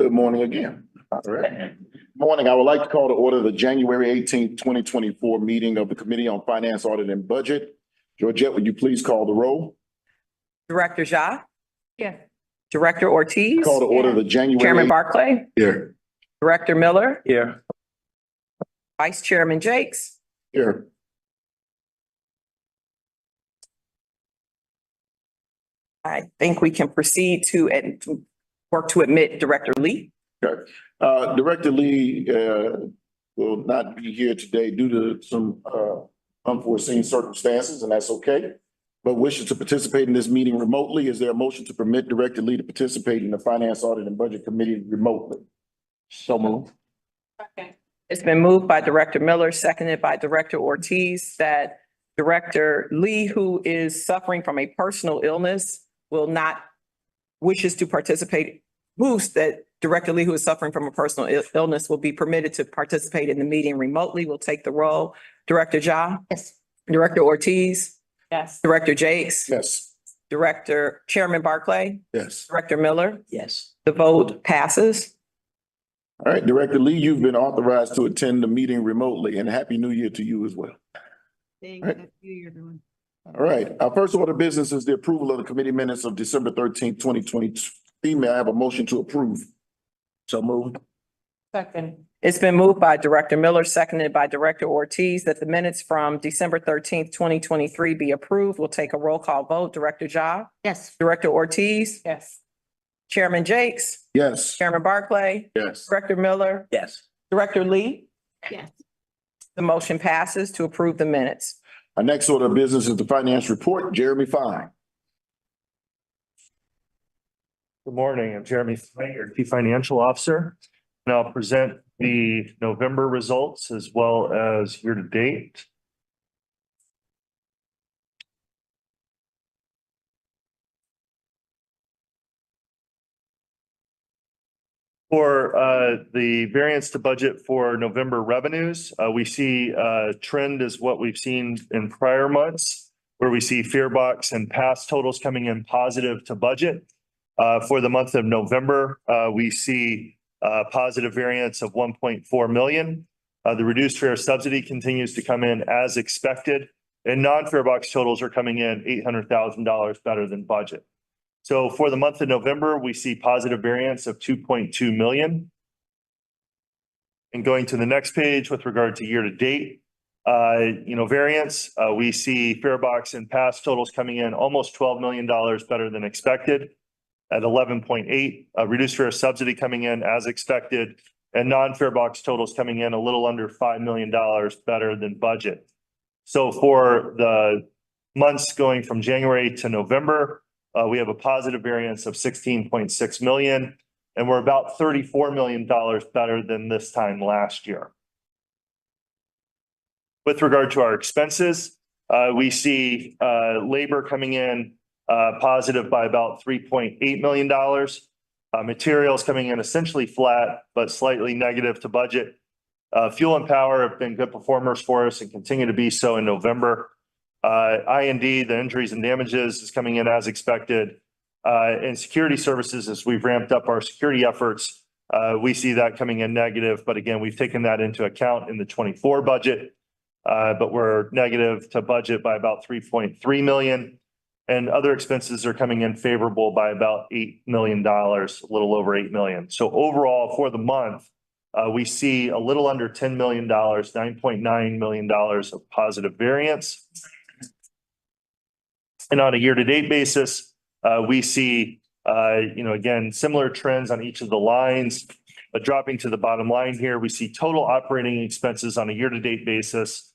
Good morning again. All right. Morning. I would like to call to order the January 18th, 2024 meeting of the Committee on Finance, Audit and Budget. Georgette, would you please call the roll? Director Ja? Yeah. Director Ortiz? Call to order the January. Chairman Barclay? Here. Director Miller? Here. Vice Chairman Jakes? Here. I think we can proceed to work to admit Director Lee. Okay. Director Lee will not be here today due to some unforeseen circumstances, and that's okay. But wishes to participate in this meeting remotely. Is there a motion to permit Director Lee to participate in the Finance, Audit and Budget Committee remotely? So moved. Okay. It's been moved by Director Miller, seconded by Director Ortiz, that Director Lee, who is suffering from a personal illness, wishes to participate, moves that Director Lee, who is suffering from a personal illness, will be permitted to participate in the meeting remotely. Will take the roll. Director Ja? Yes. Director Ortiz? Yes. Director Jakes? Yes. Chairman Barclay? Yes. Director Miller? Yes. The vote passes. All right, Director Lee, you've been authorized to attend the meeting remotely, and Happy New Year to you as well. Thank Right. you. Everyone. All right, our first order of business is the approval of the committee minutes of December 13th, 2023. May I have a motion to approve? So moved. Second. It's been moved by Director Miller, seconded by Director Ortiz, that the minutes from December 13th, 2023 be approved. We'll take a roll call vote. Director Ja? Yes. Director Ortiz? Yes. Chairman Jakes? Yes. Chairman Barclay? Yes. Director Miller? Yes. Director Lee? Yes. The motion passes to approve the minutes. Our next order of business is the finance report. Jeremy Fine. Good morning, I'm Jeremy Fine, your Chief Financial Officer, and I'll present the November results as well as year-to-date. For the variance to budget for November revenues, we see a trend is what we've seen in prior months, where we see Fearbox and past totals coming in positive to budget. For the month of November, we see a positive variance of 1.4 million. The reduced fare subsidy continues to come in as expected, and non-Fearbox totals are coming in $800,000 better than budget. So for the month of November, we see positive variance of 2.2 million. And going to the next page with regard to year to date, variance, we see Fearbox and past totals coming in almost $12 million better than expected at 11.8, reduced fare subsidy coming in as expected, and non-Fearbox totals coming in a little under $5 million better than budget. So for the months going from January to November, we have a positive variance of 16.6 million, and we're about $34 million better than this time last year. With regard to our expenses, we see labor coming in positive by about $3.8 million. Materials coming in essentially flat, but slightly negative to budget. Fuel and power have been good performers for us and continue to be so in November. I&D, the injuries and damages, is coming in as expected. And security services, as we've ramped up our security efforts, we see that coming in negative. But again, we've taken that into account in the 24 budget, but we're negative to budget by about 3.3 million. And other expenses are coming in favorable by about $8 million, a little over 8 million. So overall for the month, we see a little under $10 million, $9.9 million of positive variance. And on a year-to-date basis, we see, again, similar trends on each of the lines. But dropping to the bottom line here, we see total operating expenses on a year-to-date basis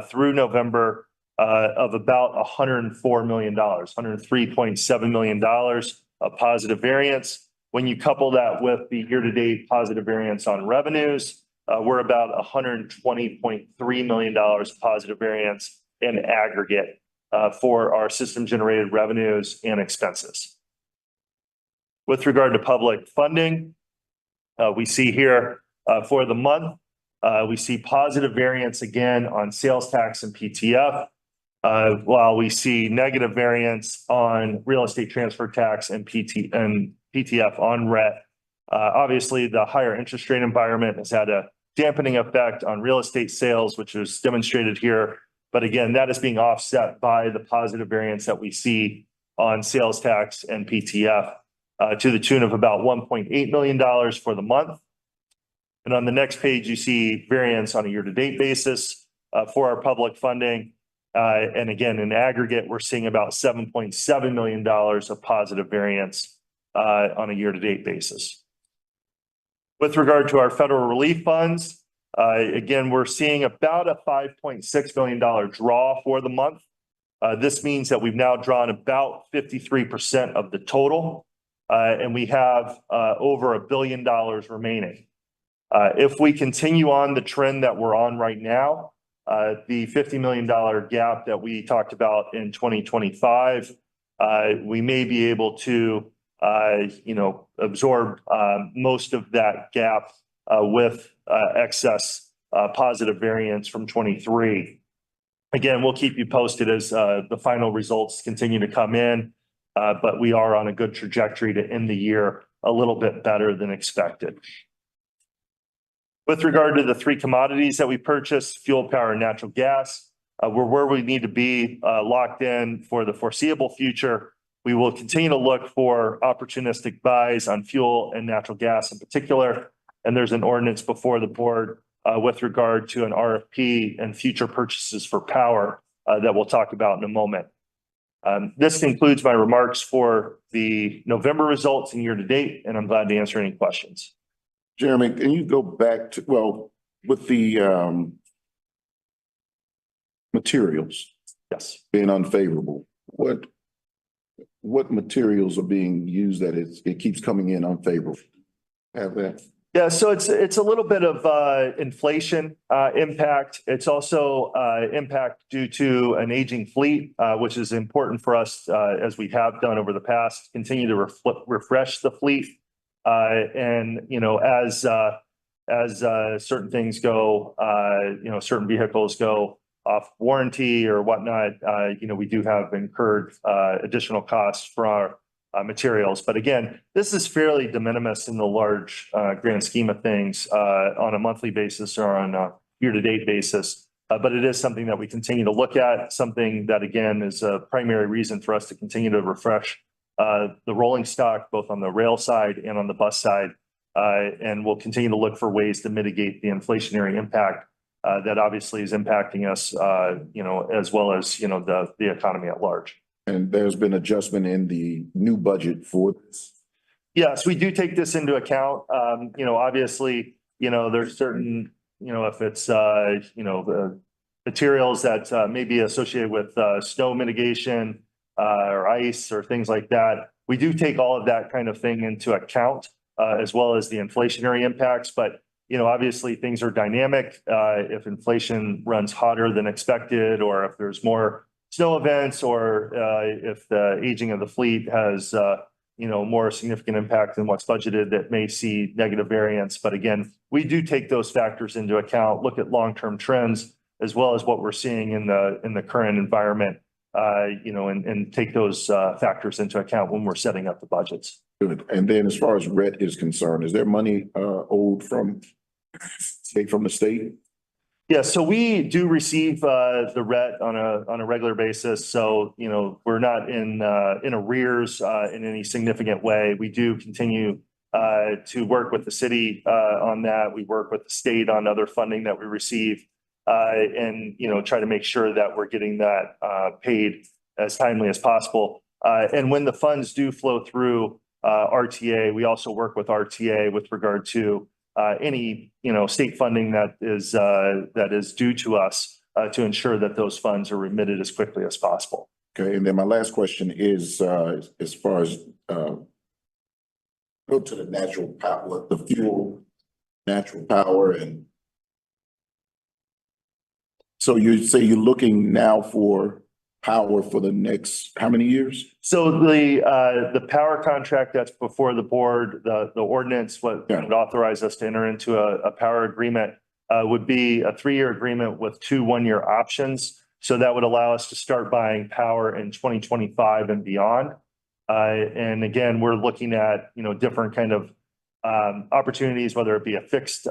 through November of about $104 million, $103.7 million of positive variance. When you couple that with the year-to-date positive variance on revenues, we're about $120.3 million positive variance in aggregate for our system-generated revenues and expenses. With regard to public funding, we see here for the month, we see positive variance again on sales tax and PTF, while we see negative variance on real estate transfer tax and PTF on RET Obviously, the higher interest rate environment has had a dampening effect on real estate sales, which is demonstrated here. But again, that is being offset by the positive variance that we see on sales tax and PTF to the tune of about $1.8 million for the month. And on the next page, you see variance on a year-to-date basis for our public funding. And again, in aggregate, we're seeing about $7.7 million of positive variance on a year-to-date basis. With regard to our federal relief funds, again, we're seeing about a $5.6 million draw for the month. This means that we've now drawn about 53% of the total, and we have over $1 billion remaining. If we continue on the trend that we're on right now, the $50 million gap that we talked about in 2025, we may be able to absorb most of that gap with excess positive variance from 23. Again, we'll keep you posted as the final results continue to come in, but we are on a good trajectory to end the year a little bit better than expected. With regard to the three commodities that we purchased, fuel, power, and natural gas, we're where we need to be locked in for the foreseeable future. We will continue to look for opportunistic buys on fuel and natural gas in particular. And there's an ordinance before the board with regard to an RFP and future purchases for power that we'll talk about in a moment. This concludes my remarks for the November results and year to date, and I'm glad to answer any questions. Jeremy, can you go back to, well, with the materials Yes. being unfavorable, what materials are being used that it keeps coming in unfavorable? Have that? Yeah, so it's a little bit of inflation impact. It's also impact due to an aging fleet, which is important for us as we have done over the past, continue to refresh the fleet. And as certain things go, certain vehicles go off warranty or whatnot, we do have incurred additional costs for our materials. But again, this is fairly de minimis in the large grand scheme of things on a monthly basis or on a year-to-date basis. But it is something that we continue to look at, something that, again, is a primary reason for us to continue to refresh the rolling stock, both on the rail side and on the bus side. And we'll continue to look for ways to mitigate the inflationary impact that obviously is impacting us, as well as, the economy at large. And there's been adjustment in the new budget for this. Yes, we do take this into account. Obviously, there's certain, if it's, the materials that may be associated with snow mitigation or ice or things like that. We do take all of that kind of thing into account, as well as the inflationary impacts. But, obviously things are dynamic. If inflation runs hotter than expected, or if there's more snow events, or if the aging of the fleet has, more significant impact than what's budgeted, that may see negative variance. But again, we do take those factors into account, look at long-term trends, as well as what we're seeing in the current environment, and take those factors into account when we're setting up the budgets. Good. And then as far as RET is concerned, is there money owed from the state? Yeah, so we do receive the RET on a regular basis. So, we're not in arrears in any significant way. We do continue to work with the city on that. We work with the state on other funding that we receive, and try to make sure that we're getting that paid as timely as possible. And when the funds do flow through RTA, we also work with RTA with regard to any state funding that is due to us to ensure that those funds are remitted as quickly as possible. Okay, and then my last question is as far as go to the natural power, the fuel, natural power, and so you say you're looking now for power for the next how many years? So the power contract that's before the board, the ordinance, what would authorize us to enter into a power agreement would be a 3-year agreement with 2 1-year options. So that would allow us to start buying power in 2025 and beyond. And again, we're looking at, different kind of opportunities, whether it be a fixed,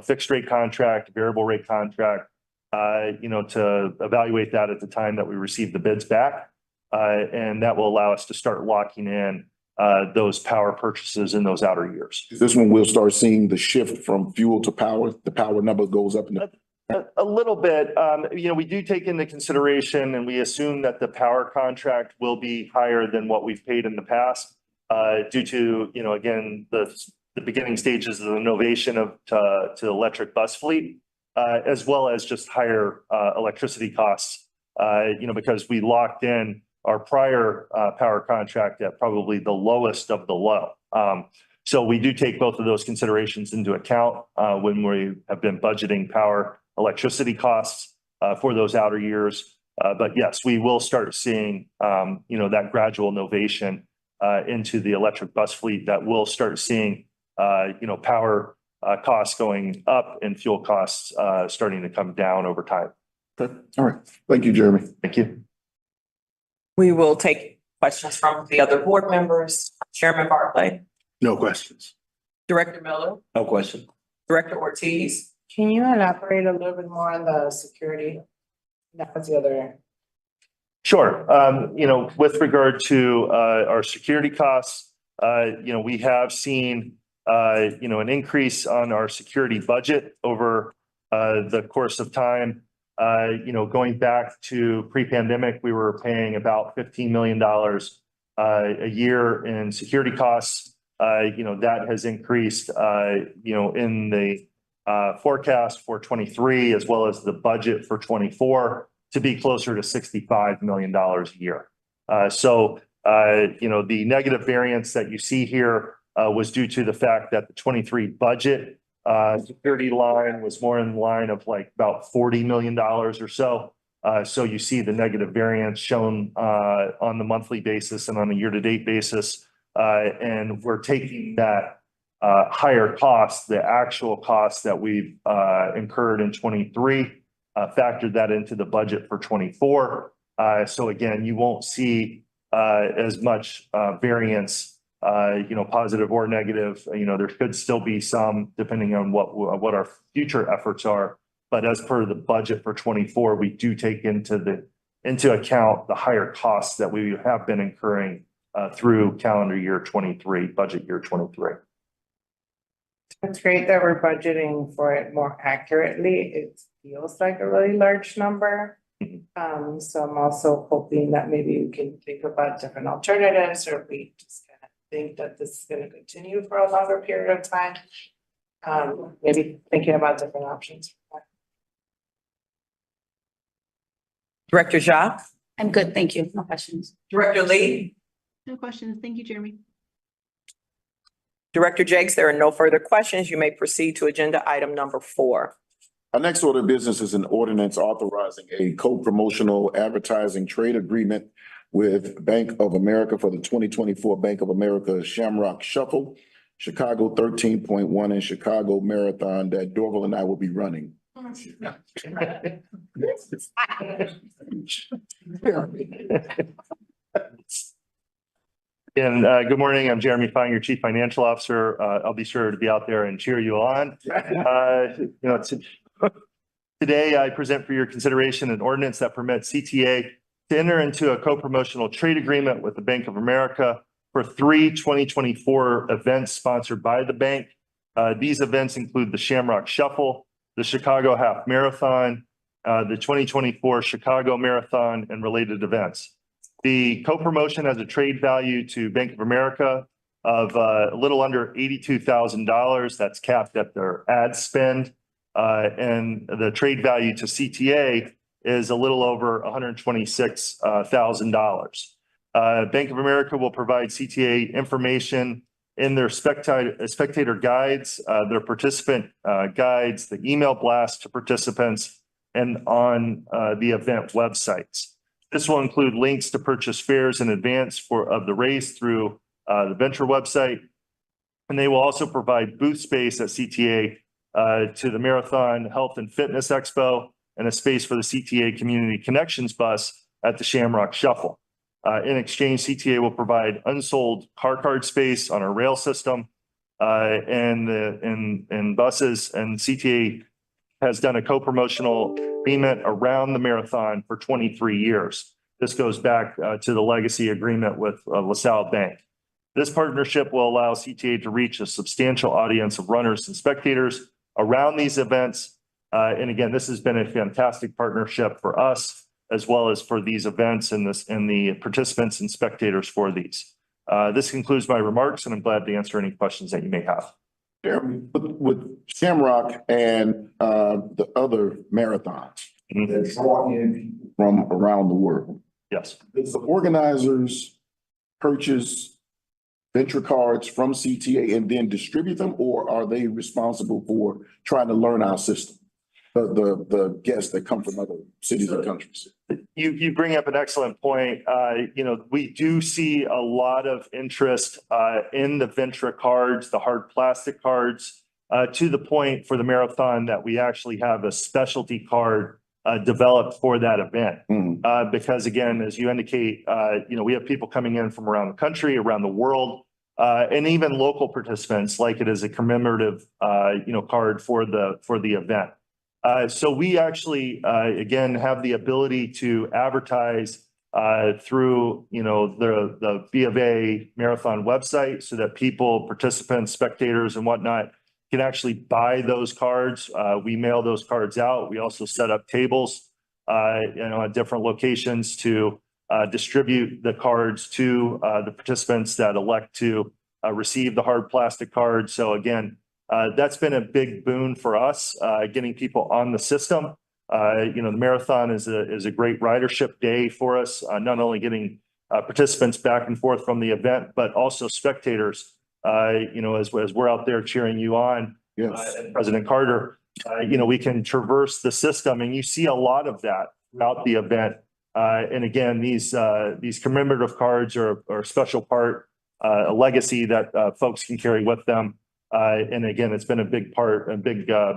fixed rate contract, variable rate contract, to evaluate that at the time that we receive the bids back. And that will allow us to start locking in those power purchases in those outer years. Is this when we'll start seeing the shift from fuel to power? The power number goes up and A little bit, we do take into consideration and we assume that the power contract will be higher than what we've paid in the past. Due to, again, the beginning stages of the innovation to electric bus fleet, as well as just higher electricity costs. Because we locked in our prior power contract at probably the lowest of the low. So we do take both of those considerations into account when we have been budgeting power electricity costs for those outer years. But yes, we will start seeing, that gradual innovation into the electric bus fleet that will start seeing, power costs going up and fuel costs starting to come down over time. Okay, all right. Thank you, Jeremy. Thank you. We will take questions from the other board members. Chairman Barclay, No questions. Director Miller, No question. Director Ortiz. Can you elaborate a little bit more on the security? That was the other. Sure. With regard to our security costs, we have seen, an increase on our security budget over the course of time. Going back to pre-pandemic, we were paying about $15 million a year in security costs. That has increased, in the forecast for 23 as well as the budget for 24 to be closer to $65 million a year. The negative variance that you see here was due to the fact that the 23 budget security line was more in line of like about $40 million or so. So you see the negative variance shown on the monthly basis and on a year-to-date basis. And we're taking that higher cost, the actual cost that we've incurred in 23, factored that into the budget for 24. So again, you won't see as much variance, positive or negative. There could still be some depending on what our future efforts are. But as per the budget for 24, we do take into account the higher costs that we have been incurring through calendar year 23, budget year 23. It's great that we're budgeting for it more accurately. It feels like a really large number. So I'm also hoping that maybe we can think about different alternatives, or we just kind of think that this is going to continue for a longer period of time. Maybe thinking about different options. Director Ja, I'm good, thank you. No questions. Director Lee, No questions. Thank you, Jeremy. Director Jakes, there are no further questions. You may proceed to agenda item number 4. Our next order of business is an ordinance authorizing a co-promotional advertising trade agreement with Bank of America for the 2024 Bank of America Shamrock Shuffle, Chicago 13.1 and Chicago Marathon that Dorval and I will be running. And good morning, I'm Jeremy Fine, your Chief Financial Officer. I'll be sure to be out there and cheer you on. Today I present for your consideration an ordinance that permits CTA to enter into a co-promotional trade agreement with the Bank of America for 3 2024 events sponsored by the bank. These events include the Shamrock Shuffle, the Chicago Half Marathon, the 2024 Chicago Marathon, and related events. The co-promotion has a trade value to Bank of America of a little under $82,000. That's capped at their ad spend. And the trade value to CTA is a little over $126,000. Bank of America will provide CTA information in their spectator guides, their participant guides, the email blast to participants, and on the event websites. This will include links to purchase fares in advance of the race through the Venture website. And they will also provide booth space at CTA to the Marathon Health and Fitness Expo and a space for the CTA Community Connections bus at the Shamrock Shuffle. In exchange, CTA will provide unsold car card space on our rail system, and buses, and CTA has done a co-promotional agreement around the marathon for 23 years. This goes back to the legacy agreement with LaSalle Bank. This partnership will allow CTA to reach a substantial audience of runners and spectators around these events. And again, this has been a fantastic partnership for us as well as for these events and the participants and spectators for these. This concludes my remarks, and I'm glad to answer any questions that you may have. Jeremy, with Shamrock and the other marathons that draw in people from around the world, Yes. does the organizers purchase venture cards from CTA and then distribute them, or are they responsible for trying to learn our system? The guests that come from other cities and countries. You bring up an excellent point. We do see a lot of interest in the Ventra cards, the hard plastic cards, to the point for the marathon that we actually have a specialty card developed for that event. Because again, as you indicate, we have people coming in from around the country, around the world, and even local participants, like it is a commemorative, card for the event. So we actually, again, have the ability to advertise through, the B of A marathon website so that people, participants, spectators and whatnot can actually buy those cards. We mail those cards out. We also set up tables, at different locations to distribute the cards to the participants that elect to receive the hard plastic cards. So again, that's been a big boon for us, getting people on the system. The marathon is a great ridership day for us, not only getting participants back and forth from the event, but also spectators. As we're out there cheering you on, Yes. and President Carter, we can traverse the system, and you see a lot of that throughout the event. And again, these commemorative cards are a special part, a legacy that folks can carry with them. And again, it's been a big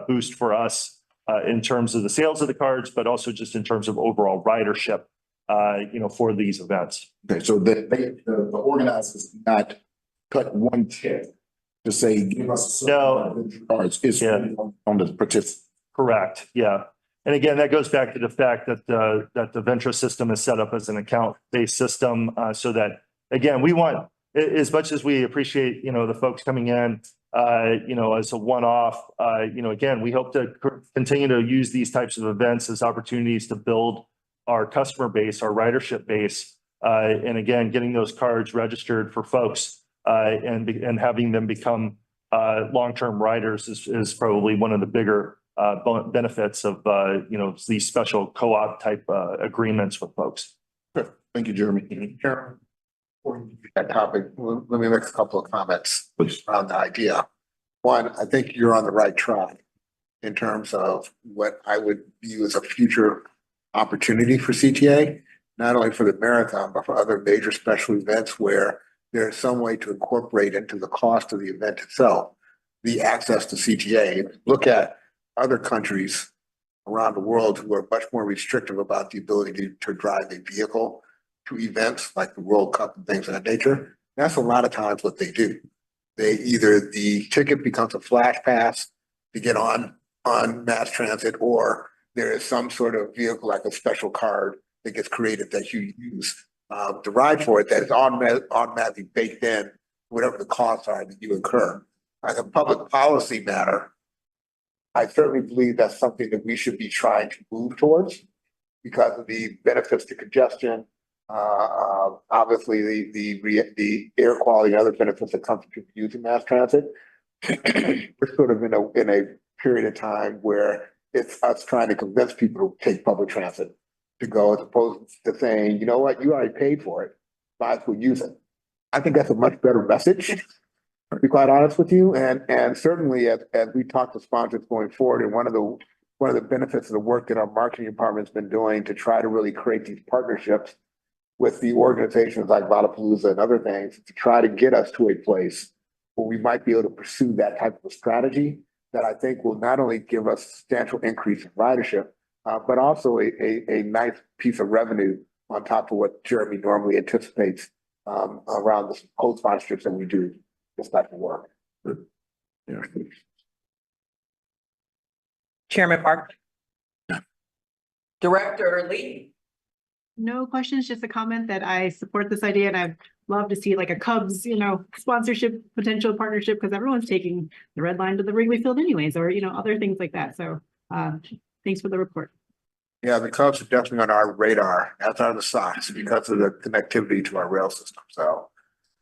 boost for us in terms of the sales of the cards, but also just in terms of overall ridership, for these events. Okay, so the organizers not cut one check to say, give us. No. Cards, it's Yeah. on the participant. Correct. Yeah. And again, that goes back to the fact that the Ventra system is set up as an account-based system, so that, again, we want, as much as we appreciate, the folks coming in, as a one-off, again, we hope to continue to use these types of events as opportunities to build our customer base, our ridership base. And again, getting those cards registered for folks, and having them become long-term riders is probably one of the bigger benefits of, these special co-op type agreements with folks. Okay, thank you, Jeremy. Chairman, before you get that topic, let me make a couple of comments Please. around the idea. One, I think you're on the right track in terms of what I would view as a future opportunity for CTA, not only for the marathon, but for other major special events where there's some way to incorporate into the cost of the event itself, the access to CTA. Look at other countries around the world who are much more restrictive about the ability to drive a vehicle to events like the World Cup and things of that nature. That's a lot of times what they do. They either the ticket becomes a flash pass to get on mass transit, or there is some sort of vehicle like a special card that gets created that you use to ride for it that is automatically baked in whatever the costs are that you incur. As a public policy matter, I certainly believe that's something that we should be trying to move towards because of the benefits to congestion, obviously the air quality and other benefits that come from people using mass transit. We're sort of in a period of time where it's us trying to convince people to take public transit to go, as opposed to saying, you know what, you already paid for it, might as well use it. I think that's a much better message, to be quite honest with you. And certainly as we talk to sponsors going forward, and one of the benefits of the work that our marketing department's been doing to try to really create these partnerships with the organizations like Lollapalooza and other things to try to get us to a place where we might be able to pursue that type of a strategy that I think will not only give us substantial increase in ridership, but also a nice piece of revenue on top of what Jeremy normally anticipates around the co-sponsorships that we do this type of work. Chairman Barkley. Director Lee. No questions, just a comment that I support this idea and I'd love to see like a Cubs, sponsorship, potential partnership, because everyone's taking the red line to the Wrigley Field anyways, or, other things like that. So, thanks for the report. Yeah, the Cubs are definitely on our radar, as are the Sox, because of the connectivity to our rail system. So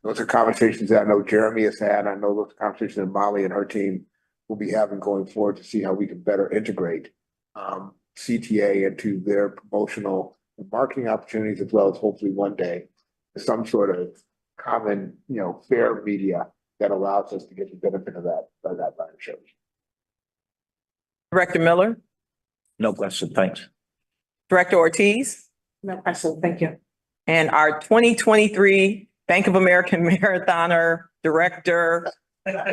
those are conversations that I know Jeremy has had. I know those conversations that Molly and her team will be having going forward to see how we can better integrate CTA into their promotional and marketing opportunities, as well as hopefully one day some sort of common, fair media that allows us to get the benefit of that partnership. Director Miller. No question, thanks. Director Ortiz. No question, thank you. And our 2023 Bank of America Marathoner Director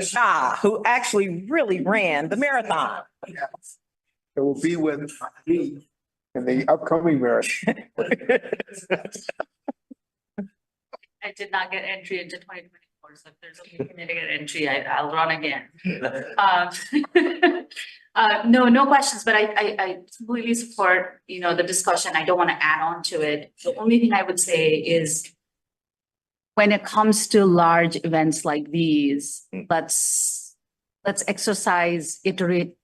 Shah, who actually really ran the marathon. It will be with me in the upcoming marathon. I did not get entry into 2024, so if there's a way for me to get entry, I'll run again. No questions, but I completely support, the discussion. I don't want to add on to it. The only thing I would say is when it comes to large events like these, let's exercise, iterate,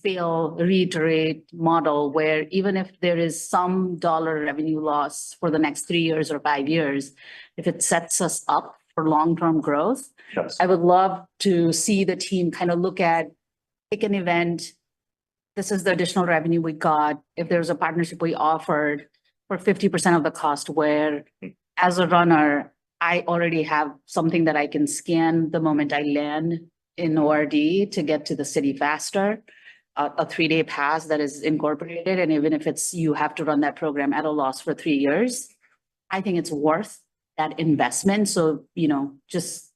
fail, reiterate model where even if there is some dollar revenue loss for the next 3 years or 5 years, if it sets us up for long-term growth, Yes. I would love to see the team kind of look at, pick an event. This is the additional revenue we got. If there's a partnership we offered for 50% of the cost, where as a runner, I already have something that I can scan the moment I land in ORD to get to the city faster. A 3-day pass that is incorporated. And even if it's, you have to run that program at a loss for 3 years, I think it's worth that investment. So, just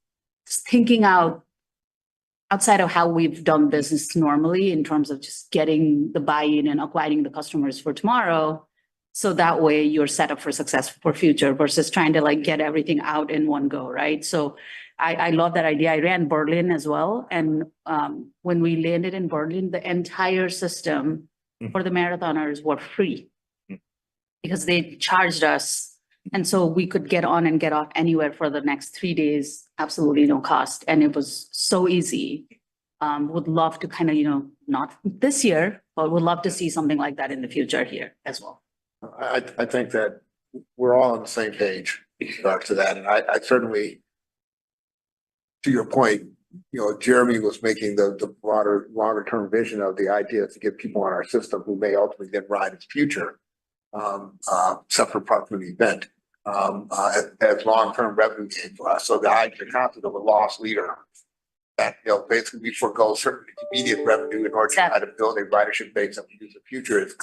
thinking outside of how we've done business normally in terms of just getting the buy-in and acquiring the customers for tomorrow. So that way you're set up for success for future versus trying to get everything out in one go, right? So I love that idea. I ran Berlin as well. And when we landed in Berlin, the entire system for the marathoners were free because they charged us. And so we could get on and get off anywhere for the next 3 days, absolutely no cost. And it was so easy. Would love to kind of, not this year, but would love to see something like that in the future here as well. I think that we're all on the same page in regards to that. And I certainly, to your point, Jeremy was making the broader, longer term vision of the idea to get people on our system who may ultimately then ride its future, separate part from the event, as long-term revenue gain for us. So the concept of a loss leader that, basically we forego certain immediate revenue in order to try to build a ridership base that we use in the future is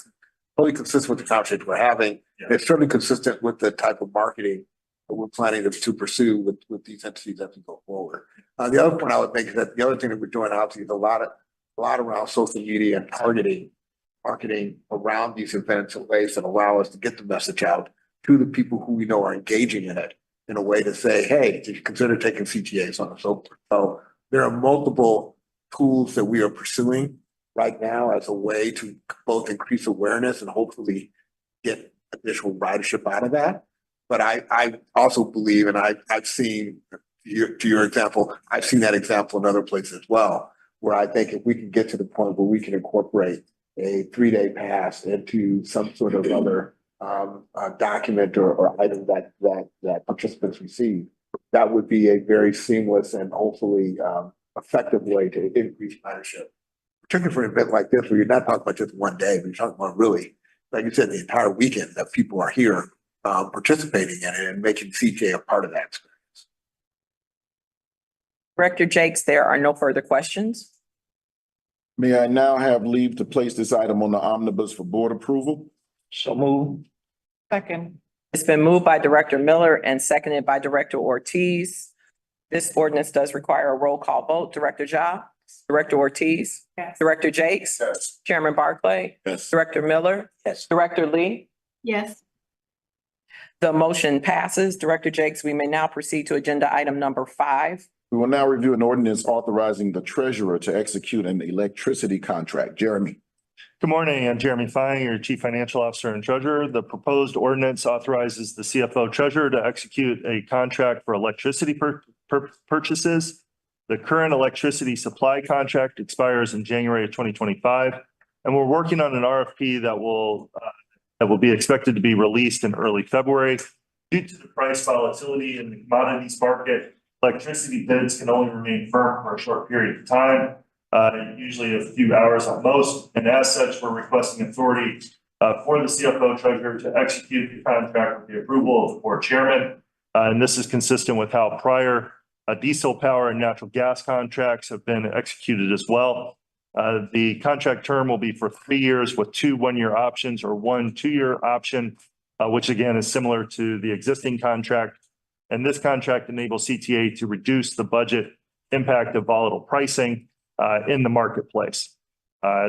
totally consistent with the conversation we're having. And it's certainly consistent with the type of marketing that we're planning to pursue with these entities as we go forward. The other point I would make is that the other thing that we're doing obviously is a lot around social media and targeting marketing around these events in ways that allow us to get the message out to the people who we know are engaging in it in a way to say, hey, did you consider taking CTAs on and so forth? So there are multiple tools that we are pursuing right now as a way to both increase awareness and hopefully get additional ridership out of that. But I also believe, and I've seen, to your example, I've seen that example in other places as well, where I think if we can get to the point where we can incorporate a 3-day pass into some sort of other document or item that participants receive, that would be a very seamless and hopefully effective way to increase ridership. Particularly for an event like this, where you're not talking about just one day, but you're talking about really, like you said, the entire weekend that people are here participating in it and making CTA a part of that experience. Director Jakes, there are no further questions. May I now have leave to place this item on the omnibus for board approval? So move. Second. It's been moved by Director Miller and seconded by Director Ortiz. This ordinance does require a roll call vote. Director Ja, Director Ortiz, Yes. Director Jakes, Yes. Chairman Barclay, Yes. Director Miller, Yes. Director Lee. Yes. The motion passes. Director Jakes, we may now proceed to agenda item number 5, We will now review an ordinance authorizing the treasurer to execute an electricity contract. Jeremy. Good morning. I'm Jeremy Fine, your Chief Financial Officer and Treasurer. The proposed ordinance authorizes the CFO Treasurer to execute a contract for electricity purchases. The current electricity supply contract expires in January of 2025, and we're working on an RFP that will be expected to be released in early February. Due to the price volatility in the commodities market, electricity bids can only remain firm for a short period of time. Usually a few hours at most, and as such, we're requesting authority for the CFO Treasurer to execute the contract with the approval of the board chairman. And this is consistent with how prior diesel power and natural gas contracts have been executed as well. The contract term will be for 3 years with 2 one-year options or 1 2-year option, which again is similar to the existing contract. And this contract enables CTA to reduce the budget impact of volatile pricing in the marketplace.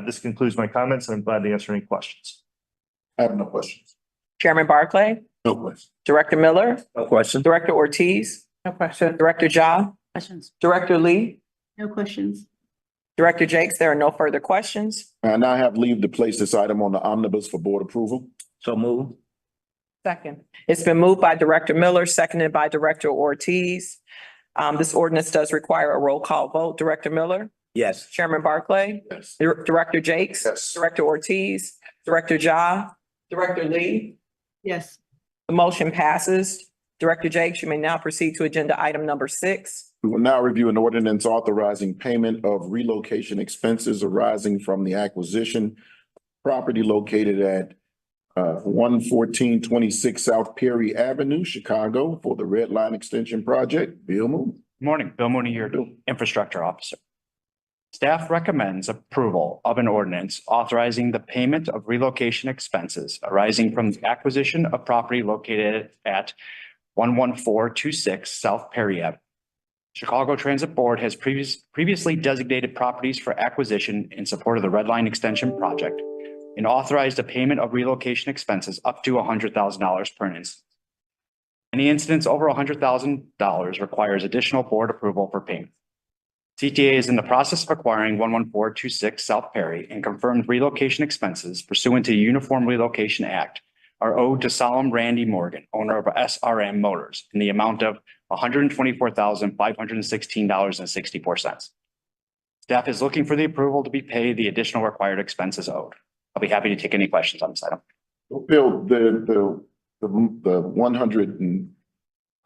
This concludes my comments, and I'm glad to answer any questions. I have no questions. Chairman Barclay, No questions. Director Miller, No question. Director Ortiz, No question. Director Ja, Questions? Director Lee, No questions. Director Jakes, there are no further questions. I now have leave to place this item on the omnibus for board approval. So move. Second. It's been moved by Director Miller, seconded by Director Ortiz. This ordinance does require a roll call vote. Director Miller, Yes. Chairman Barclay, Yes. Director Jakes, Yes. Director Ortiz, Director Ja, Director Lee. Yes. The motion passes. Director Jakes, you may now proceed to agenda item number 6. We will now review an ordinance authorizing payment of relocation expenses arising from the acquisition property located at 11426 South Perry Avenue, Chicago, for the Red Line Extension Project. Bill Moon. Morning, Bill Mooney, your Infrastructure Officer. Staff recommends approval of an ordinance authorizing the payment of relocation expenses arising from the acquisition of property located at 11426 South Perry Ave. Chicago Transit Board has previously designated properties for acquisition in support of the Red Line Extension Project and authorized a payment of relocation expenses up to $100,000 per instance. Any incidents over $100,000 requires additional board approval for payment. CTA is in the process of acquiring 11426 South Perry and confirmed relocation expenses pursuant to the Uniform Relocation Act are owed to Solemn Randy Morgan, owner of SRM Motors, in the amount of $124,516.64. Staff is looking for the approval to be paid the additional required expenses owed. I'll be happy to take any questions on this item. Bill, the 100 and,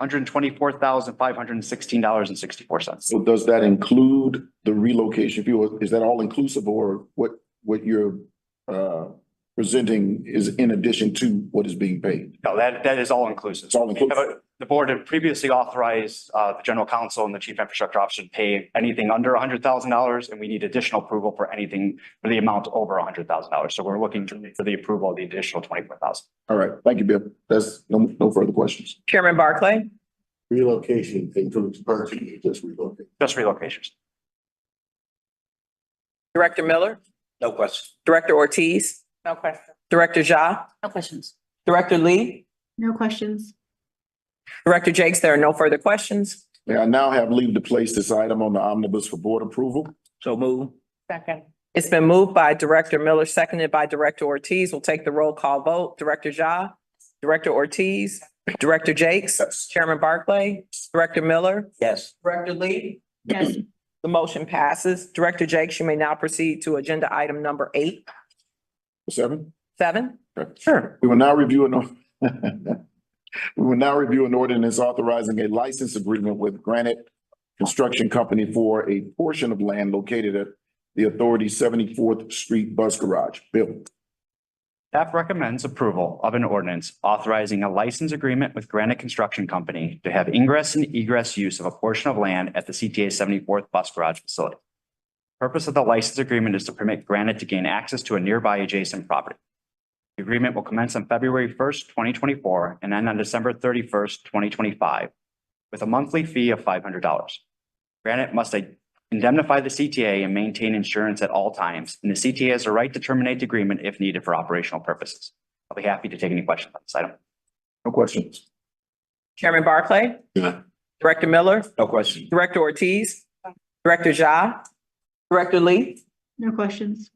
$124,516.64. so does that include the relocation fee? Is that all inclusive, or what you're presenting is in addition to what is being paid? No, that is all inclusive. It's all inclusive. The board had previously authorized the general counsel and the chief infrastructure officer to pay anything under $100,000, and we need additional approval for anything for the amount over $100,000. So we're looking for the approval of the additional $24,000. All right, thank you, Bill. That's no further questions. Chairman Barclay, Relocation includes purchase, just relocate. Just relocations. Director Miller, No question. Director Ortiz, No question. Director Ja, No questions. Director Lee, No questions. Director Jakes, there are no further questions. May I now have leave to place this item on the omnibus for board approval? So move. Second. It's been moved by Director Miller, seconded by Director Ortiz. We'll take the roll call vote. Director Ja, Director Ortiz, Director Jakes, Yes. Chairman Barclay, Director Miller, Yes. Director Lee. Yes. The motion passes. Director Jakes, you may now proceed to agenda item number 8, 7? 7. Sure. We will now review an ordinance authorizing a license agreement with Granite Construction Company for a portion of land located at the Authority 74th Street Bus Garage. Bill. Staff recommends approval of an ordinance authorizing a license agreement with Granite Construction Company to have ingress and egress use of a portion of land at the CTA 74th Bus Garage facility. Purpose of the license agreement is to permit Granite to gain access to a nearby adjacent property. The agreement will commence on February 1st, 2024 and end on December 31st, 2025, with a monthly fee of $500. Granite must indemnify the CTA and maintain insurance at all times, and the CTA has a right to terminate the agreement if needed for operational purposes. I'll be happy to take any questions on this item. No questions. Chairman Barclay, Yeah. Director Miller, No question. Director Ortiz, Director Ja, Director Lee. No questions.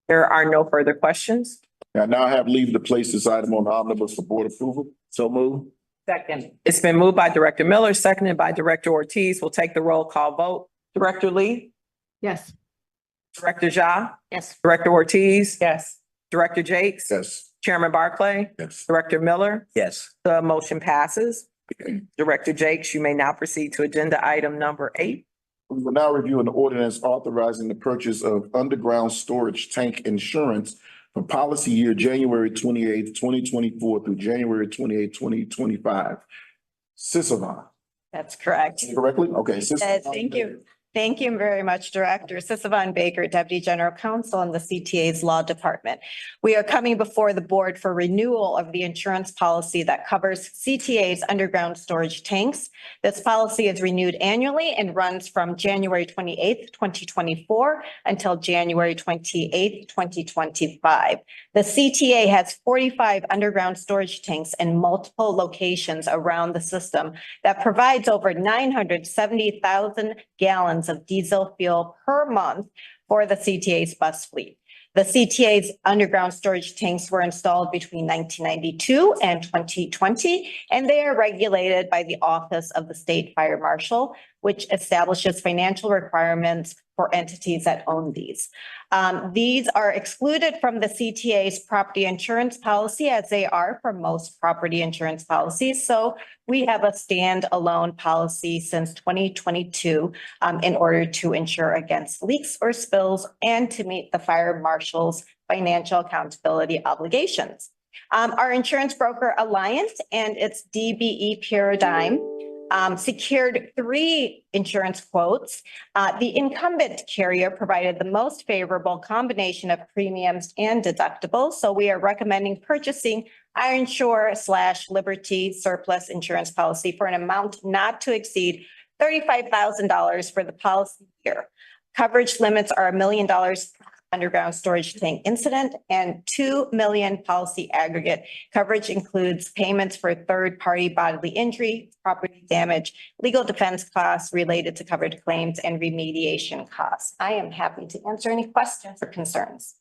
There are no further questions. I now have leave to place this item on the omnibus for board approval. So move. Second. It's been moved by Director Miller, seconded by Director Ortiz. We'll take the roll call vote. Director Lee, Yes. Director Ja, Yes. Director Ortiz, Yes. Director Jakes, Yes. Chairman Barclay, Yes. Director Miller. Yes. The motion passes. Director Jakes, you may now proceed to agenda item number 8. We will now review an ordinance authorizing the purchase of underground storage tank insurance for policy year January 28th, 2024 through January 28th, 2025. Sisavon, That's correct. correctly? Okay. Sisavon. Thank you. Thank you very much, Director Sisavon Baker, Deputy General Counsel in the CTA's Law Department. We are coming before the board for renewal of the insurance policy that covers CTA's underground storage tanks. This policy is renewed annually and runs from January 28th, 2024 until January 28th, 2025. The CTA has 45 underground storage tanks in multiple locations around the system that provides over 970,000 gallons of diesel fuel per month for the CTA's bus fleet. The CTA's underground storage tanks were installed between 1992 and 2020, and they are regulated by the Office of the State Fire Marshal, which establishes financial requirements for entities that own these. These are excluded from the CTA's property insurance policy, as they are for most property insurance policies. So we have a standalone policy since 2022 in order to insure against leaks or spills and to meet the fire marshal's financial accountability obligations. Our insurance broker Alliant and its DBE Paradigm secured 3 insurance quotes. The incumbent carrier provided the most favorable combination of premiums and deductibles. So we are recommending purchasing our Insure/Liberty surplus insurance policy for an amount not to exceed $35,000 for the policy year. Coverage limits are $1 million per underground storage tank incident and 2 million policy aggregate. Coverage includes payments for third-party bodily injury, property damage, legal defense costs related to covered claims, and remediation costs. I am happy to answer any questions or concerns.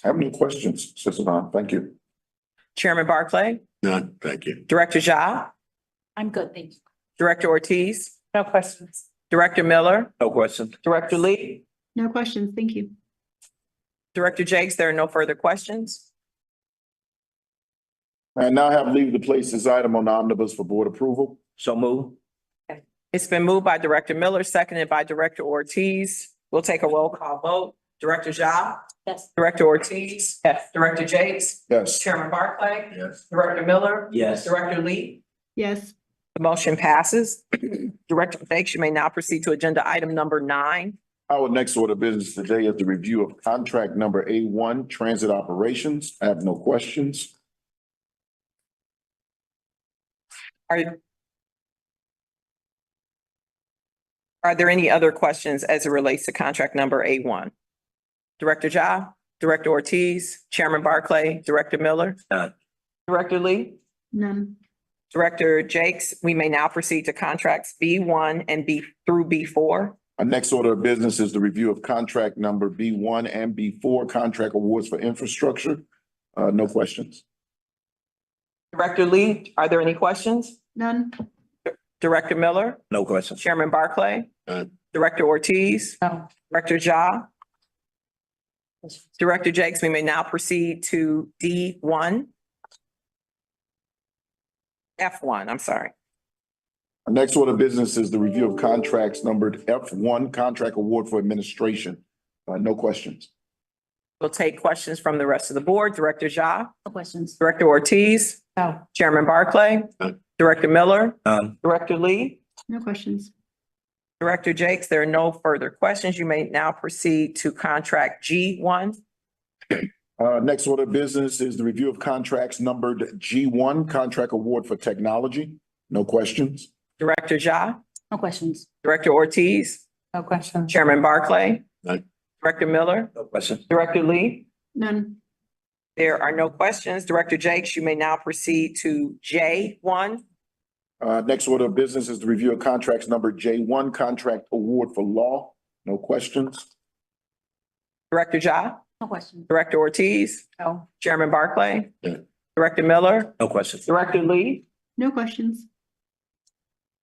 I have no questions, Sisavon. Thank you. Chairman Barclay, None, thank you. Director Ja, I'm good, thank you. Director Ortiz, No questions. Director Miller, No question. Director Lee, No questions. Thank you. Director Jakes, there are no further questions. I now have leave to place this item on the omnibus for board approval. So move. It's been moved by Director Miller, seconded by Director Ortiz. We'll take a roll call vote. Director Ja, Yes. Director Ortiz, Yes. Director Jakes, Yes. Chairman Barclay, Yes. Director Miller, Yes. Director Lee. Yes. The motion passes. Director Jakes, you may now proceed to agenda item number 9. Our next order of business today is the review of contract number A1, transit operations. I have no questions. Are there any other questions as it relates to contract number A1? Director Ja, Director Ortiz, Chairman Barclay, Director Miller. None. Director Lee, None. Director Jakes, we may now proceed to contracts B1 and B through B4. Our next order of business is the review of contract number B1 and B4, contract awards for infrastructure. No questions. Director Lee, are there any questions? None. Director Miller, No question. Chairman Barclay, None. Director Ortiz, No. Director Ja. Director Jakes, we may now proceed to D1. F1, I'm sorry. Our next order of business is the review of contracts numbered F1, contract award for administration. No questions. We'll take questions from the rest of the board. Director Ja, No questions. Director Ortiz, No. Chairman Barclay, None. Director Miller, None. Director Lee, No questions. Director Jakes, there are no further questions. You may now proceed to contract G1. Next order of business is the review of contracts numbered G1, contract award for technology. No questions. Director Ja, No questions. Director Ortiz, No questions. Chairman Barclay, None. Director Miller, No question. Director Lee. None. There are no questions. Director Jakes, you may now proceed to J1. Next order of business is the review of contracts number J1, contract award for law. No questions? Director Ja, No question. Director Ortiz, No. Chairman Barclay, Yeah. Director Miller, No questions. Director Lee, No questions.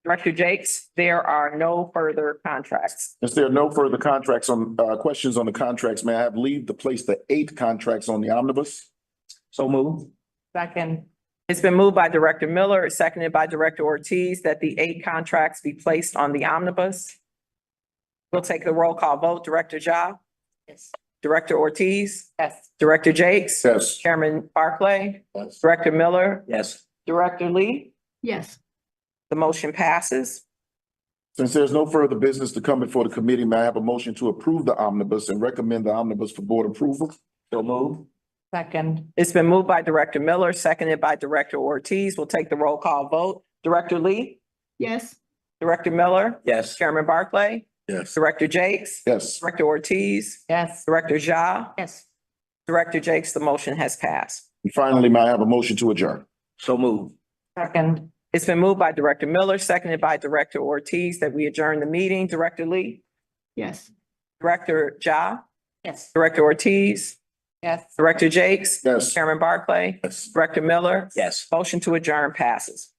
Director Jakes. There are no further contracts. If there are no further contracts on, questions on the contracts, may I have leave to place the 8 contracts on the omnibus? So move. Second, It's been moved by Director Miller, seconded by Director Ortiz, that the 8 contracts be placed on the omnibus. We'll take the roll call vote. Director Ja, Yes. Director Ortiz, yes. Director Jakes, Yes. Chairman Barclay, Yes. Director Miller, Yes. Director Lee. Yes. The motion passes. Since there's no further business to come before the committee, may I have a motion to approve the omnibus and recommend the omnibus for board approval? So move. Second, It's been moved by Director Miller, seconded by Director Ortiz. We'll take the roll call vote. Director Lee, Yes. Director Miller, Yes. Chairman Barclay, Yes. Director Jakes, Yes. Director Ortiz, yes. Director Ja, Yes. Director Jakes. The motion has passed. And finally, may I have a motion to adjourn? So move. Second, It's been moved by Director Miller, seconded by Director Ortiz, that we adjourn the meeting. Director Lee, Yes. Director Ja, Yes. Director Ortiz, yes. Director Jakes, Yes. Chairman Barclay, Yes. Director Miller. Yes. Motion to adjourn passes.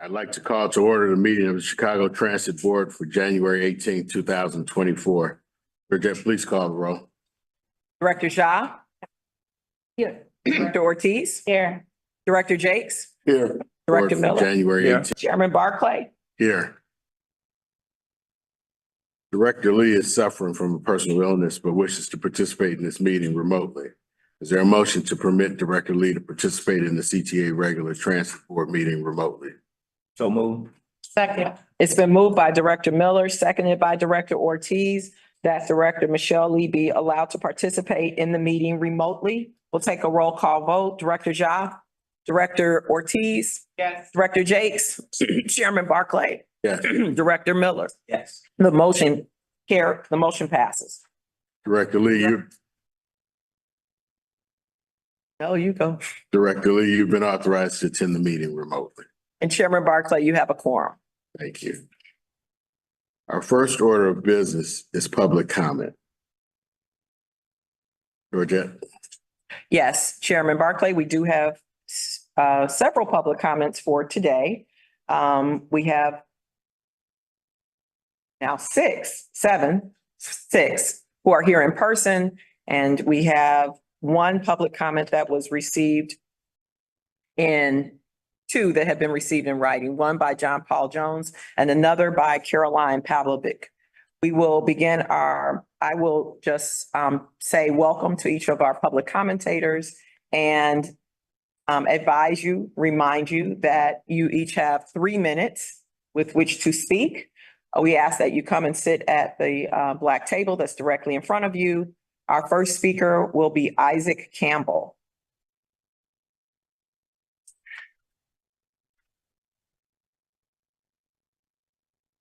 I'd like to call to order the meeting of the Chicago Transit Board for January 18, 2024. Bridget, please call the roll. Director Ja. Here. Director Ortiz. Here. Director Jakes. Here. Director For Miller. January Here. 18, Chairman Barclay. here. Director Lee is suffering from a personal illness but wishes to participate in this meeting remotely. Is there a motion to permit Director Lee to participate in the CTA regular transit board meeting remotely? So move. Second. It's been moved by Director Miller, seconded by Director Ortiz, that Director Michelle Lee be allowed to participate in the meeting remotely. We'll take a roll call vote. Director Ja, Director Ortiz, Yes. Director Jakes, Chairman Barclay, Yes. Director Miller. Yes. The motion passes. Director Lee, You go. Director Lee, you've been authorized to attend the meeting remotely. And Chairman Barclay, you have a quorum. Thank you. Our first order of business is public comment. Georgette? Yes, Chairman Barclay, we do have several public comments for today. We have now six who are here in person, and we have one public comment that was received two that have been received in writing, one by John Paul Jones and another by Caroline Pavlovic. We will begin I will just say welcome to each of our public commentators and remind you that you each have 3 minutes with which to speak. We ask that you come and sit at the black table that's directly in front of you. Our first speaker will be Isaac Campbell.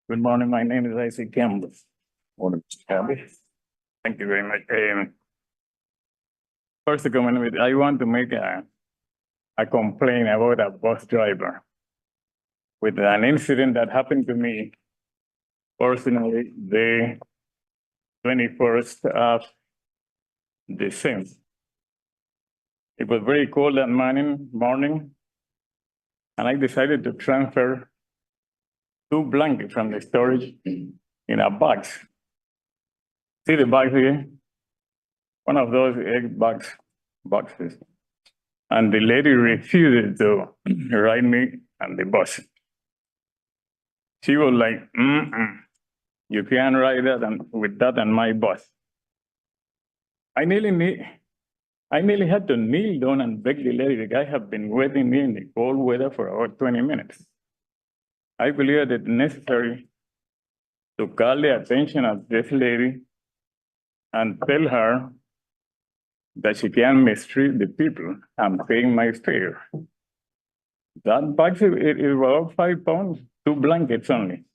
Good morning. My name is Isaac Campbell. Morning, Mr. Campbell. Thank you very much. First comment, I want to make a complaint about a bus driver with an incident that happened to me personally the 21st of December. It was very cold that morning, and I decided to transfer 2 blankets from the storage in a box. See the box here? One of those egg boxes. And the lady refused to ride me on the bus. She was like, you can't ride that with that on my bus. I nearly had to kneel down and beg the lady. The guy had been waiting me in the cold weather for about 20 minutes. I believe it necessary to call the attention of this lady and tell her that she can't mistreat the people. I'm paying my fare. That box is about 5 pounds, 2 blankets only.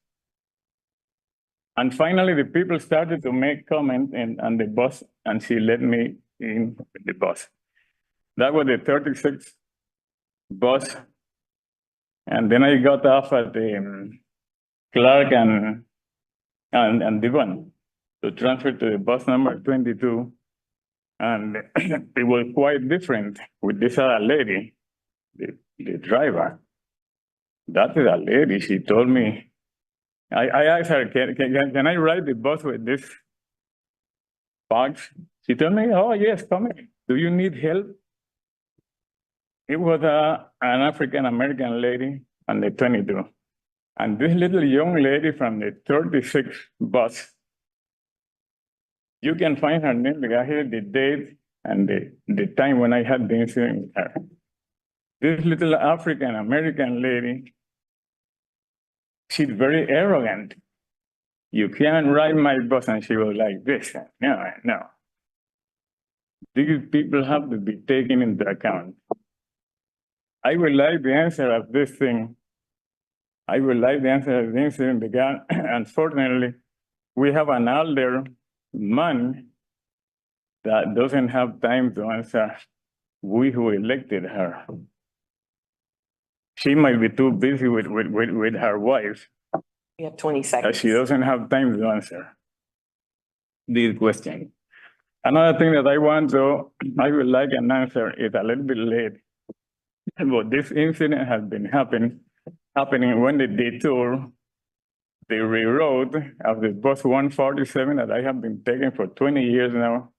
And finally, the people started to make comments on the bus, and she let me in with the bus. That was the 36th bus. And then I got off at the Clark and Devon to transfer to the bus number 22. And it was quite different with this other lady, the driver. That is a lady, she told me. I asked her, can I ride the bus with this box? She told me, oh yes, come in. Do you need help? It was an African-American lady on the 22. And this little young lady from the 36th bus, you can find her name because here the date and the time when I had the incident with her. This little African-American lady, she's very arrogant. You can't ride my bus, and she was like this. No. These people have to be taken into account. I would like the answer of this thing. I would like the answer of the incident because unfortunately, we have an older man that doesn't have time to answer we who elected her. She might be too busy with her wife. You have 20 seconds. She doesn't have time to answer these questions. Another thing that I would like an answer is a little bit late. But this incident has been happening happening when the detour, the reroad of the bus 147 that I have been taking for 20 years now.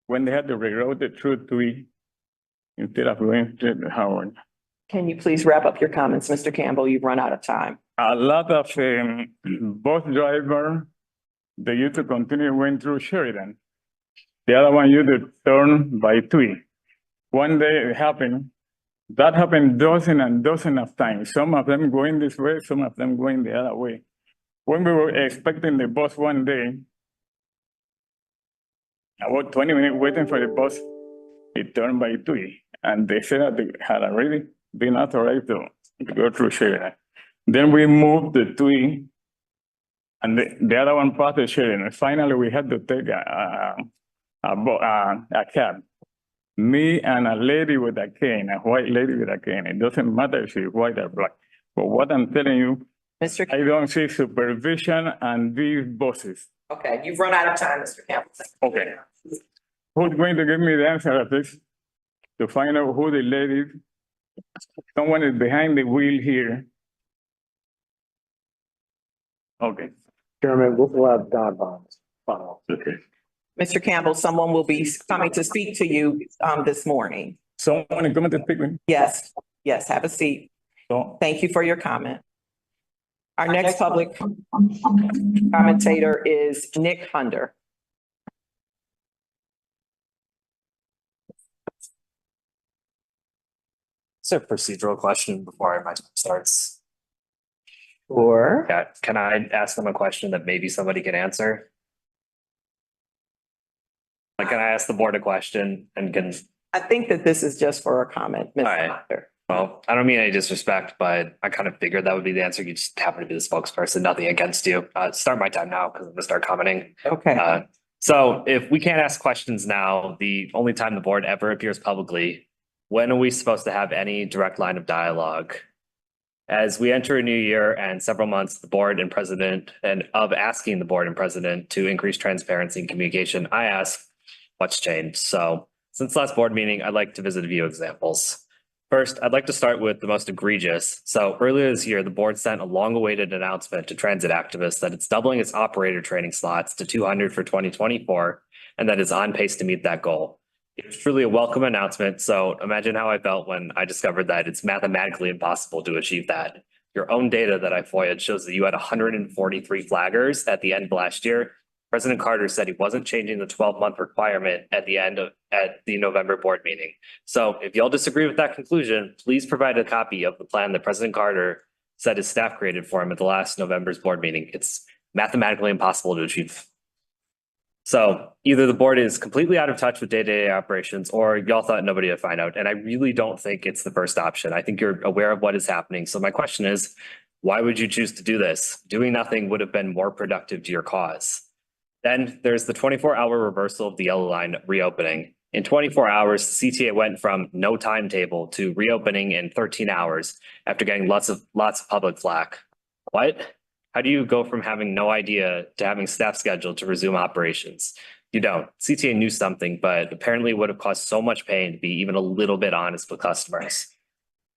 When they had to reroute it through Tui instead of going to Howard. Can you please wrap up your comments, Mr. Campbell? You've run out of time. A lot of bus driver, they used to continue going through Sheridan. The other one used to turn by Tui. One day it happened, that happened dozen and dozen of times. Some of them going this way, some of them going the other way. When we were expecting the bus one day, about 20 minutes waiting for the bus, it turned by Tui. And they said that they had already been authorized to go through Sheridan. Then we moved the Tui, and the other one passed the Sheridan. And finally, we had to take a cab. Me and a lady with a cane, a white lady with a cane. It doesn't matter if she's white or black. But what I'm telling you, Mr. I don't see supervision on these buses. Okay, you've run out of time, Mr. Campbell. Okay. Who's going to give me the answer of this? To find out who the lady is? Someone is behind the wheel here. Okay. Chairman, we'll have Don Bonds follow. Okay. Mr. Campbell, someone will be coming to speak to you this morning. Someone is coming to speak with me? Yes, yes, have a seat. So, Thank you for your comment. Our next public commentator is Nick Hunter. It's a procedural question before my time starts. Or, Yeah, can I ask them a question that maybe somebody can answer? Like, can I ask the board a question and can, I think that this is just for a comment, Ms. All right. Hunter. well, I don't mean any disrespect, but I kind of figured that would be the answer. You just happen to be the spokesperson, nothing against you. Start my time now because I'm gonna start commenting. Okay, So if we can't ask questions now, the only time the board ever appears publicly, when are we supposed to have any direct line of dialogue? As we enter a new year and several months, the board and president and of asking the board and president to increase transparency and communication, I ask, what's changed? So since last board meeting, I'd like to visit a few examples. First, I'd like to start with the most egregious. So earlier this year, the board sent a long-awaited announcement to transit activists that it's doubling its operator training slots to 200 for 2024, and that it's on pace to meet that goal. It was truly a welcome announcement. So imagine how I felt when I discovered that it's mathematically impossible to achieve that. Your own data that I FOIA'd shows that you had 143 flaggers at the end of last year. President Carter said he wasn't changing the 12-month requirement at the November board meeting. So if y'all disagree with that conclusion, please provide a copy of the plan that President Carter said his staff created for him at the last November's board meeting. It's mathematically impossible to achieve. So either the board is completely out of touch with day-to-day operations, or y'all thought nobody would find out. And I really don't think it's the first option. I think you're aware of what is happening. So my question is, why would you choose to do this? Doing nothing would have been more productive to your cause. Then there's the 24-hour reversal of the yellow line reopening. In 24 hours, the CTA went from no timetable to reopening in 13 hours after getting lots of public flack. What? How do you go from having no idea to having staff scheduled to resume operations? You don't. CTA knew something, but apparently it would have caused so much pain to be even a little bit honest with customers.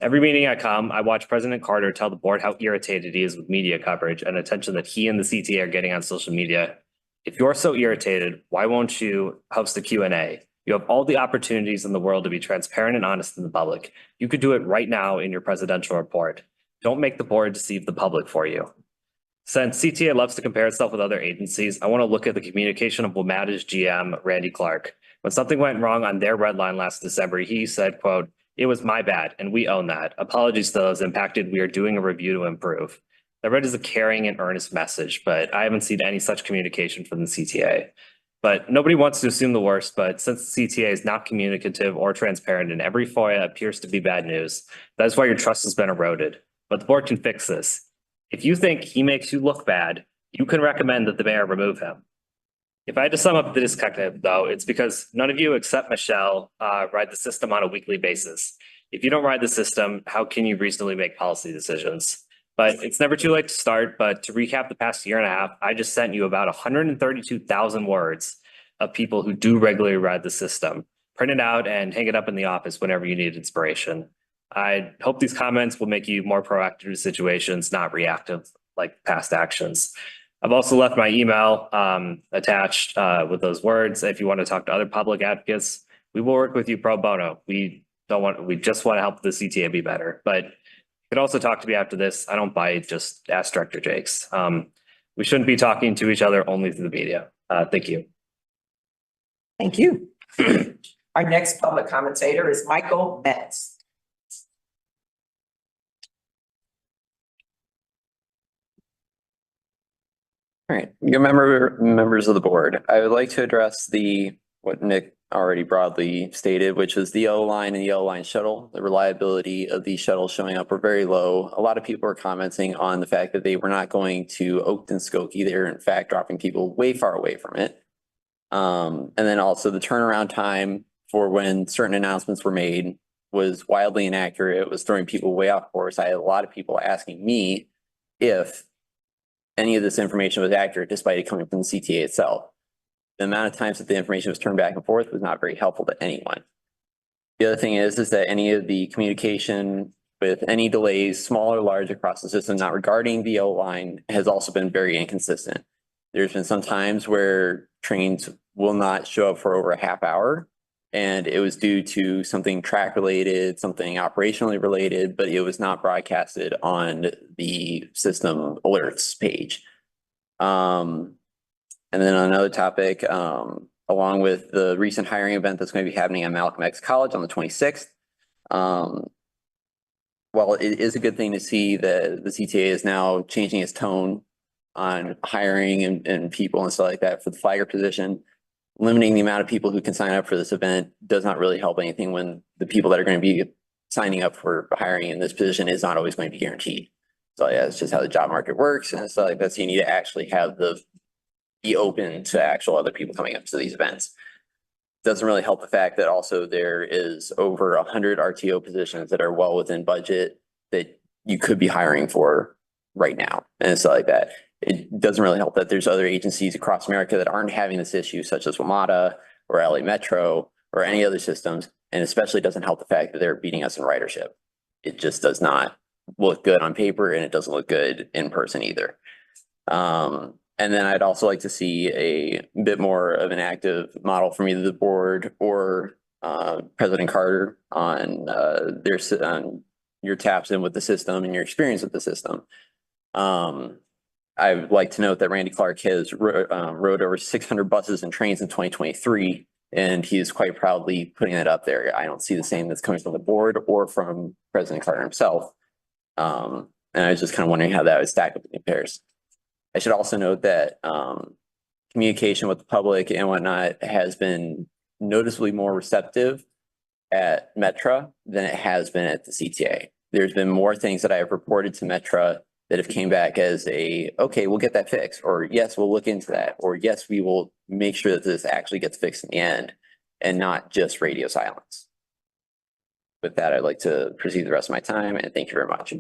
Every meeting I come, I watch President Carter tell the board how irritated he is with media coverage and attention that he and the CTA are getting on social media. If you're so irritated, why won't you host a Q&A? You have all the opportunities in the world to be transparent and honest in the public. You could do it right now in your presidential report. Don't make the board deceive the public for you. Since CTA loves to compare itself with other agencies, I want to look at the communication of WMATA's GM, Randy Clark. When something went wrong on their red line last December, he said, quote, "It was my bad, and we own that. Apologies to those impacted. We are doing a review to improve." That read as a caring and earnest message, but I haven't seen any such communication from the CTA. But nobody wants to assume the worst, but since the CTA is not communicative or transparent and every FOIA appears to be bad news, that's why your trust has been eroded. But the board can fix this. If you think he makes you look bad, you can recommend that the mayor remove him. If I had to sum up the disconnect, though, it's because none of you except Michelle ride the system on a weekly basis. If you don't ride the system, how can you reasonably make policy decisions? But it's never too late to start. But to recap the past year and a half, I just sent you about 132,000 words of people who do regularly ride the system. Print it out and hang it up in the office whenever you need inspiration. I hope these comments will make you more proactive to situations, not reactive like past actions. I've also left my email attached with those words. If you want to talk to other public advocates, we will work with you pro bono. We just want to help the CTA be better. But you could also talk to me after this. I don't bite, just ask Director Jakes. We shouldn't be talking to each other only through the media. Thank you. Thank you. Our next public commentator is Michael Metz. All right, good members of the board. I would like to address what Nick already broadly stated, which is the yellow line and the yellow line shuttle. The reliability of these shuttles showing up are very low. A lot of people are commenting on the fact that they were not going to Oakton Skokie. They're in fact dropping people way far away from it. And then also the turnaround time for when certain announcements were made was wildly inaccurate. It was throwing people way off course. I had a lot of people asking me if any of this information was accurate, despite it coming from the CTA itself. The amount of times that the information was turned back and forth was not very helpful to anyone. The other thing is that any of the communication with any delays, small or large, across the system, not regarding the yellow line, has also been very inconsistent. There's been some times where trains will not show up for over a half hour, and it was due to something track related, something operationally related, but it was not broadcasted on the system alerts page. And then on another topic, along with the recent hiring event that's going to be happening at Malcolm X College on the 26th, while it is a good thing to see that the CTA is now changing its tone on hiring and people and stuff like that for the flagger position, limiting the amount of people who can sign up for this event does not really help anything when the people that are going to be signing up for hiring in this position is not always going to be guaranteed. So yeah, it's just how the job market works and stuff like that. So you need to actually have be open to actual other people coming up to these events. Doesn't really help the fact that also there is over 100 RTO positions that are well within budget that you could be hiring for right now and stuff like that. It doesn't really help that there's other agencies across America that aren't having this issue, such as WMATA or LA Metro or any other systems. And especially doesn't help the fact that they're beating us in ridership. It just does not look good on paper, and it doesn't look good in person either. And then I'd also like to see a bit more of an active model from either the board or President Carter on your taps in with the system and your experience with the system. I would like to note that Randy Clark has rode over 600 buses and trains in 2023, and he is quite proudly putting that up there. I don't see the same that's coming from the board or from President Carter himself. And I was just kind of wondering how that would stack up in compares. I should also note that communication with the public and whatnot has been noticeably more receptive at Metra than it has been at the CTA. There's been more things that I have reported to Metra that have came back as okay, we'll get that fixed, or yes, we'll look into that, or yes, we will make sure that this actually gets fixed in the end and not just radio silence. With that, I'd like to proceed the rest of my time, and thank you very much.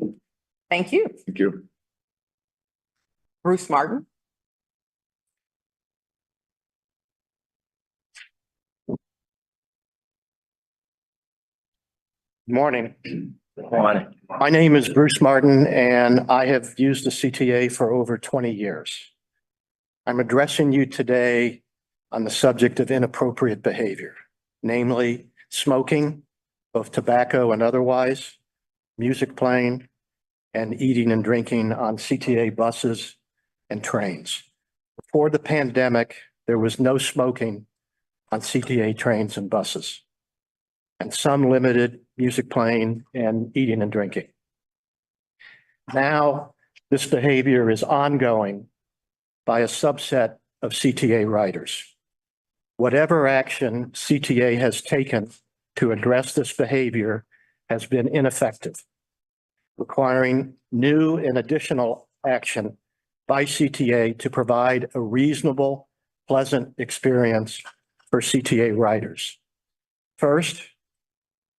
Thank you. Thank you. Bruce Martin. Morning. My name is Bruce Martin, and I have used the CTA for over 20 years. I'm addressing you today on the subject of inappropriate behavior, namely smoking, both tobacco and otherwise, music playing, and eating and drinking on CTA buses and trains. Before the pandemic, there was no smoking on CTA trains and buses, and some limited music playing and eating and drinking. Now, this behavior is ongoing by a subset of CTA riders. Whatever action CTA has taken to address this behavior has been ineffective, requiring new and additional action by CTA to provide a reasonable, pleasant experience for CTA riders. First,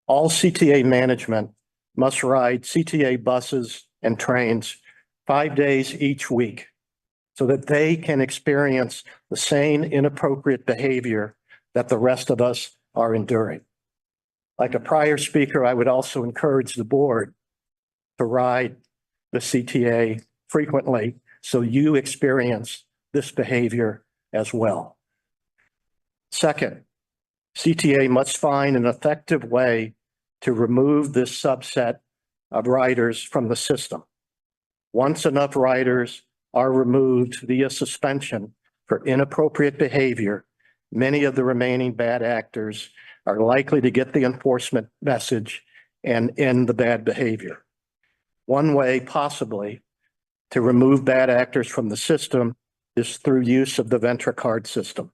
all CTA management must ride CTA buses and trains 5 days each week so that they can experience the same inappropriate behavior that the rest of us are enduring. Like a prior speaker, I would also encourage the board to ride the CTA frequently, so you experience this behavior as well. Second, CTA must find an effective way to remove this subset of riders from the system. Once enough riders are removed via suspension for inappropriate behavior, many of the remaining bad actors are likely to get the enforcement message and end the bad behavior. One way possibly to remove bad actors from the system is through use of the Ventra card system.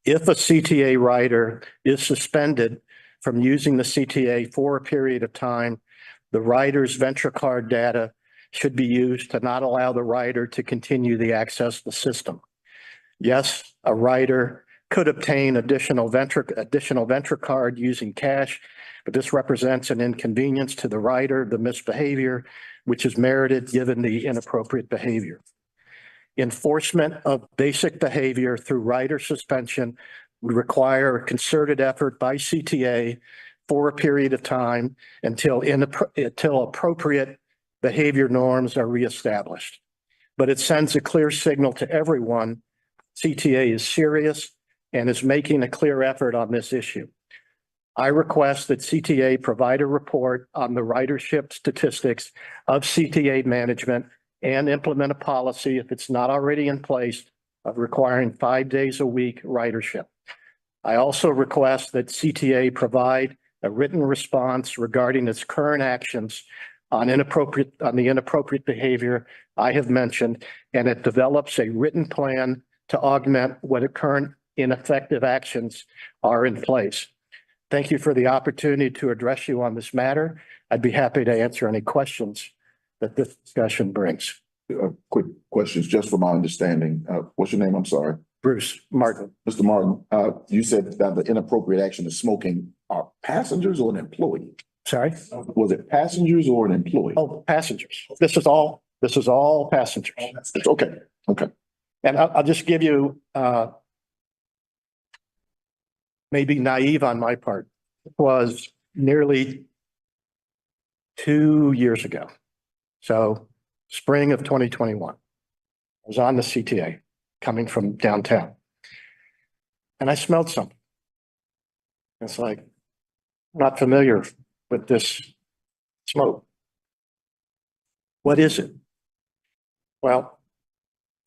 If a CTA rider is suspended from using the CTA for a period of time, the rider's Ventra card data should be used to not allow the rider to continue the access to the system. Yes, a rider could obtain additional Ventra card using cash, but this represents an inconvenience to the rider, the misbehavior, which is merited given the inappropriate behavior. Enforcement of basic behavior through rider suspension would require a concerted effort by CTA for a period of time until appropriate behavior norms are reestablished. But it sends a clear signal to everyone CTA is serious and is making a clear effort on this issue. I request that CTA provide a report on the ridership statistics of CTA management and implement a policy, if it's not already in place, of requiring 5 days a week ridership. I also request that CTA provide a written response regarding its current actions on the inappropriate behavior I have mentioned, and it develops a written plan to augment what current ineffective actions are in place. Thank you for the opportunity to address you on this matter. I'd be happy to answer any questions that this discussion brings. Quick questions, just for my understanding. What's your name? I'm sorry. Bruce Martin. Mr. Martin, you said that the inappropriate action of smoking are passengers or an employee? Sorry? Was it passengers or an employee? Oh, passengers. This is all passengers. Okay, okay. And I'll just give you, maybe naive on my part. It was nearly 2 years ago. So spring of 2021. I was on the CTA coming from downtown. And I smelled something. It's like, I'm not familiar with this smoke. What is it? Well,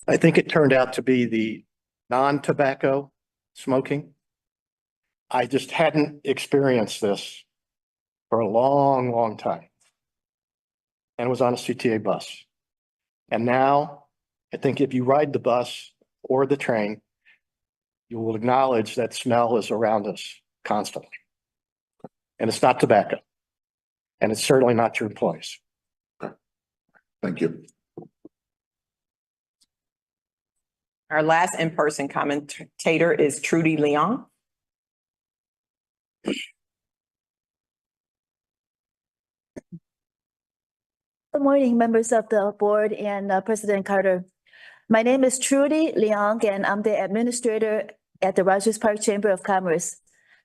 I think it turned out to be the non-tobacco smoking. I just hadn't experienced this for a long, long time. And was on a CTA bus. And now, I think if you ride the bus or the train, you will acknowledge that smell is around us constantly. And it's not tobacco. And it's certainly not your employees. Thank you. Our last in-person commentator is Trudy Leon. Good morning, members of the board and President Carter. My name is Trudy Leong, and I'm the administrator at the Rogers Park Chamber of Commerce.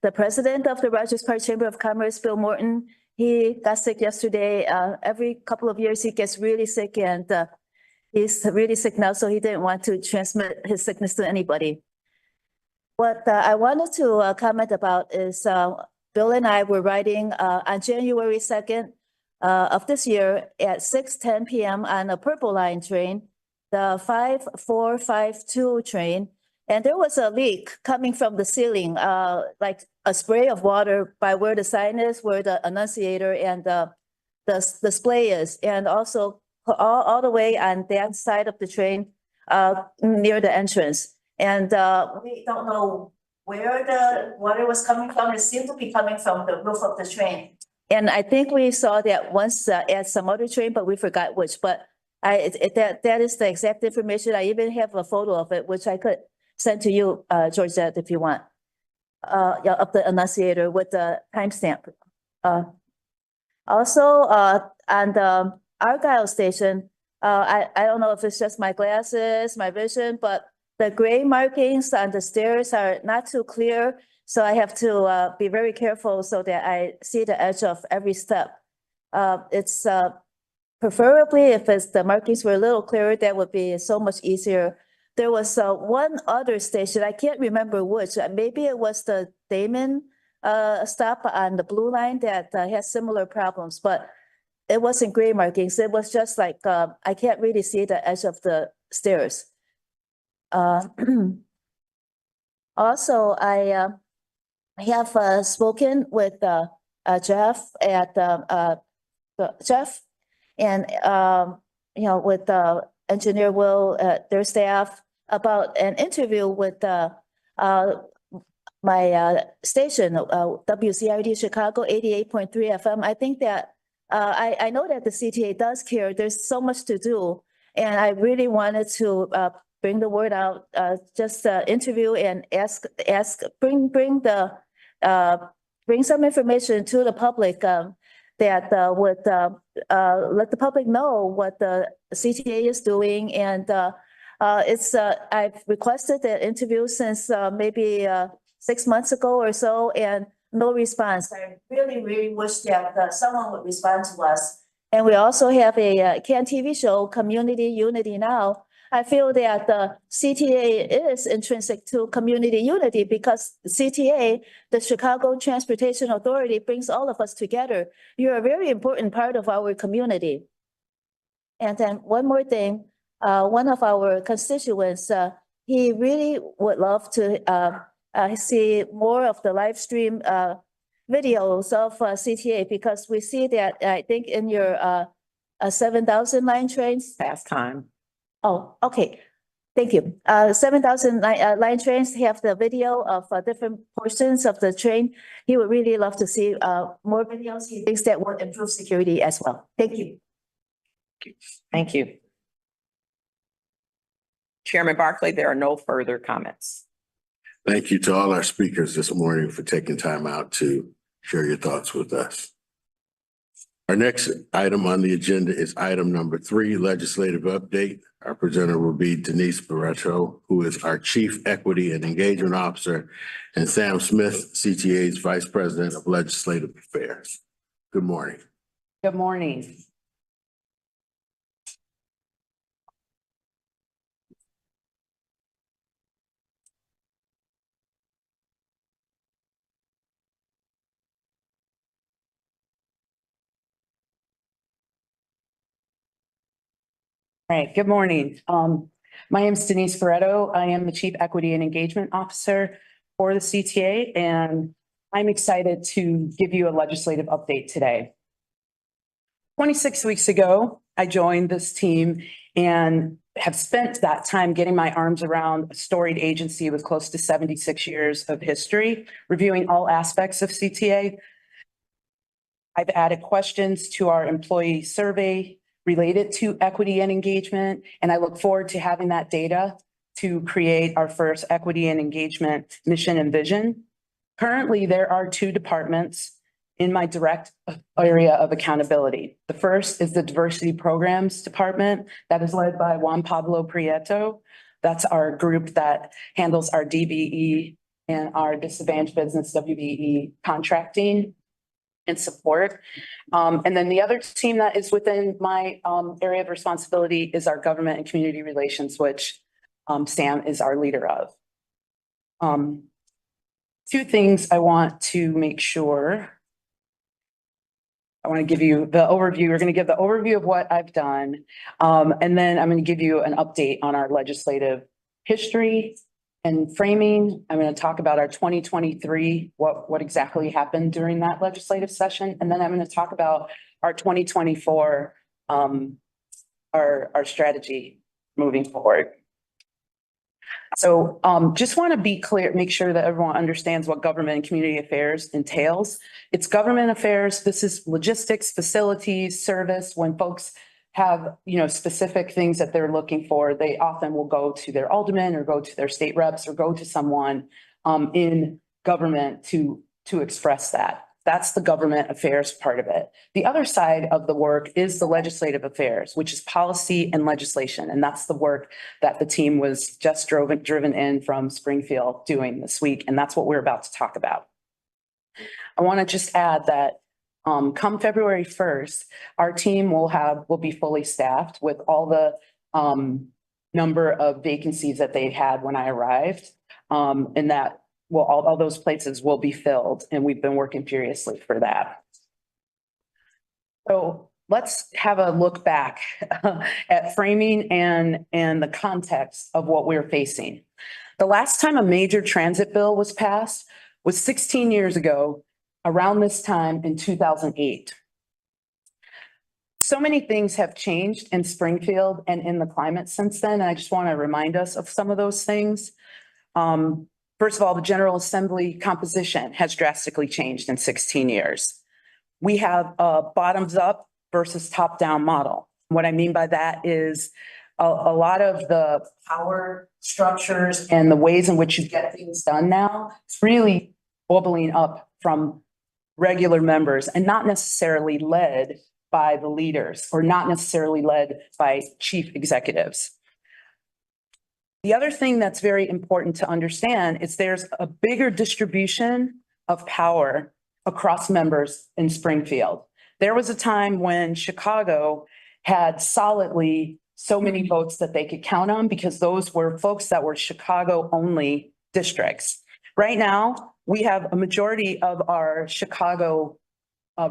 The president of the Rogers Park Chamber of Commerce, Bill Morton, he got sick yesterday. Every couple of years, he gets really sick, and he's really sick now, so he didn't want to transmit his sickness to anybody. What I wanted to comment about is Bill and I were riding on January 2nd of this year at 6:10 p.m. on a Purple Line train, the 5452 train, and there was a leak coming from the ceiling, like a spray of water by where the sign is, where the annunciator and the display is, and also all the way on that side of the train near the entrance. And we don't know where the water was coming from. It seemed to be coming from the roof of the train. And I think we saw that once at some other train, but we forgot which. But that is the exact information. I even have a photo of it, which I could send to you, Georgette, if you want, of the annunciator with the timestamp. Also, on the Argyle station, I don't know if it's just my glasses, my vision, but the gray markings on the stairs are not too clear. So I have to be very careful so that I see the edge of every step. It's preferably if the markings were a little clearer, that would be so much easier. There was one other station, I can't remember which, maybe it was the Damon stop on the blue line that has similar problems, but it wasn't gray markings. It was just like, I can't really see the edge of the stairs. Also, I have spoken with Jeff at Jeff and with Engineer Will, their staff, about an interview with my station, WCRD Chicago 88.3 FM. I think that I know that the CTA does care. There's so much to do, and I really wanted to bring the word out, just interview and bring some information to the public that would let the public know what the CTA is doing. And I've requested that interview since maybe 6 months ago or so, and no response. I really, really wish that someone would respond to us. And we also have a CAN TV show, Community Unity Now. I feel that the CTA is intrinsic to community unity because CTA, the Chicago Transportation Authority, brings all of us together. You're a very important part of our community. And then one more thing, one of our constituents, he really would love to see more of the live stream videos of CTA, because we see that, I think in your 7,000 line trains. Past time. Oh, okay. Thank you. 7,000 line trains have the video of different portions of the train. He would really love to see more videos. He thinks that would improve security as well. Thank you. Thank you. Chairman Barclay, there are no further comments. Thank you to all our speakers this morning for taking time out to share your thoughts with us. Our next item on the agenda is item number 3, legislative update. Our presenter will be Denise Barreto, who is our Chief Equity and Engagement Officer, and Sam Smith, CTA's Vice President of Legislative Affairs. Good morning. Good morning. All right, good morning. My name is Denise Barreto. I am the Chief Equity and Engagement Officer for the CTA, and I'm excited to give you a legislative update today. 26 weeks ago, I joined this team and have spent that time getting my arms around a storied agency with close to 76 years of history, reviewing all aspects of CTA. I've added questions to our employee survey related to equity and engagement, and I look forward to having that data to create our first equity and engagement mission and vision. Currently, there are 2 departments in my direct area of accountability. The first is the Diversity Programs Department that is led by Juan Pablo Prieto. That's our group that handles our DBE and our disadvantaged business WBE contracting and support. And then the other team that is within my area of responsibility is our government and community relations, which Sam is our leader of. 2 things I want to make sure. I want to give you the overview. We're going to give the overview of what I've done. And then I'm going to give you an update on our legislative history and framing. I'm going to talk about our 2023, what exactly happened during that legislative session. And then I'm going to talk about our 2024, our strategy moving forward. So just want to be clear, make sure that everyone understands what government and community affairs entails. It's government affairs. This is logistics, facilities, service. When folks have, specific things that they're looking for, they often will go to their alderman or go to their state reps or go to someone in government to express that. That's the government affairs part of it. The other side of the work is the legislative affairs, which is policy and legislation. And that's the work that the team was just driven in from Springfield doing this week. And that's what we're about to talk about. I want to just add that come February 1st, our team will be fully staffed with all the number of vacancies that they had when I arrived. And that all those places will be filled, and we've been working furiously for that. So let's have a look back at framing and the context of what we're facing. The last time a major transit bill was passed was 16 years ago, around this time in 2008. So many things have changed in Springfield and in the climate since then. And I just want to remind us of some of those things. First of all, the General Assembly composition has drastically changed in 16 years. We have a bottoms up versus top down model. What I mean by that is a lot of the power structures and the ways in which you get things done now, it's really bubbling up from regular members and not necessarily led by the leaders or not necessarily led by chief executives. The other thing that's very important to understand is there's a bigger distribution of power across members in Springfield. There was a time when Chicago had solidly so many votes that they could count on because those were folks that were Chicago only districts. Right now, we have a majority of our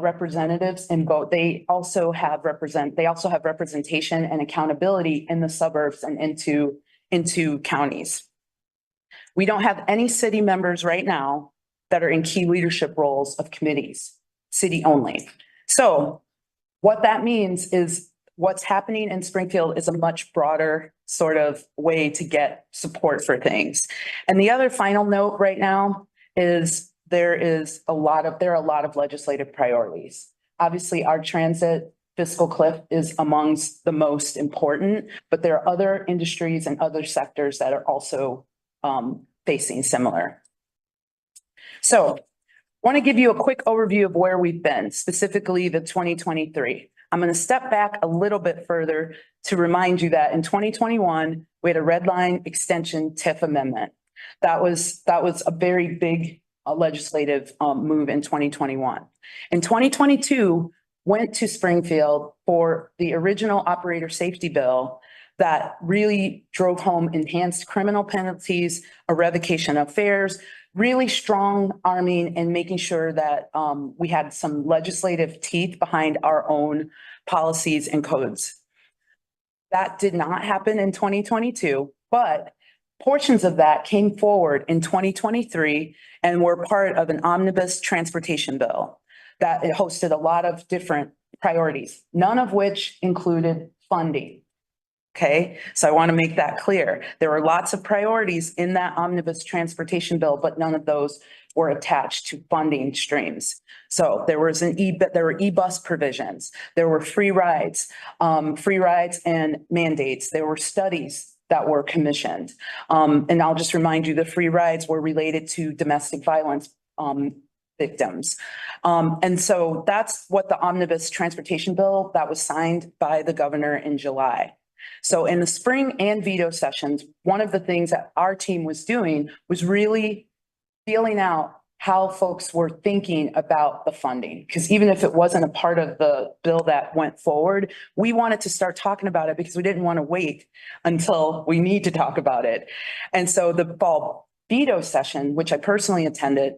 representatives in vote. They also have representation and accountability in the suburbs and into counties. We don't have any city members right now that are in key leadership roles of committees, city only. So what that means is what's happening in Springfield is a much broader sort of way to get support for things. And the other final note right now is there are a lot of legislative priorities. Obviously, our transit fiscal cliff is amongst the most important, but there are other industries and other sectors that are also facing similar. So I want to give you a quick overview of where we've been, specifically the 2023. I'm going to step back a little bit further to remind you that in 2021, we had a red line extension TIF amendment. That was a very big legislative move in 2021. In 2022, went to Springfield for the original operator safety bill that really drove home enhanced criminal penalties, a revocation of fares, really strong arming and making sure that we had some legislative teeth behind our own policies and codes. That did not happen in 2022, but portions of that came forward in 2023 and were part of an omnibus transportation bill that it hosted a lot of different priorities, none of which included funding. Okay, so I want to make that clear. There were lots of priorities in that omnibus transportation bill, but none of those were attached to funding streams. So there were e-bus provisions, there were free rides and mandates. There were studies that were commissioned. And I'll just remind you, the free rides were related to domestic violence victims. And so that's what the omnibus transportation bill that was signed by the governor in July. So in the spring and veto sessions, one of the things that our team was doing was really feeling out how folks were thinking about the funding. Because even if it wasn't a part of the bill that went forward, we wanted to start talking about it because we didn't want to wait until we need to talk about it. And so the fall veto session, which I personally attended,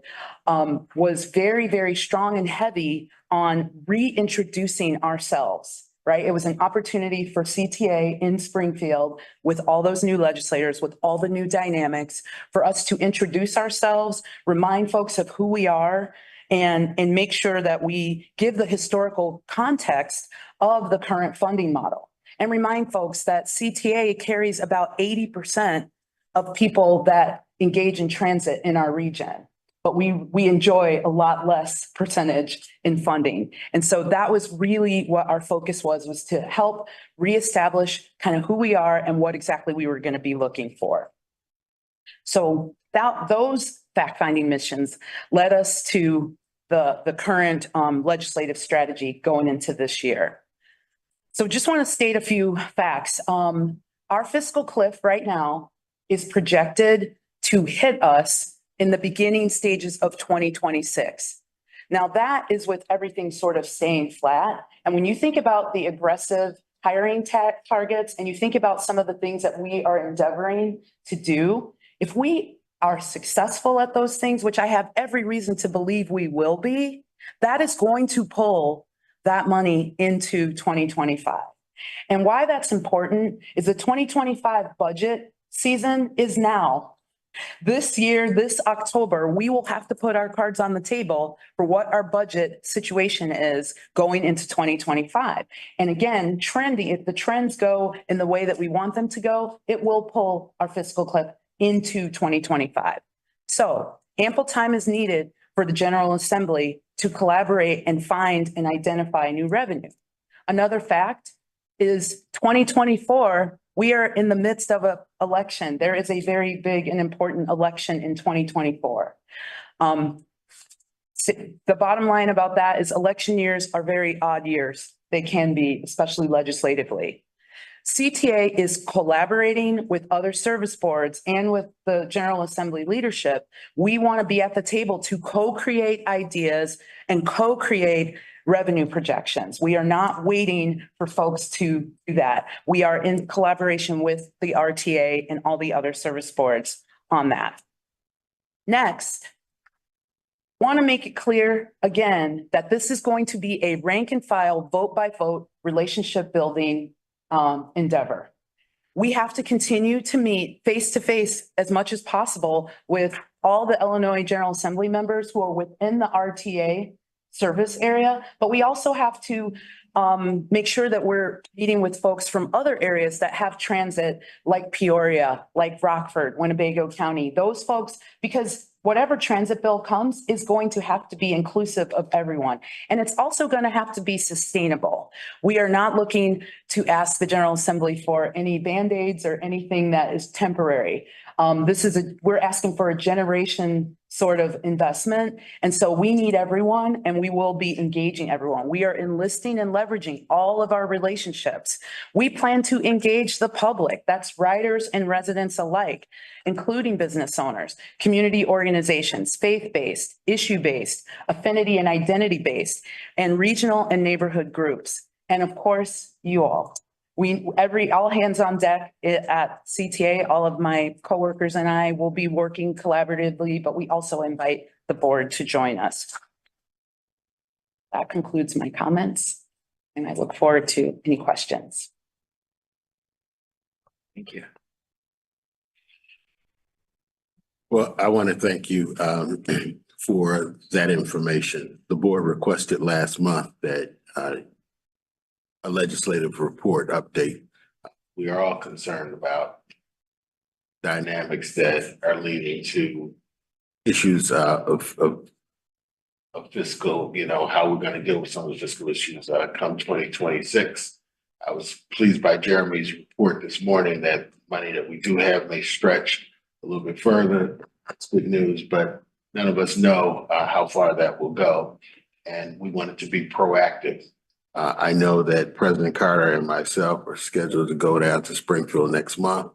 was very, very strong and heavy on reintroducing ourselves. Right? It was an opportunity for CTA in Springfield with all those new legislators, with all the new dynamics, for us to introduce ourselves, remind folks of who we are, and make sure that we give the historical context of the current funding model. And remind folks that CTA carries about 80% of people that engage in transit in our region. But we enjoy a lot less percentage in funding. And so that was really what our focus was to help reestablish kind of who we are and what exactly we were going to be looking for. So those fact-finding missions led us to the current legislative strategy going into this year. So just want to state a few facts. Our fiscal cliff right now is projected to hit us in the beginning stages of 2026. Now that is with everything sort of staying flat. And when you think about the aggressive hiring targets and you think about some of the things that we are endeavoring to do, if we are successful at those things, which I have every reason to believe we will be, that is going to pull that money into 2025. And why that's important is the 2025 budget season is now. This year, this October, we will have to put our cards on the table for what our budget situation is going into 2025. And again, if the trends go in the way that we want them to go, it will pull our fiscal cliff into 2025. So ample time is needed for the General Assembly to collaborate and find and identify new revenue. Another fact is 2024, we are in the midst of an election. There is a very big and important election in 2024. The bottom line about that is election years are very odd years. They can be, especially legislatively. CTA is collaborating with other service boards and with the General Assembly leadership. We want to be at the table to co-create ideas and co-create revenue projections. We are not waiting for folks to do that. We are in collaboration with the RTA and all the other service boards on that. Next, want to make it clear again that this is going to be a rank and file, vote by vote, relationship building endeavor. We have to continue to meet face to face as much as possible with all the Illinois General Assembly members who are within the RTA service area, but we also have to make sure that we're meeting with folks from other areas that have transit, like Peoria, like Rockford, Winnebago County, those folks, because whatever transit bill comes is going to have to be inclusive of everyone. And it's also going to have to be sustainable. We are not looking to ask the General Assembly for any Band-Aids or anything that is temporary. We're asking for a generation sort of investment. And so we need everyone and we will be engaging everyone. We are enlisting and leveraging all of our relationships. We plan to engage the public, that's riders and residents alike, including business owners, community organizations, faith-based, issue-based, affinity and identity-based, and regional and neighborhood groups. And of course, you all. All hands on deck at CTA, all of my coworkers and I will be working collaboratively, but we also invite the board to join us. That concludes my comments, and I look forward to any questions. Thank you. Well, I want to thank you for that information. The board requested last month that a legislative report update. We are all concerned about dynamics that are leading to issues of fiscal, how we're going to deal with some of the fiscal issues come 2026. I was pleased by Jeremy's report this morning that money that we do have may stretch a little bit further. That's good news, but none of us know how far that will go. And we wanted to be proactive. I know that President Carter and myself are scheduled to go down to Springfield next month.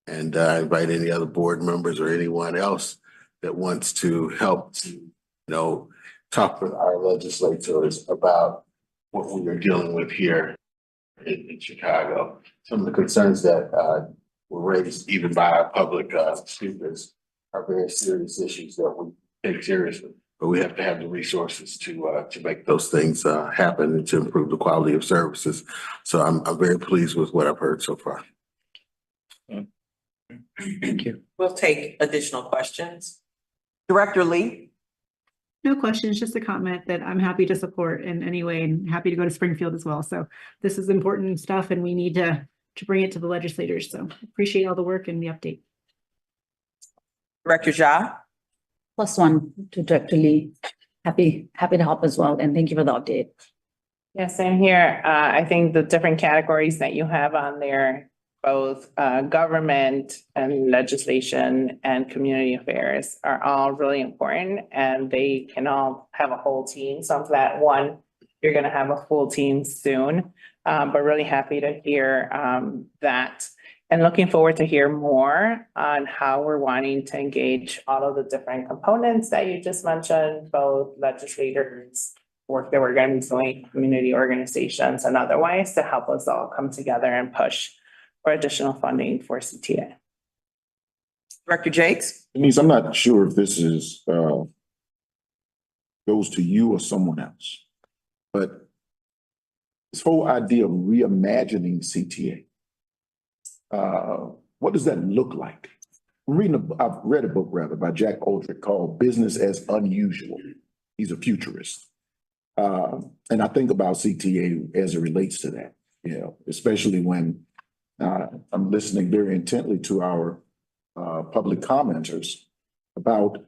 And I invite any other board members or anyone else that wants to help to, talk with our legislators about what we are dealing with here in Chicago. Some of the concerns that were raised even by our public speakers are very serious issues that we take seriously. But we have to have the resources to make those things happen and to improve the quality of services. So I'm very pleased with what I've heard so far. Thank you. We'll take additional questions. Director Lee? No questions, just a comment that I'm happy to support in any way and happy to go to Springfield as well. So this is important stuff and we need to bring it to the legislators. So appreciate all the work and the update. Director Ja? +1 to Director Lee. Happy to help as well. And thank you for the update. Yes, and here, I think the different categories that you have on there both government and legislation and community affairs are all really important and they can all have a whole team. So I'm glad, one, you're gonna have a full team soon. But really happy to hear that. And looking forward to hear more on how we're wanting to engage all of the different components that you just mentioned, both legislators, work that we're gonna be doing, community organizations and otherwise to help us all come together and push for additional funding for CTA. Director Jakes? Denise, I'm not sure if this is, goes to you or someone else, but this whole idea of reimagining CTA, what does that look like? I've read a book rather by Jack Aldrich called Business as Unusual. He's a futurist. And I think about CTA as it relates to that, you know, especially when I'm listening very intently to our public commenters about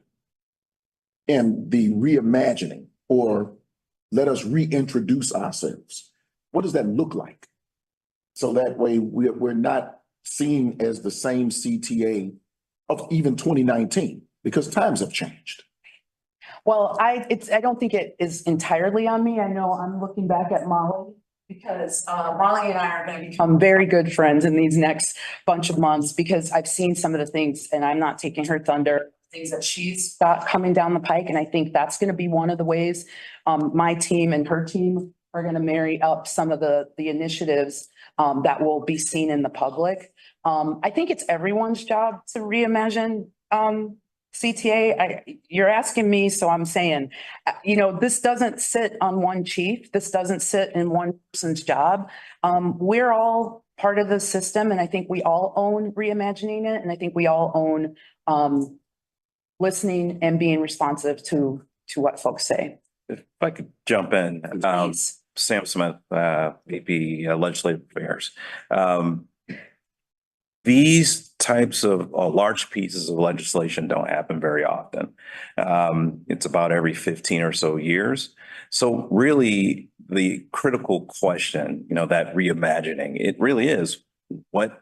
and the reimagining or let us reintroduce ourselves. What does that look like? So that way we're not seen as the same CTA of even 2019 because times have changed. Well, I don't think it is entirely on me. I know I'm looking back at Molly because Molly and I are going to become very good friends in these next bunch of months because I've seen some of the things and I'm not taking her thunder, things that she's got coming down the pike. And I think that's going to be one of the ways my team and her team are going to marry up some of the initiatives that will be seen in the public. I think it's everyone's job to reimagine CTA. You're asking me, so I'm saying, you know, this doesn't sit on one chief. This doesn't sit in one person's job. We're all part of the system and I think we all own reimagining it. And I think we all own listening and being responsive to what folks say. If I could jump in, Please. Sam Smith, VP Legislative Affairs. These types of large pieces of legislation don't happen very often. It's about every 15 or so years. So really the critical question, you know, that reimagining, it really is what,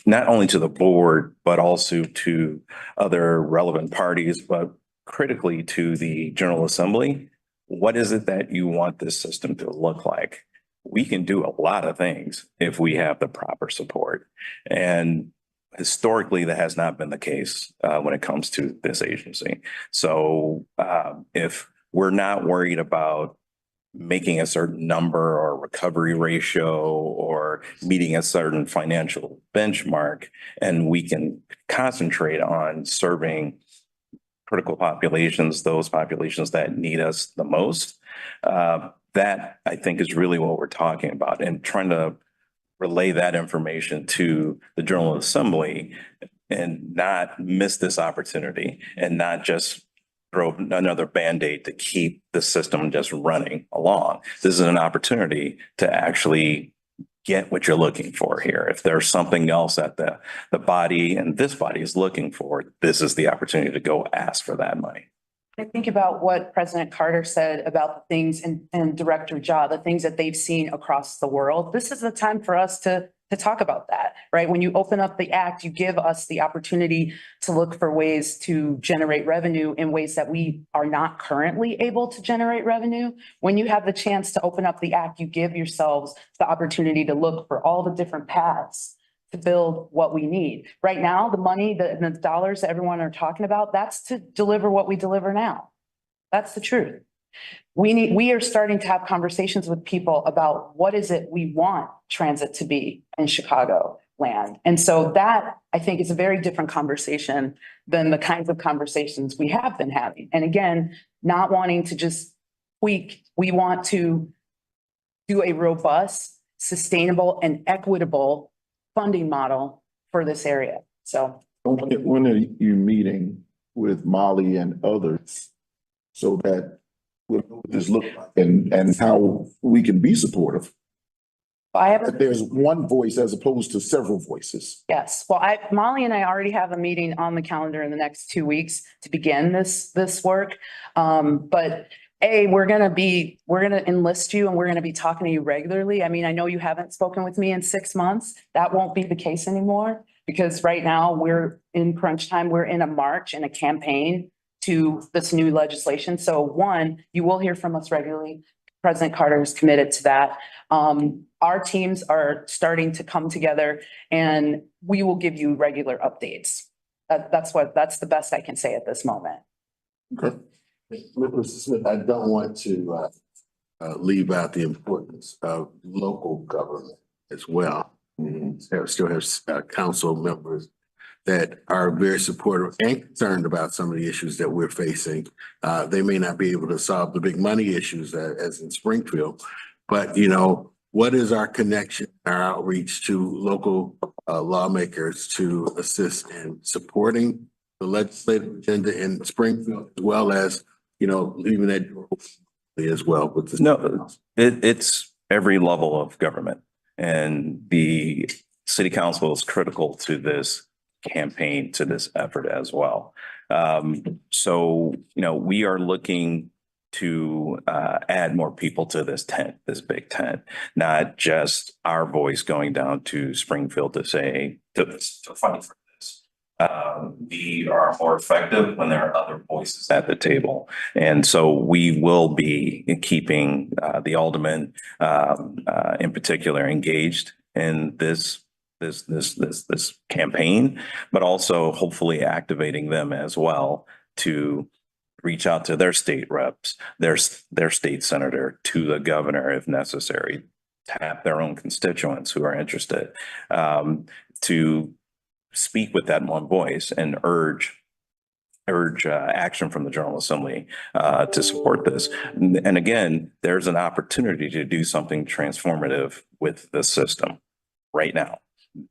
not only to the board, but also to other relevant parties, but critically to the General Assembly. What is it that you want this system to look like? We can do a lot of things if we have the proper support. And historically, that has not been the case when it comes to this agency. So if we're not worried about making a certain number or recovery ratio or meeting a certain financial benchmark, and we can concentrate on serving critical populations, those populations that need us the most, that I think is really what we're talking about, and trying to relay that information to the General Assembly and not miss this opportunity and not just throw another Band-Aid to keep the system just running along. This is an opportunity to actually get what you're looking for here. If there's something else that the body and this body is looking for, this is the opportunity to go ask for that money. I think about what President Carter said about the things and Director Jha, the things that they've seen across the world. This is the time for us to talk about that, right? When you open up the act, you give us the opportunity to look for ways to generate revenue in ways that we are not currently able to generate revenue. When you have the chance to open up the act, you give yourselves the opportunity to look for all the different paths to build what we need. Right now, the money, the dollars that everyone are talking about, that's to deliver what we deliver now. That's the truth. We are starting to have conversations with people about what is it we want transit to be in Chicago land. And so that, I think, is a very different conversation than the kinds of conversations we have been having. And again, not wanting to just tweak, we want to do a robust, sustainable, and equitable funding model for this area. So when are you meeting with Molly and others so that we'll know what this looks like and how we can be supportive? That there's one voice as opposed to several voices. Yes, well, Molly and I already have a meeting on the calendar in the next 2 weeks to begin this work. But we're gonna enlist you and we're gonna be talking to you regularly. I mean, I know you haven't spoken with me in 6 months. That won't be the case anymore. Because right now we're in crunch time. We're in a march and a campaign to this new legislation. So one, you will hear from us regularly. President Carter is committed to that. Our teams are starting to come together and we will give you regular updates. That's the best I can say at this moment. Okay. Mr. Smith, I don't want to leave out the importance of local government as well. Still have council members that are very supportive and concerned about some of the issues that we're facing. They may not be able to solve the big money issues as in Springfield, but you know, what is our connection, our outreach to local lawmakers to assist in supporting the legislative agenda in Springfield, as well as, you know, leaving that as well with this? No, it's every level of government, and the city council is critical to this campaign, to this effort as well. So, you know, we are looking to add more people to this tent, this big tent, not just our voice going down to Springfield to say, to fight for this. We are more effective when there are other voices at the table. And so we will be keeping the aldermen in particular engaged in this campaign, but also hopefully activating them as well to reach out to their state reps, their state senator, to the governor if necessary, tap their own constituents who are interested, to speak with that one voice and urge action from the General Assembly to support this. And again, there's an opportunity to do something transformative with the system right now.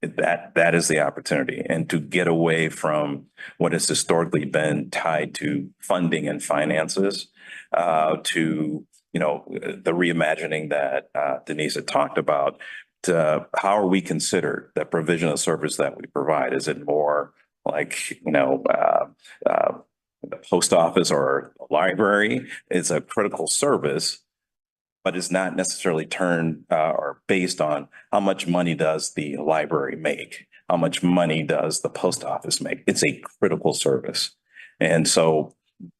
That is the opportunity, and to get away from what has historically been tied to funding and finances, to, you know, the reimagining that Denise had talked about. To how are we considered the provision of service that we provide? Is it more like, you know, the post office or a library? It's a critical service, but it's not necessarily turned or based on how much money does the library make? How much money does the post office make? It's a critical service. And so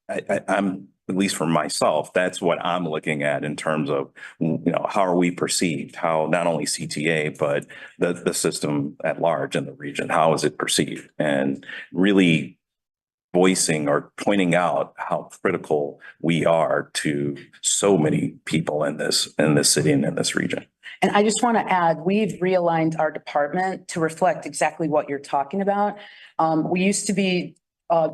I'm, at least for myself, that's what I'm looking at in terms of, you know, how are we perceived? How not only CTA, but the system at large in the region, how is it perceived? And really voicing or pointing out how critical we are to so many people in this city and in this region. And I just want to add, we've realigned our department to reflect exactly what you're talking about. We used to be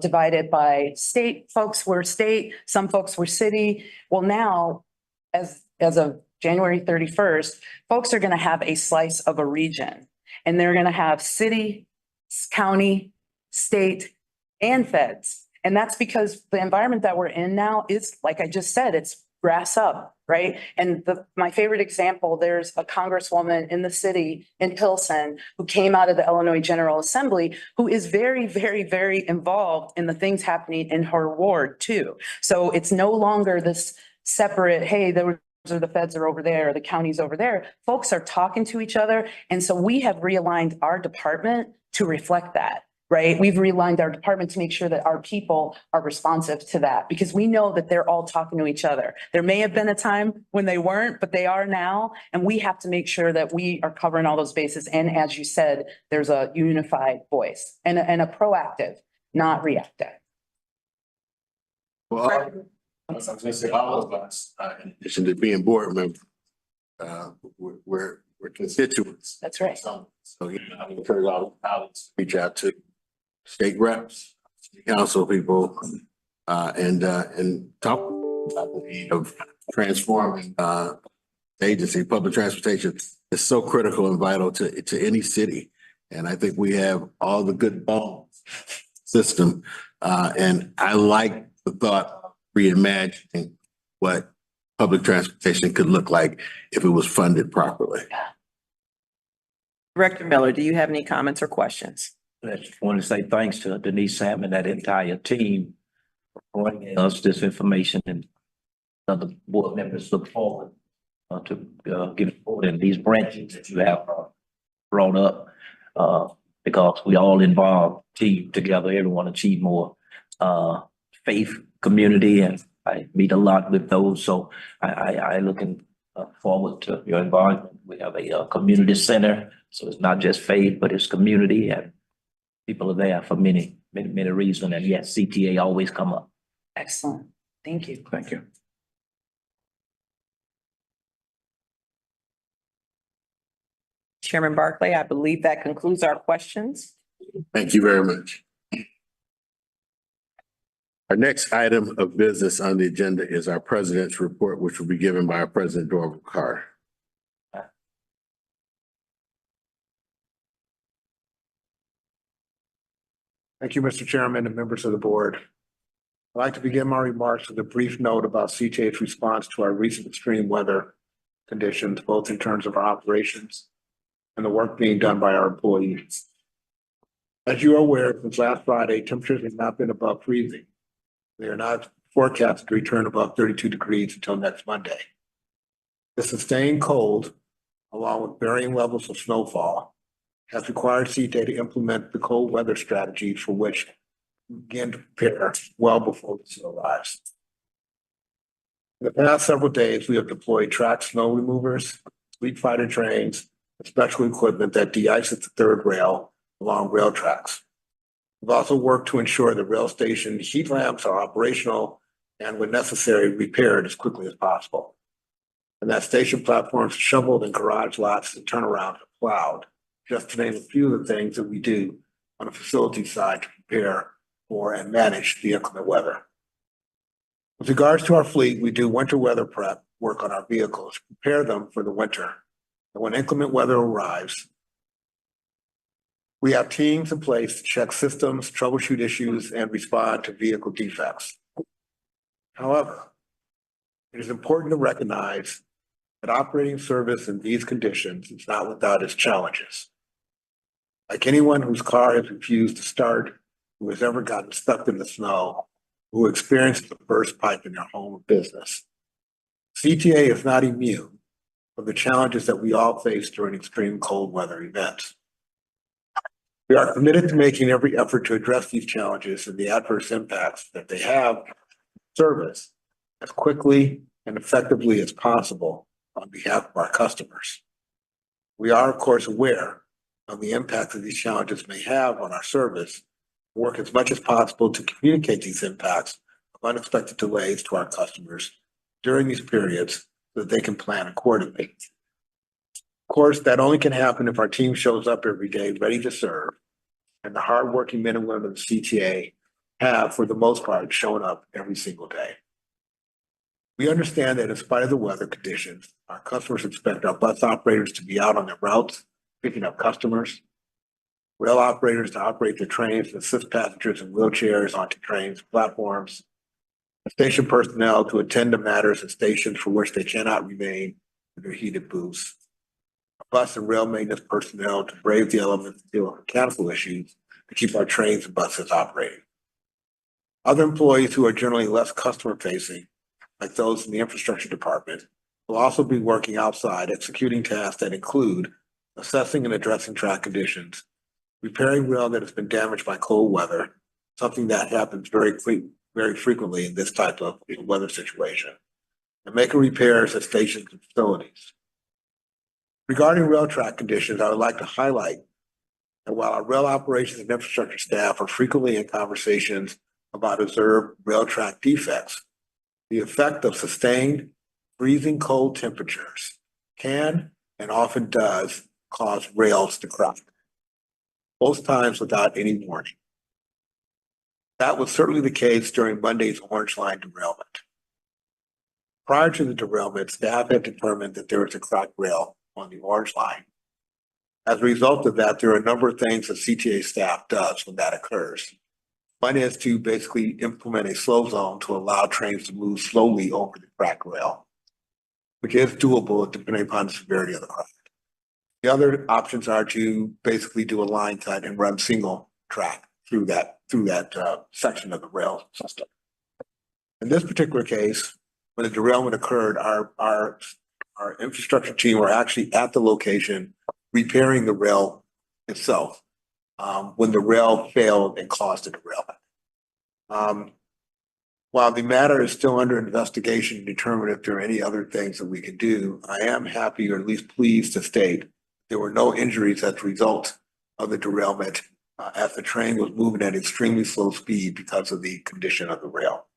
divided by state. Folks were state, some folks were city. Well, now, as of January 31st, folks are going to have a slice of a region, and they're going to have city, county, state, and feds. And that's because the environment that we're in now is, like I just said, it's grass up, right? And my favorite example, there's a congresswoman in the city in Pilsen who came out of the Illinois General Assembly, who is very, very, very involved in the things happening in her ward too. So it's no longer this separate, hey, there or the feds are over there, or the county's over there. Folks are talking to each other. And so we have realigned our department to reflect that. Right? We've realigned our department to make sure that our people are responsive to that, because we know that they're all talking to each other. There may have been a time when they weren't, but they are now. And we have to make sure that we are covering all those bases. And as you said, there's a unified voice and a proactive, not reactive. Well, I was gonna say all of us, in addition to being board members, we're constituents. That's right. So you know, I encourage all the colleagues to reach out to state reps, city council people, and talk about the need of transforming agency. Public transportation is so critical and vital to any city. And I think we have all the good bones system. And I like the thought of reimagining what public transportation could look like if it was funded properly. Director Miller, do you have any comments or questions? I just want to say thanks to Denise Sam and that entire team for bringing us this information and other board members look forward to giving forward in these branches that you have brought up. Because we all involved, team together, everyone achieve more faith, community, and I meet a lot with those. So I looking forward to your involvement. We have a community center, so it's not just faith, but it's community, and people are there for many reasons. And yes, CTA always come up. Excellent. Thank you. Thank you. Chairman Barclay, I believe that concludes our questions. Thank you very much. Our next item of business on the agenda is our president's report, which will be given by our President Dorval Carr. Thank you, Mr. Chairman and members of the board. I'd like to begin my remarks with a brief note about CTA's response to our recent extreme weather conditions, both in terms of our operations and the work being done by our employees. As you are aware, since last Friday, temperatures have not been above freezing. They are not forecasted to return above 32 degrees until next Monday. The sustained cold, along with varying levels of snowfall, has required CTA to implement the cold weather strategy for which we begin to prepare well before the snow arrives. In the past several days, we have deployed tracked snow removers, sleet fighter trains, and special equipment that de-ices the third rail along rail tracks. We've also worked to ensure the rail station heat lamps are operational and, when necessary, repaired as quickly as possible. And that station platforms are shoveled and garage lots and turnaround are plowed, just to name a few of the things that we do on the facility side to prepare for and manage the inclement weather. With regards to our fleet, we do winter weather prep work on our vehicles, prepare them for the winter. And when inclement weather arrives, we have teams in place to check systems, troubleshoot issues, and respond to vehicle defects. However, it is important to recognize that operating service in these conditions is not without its challenges. Like anyone whose car has refused to start, who has ever gotten stuck in the snow, who experienced the burst pipe in their home or business, CTA is not immune from the challenges that we all face during extreme cold weather events. We are committed to making every effort to address these challenges and the adverse impacts that they have on service as quickly and effectively as possible on behalf of our customers. We are, of course, aware of the impact that these challenges may have on our service, work as much as possible to communicate these impacts of unexpected delays to our customers during these periods so that they can plan accordingly. Of course, that only can happen if our team shows up every day ready to serve, and the hardworking men and women of the CTA have, for the most part, shown up every single day. We understand that in spite of the weather conditions, our customers expect our bus operators to be out on their routes, picking up customers, rail operators to operate their trains and assist passengers in wheelchairs onto trains, platforms, station personnel to attend to matters at stations for which they cannot remain in their heated booths, bus and rail maintenance personnel to brave the elements and deal with mechanical issues to keep our trains and buses operating. Other employees who are generally less customer facing, like those in the infrastructure department, will also be working outside executing tasks that include assessing and addressing track conditions, repairing rail that has been damaged by cold weather, something that happens very frequently in this type of weather situation, and making repairs at stations and facilities. Regarding rail track conditions, I would like to highlight that while our rail operations and infrastructure staff are frequently in conversations about observed rail track defects, the effect of sustained freezing cold temperatures can and often does cause rails to crack, most times without any warning. That was certainly the case during Monday's Orange Line derailment. Prior to the derailment, staff had determined that there was a cracked rail on the Orange Line. As a result of that, there are a number of things that CTA staff does when that occurs. One is to basically implement a slow zone to allow trains to move slowly over the cracked rail, which is doable depending upon the severity of the crack. The other options are to basically do a line cut and run single track through that section of the rail system. In this particular case, when the derailment occurred, our infrastructure team were actually at the location repairing the rail itself, when the rail failed and caused the derailment. While the matter is still under investigation to determine if there are any other things that we can do, I am happy or at least pleased to state there were no injuries as a result of the derailment, as the train was moving at extremely slow speed because of the condition of the rail.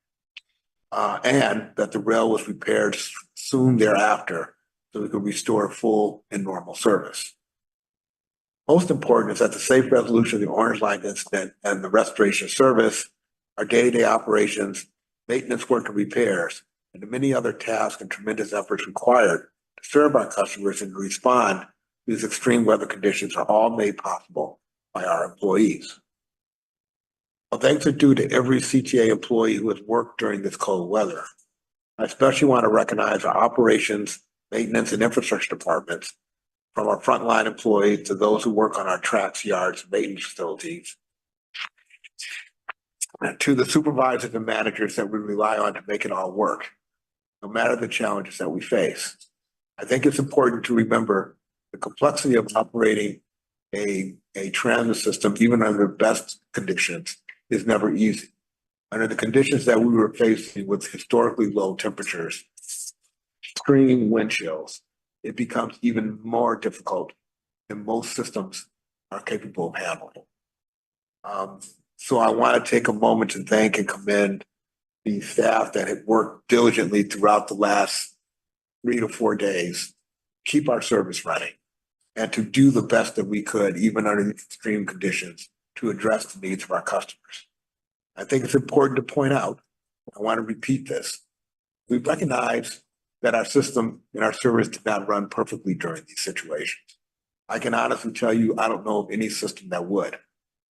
And that the rail was repaired soon thereafter so we could restore full and normal service. Most important is that the safe resolution of the Orange Line incident and the restoration of service, our day-to-day operations, maintenance work and repairs, and the many other tasks and tremendous efforts required to serve our customers and to respond to these extreme weather conditions are all made possible by our employees. Well, thanks are due to every CTA employee who has worked during this cold weather. I especially want to recognize our operations, maintenance, and infrastructure departments, from our frontline employees to those who work on our tracks, yards, maintenance facilities, and to the supervisors and managers that we rely on to make it all work, no matter the challenges that we face. I think it's important to remember the complexity of operating a transit system, even under the best conditions, is never easy. Under the conditions that we were facing with historically low temperatures, extreme wind chills, it becomes even more difficult than most systems are capable of handling. So I want to take a moment to thank and commend the staff that have worked diligently throughout the last 3 to 4 days, keep our service running, and to do the best that we could, even under these extreme conditions, to address the needs of our customers. I think it's important to point out, I want to repeat this, we recognize that our system and our service did not run perfectly during these situations. I can honestly tell you, I don't know of any system that would.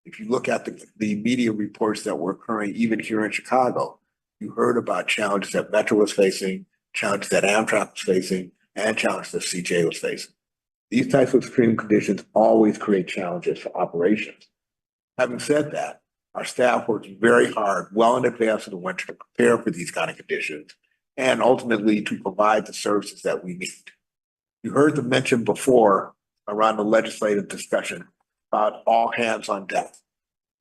If you look at the media reports that were occurring even here in Chicago, you heard about challenges that Metro was facing, challenges that Amtrak was facing, and challenges that CTA was facing. These types of extreme conditions always create challenges for operations. Having said that, our staff worked very hard, well in advance of the winter, to prepare for these kind of conditions and ultimately to provide the services that we need. You heard the mention before around the legislative discussion about all hands on deck.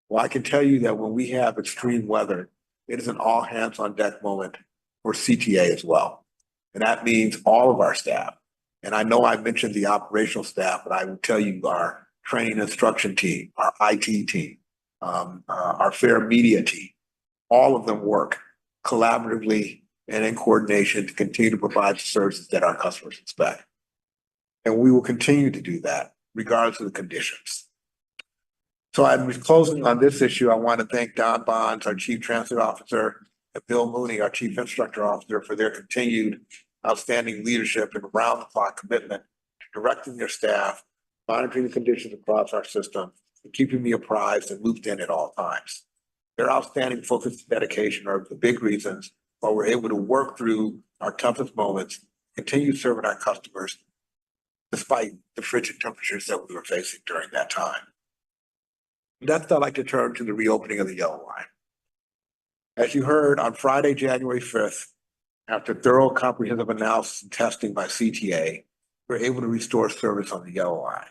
Well, I can tell you that when we have extreme weather, it is an all hands on deck moment for CTA as well. And that means all of our staff. And I know I mentioned the operational staff, but I will tell you our training instruction team, our IT team, our fair media team, all of them work collaboratively and in coordination to continue to provide the services that our customers expect. And we will continue to do that regardless of the conditions. So I'm closing on this issue. I want to thank Don Bonds, our Chief Transit Officer, and Bill Mooney, our Chief Infrastructure Officer, for their continued outstanding leadership and round-the-clock commitment to directing their staff, monitoring the conditions across our system, and keeping me apprised and looped in at all times. Their outstanding focus and dedication are the big reasons why we're able to work through our toughest moments, continue serving our customers, despite the frigid temperatures that we were facing during that time. Next, I'd like to turn to the reopening of the Yellow Line. As you heard, on Friday, January 5th, after thorough comprehensive analysis and testing by CTA, we're able to restore service on the Yellow Line.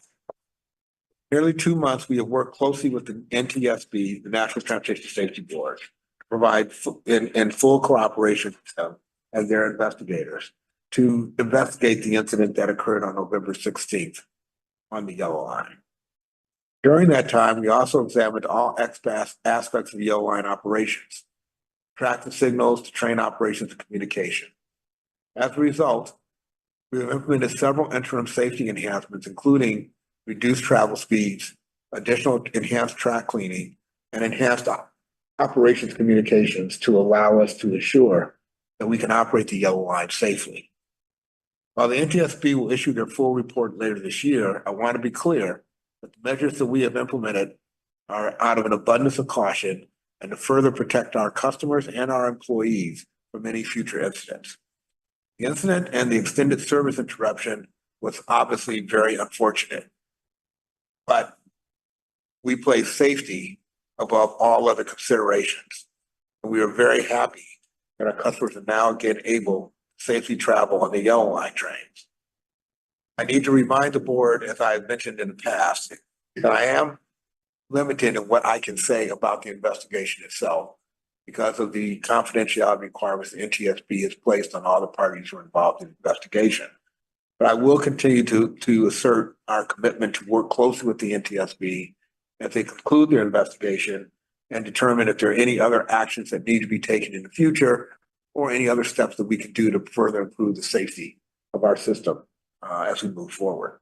Nearly 2 months, we have worked closely with the NTSB, the National Transportation Safety Board, to provide in full cooperation with them and their investigators to investigate the incident that occurred on November 16th on the Yellow Line. During that time, we also examined all aspects of the Yellow Line operations, tracked the signals to train operations and communication. As a result, we have implemented several interim safety enhancements, including reduced travel speeds, additional enhanced track cleaning, and enhanced operations communications to allow us to ensure that we can operate the Yellow Line safely. While the NTSB will issue their full report later this year, I want to be clear that the measures that we have implemented are out of an abundance of caution and to further protect our customers and our employees from any future incidents. The incident and the extended service interruption was obviously very unfortunate, but we place safety above all other considerations. And we are very happy that our customers are now again able to safely travel on the Yellow Line trains. I need to remind the board, as I have mentioned in the past, that I am limited in what I can say about the investigation itself because of the confidentiality requirements the NTSB has placed on all the parties who are involved in the investigation. But I will continue to assert our commitment to work closely with the NTSB as they conclude their investigation and determine if there are any other actions that need to be taken in the future or any other steps that we can do to further improve the safety of our system as we move forward.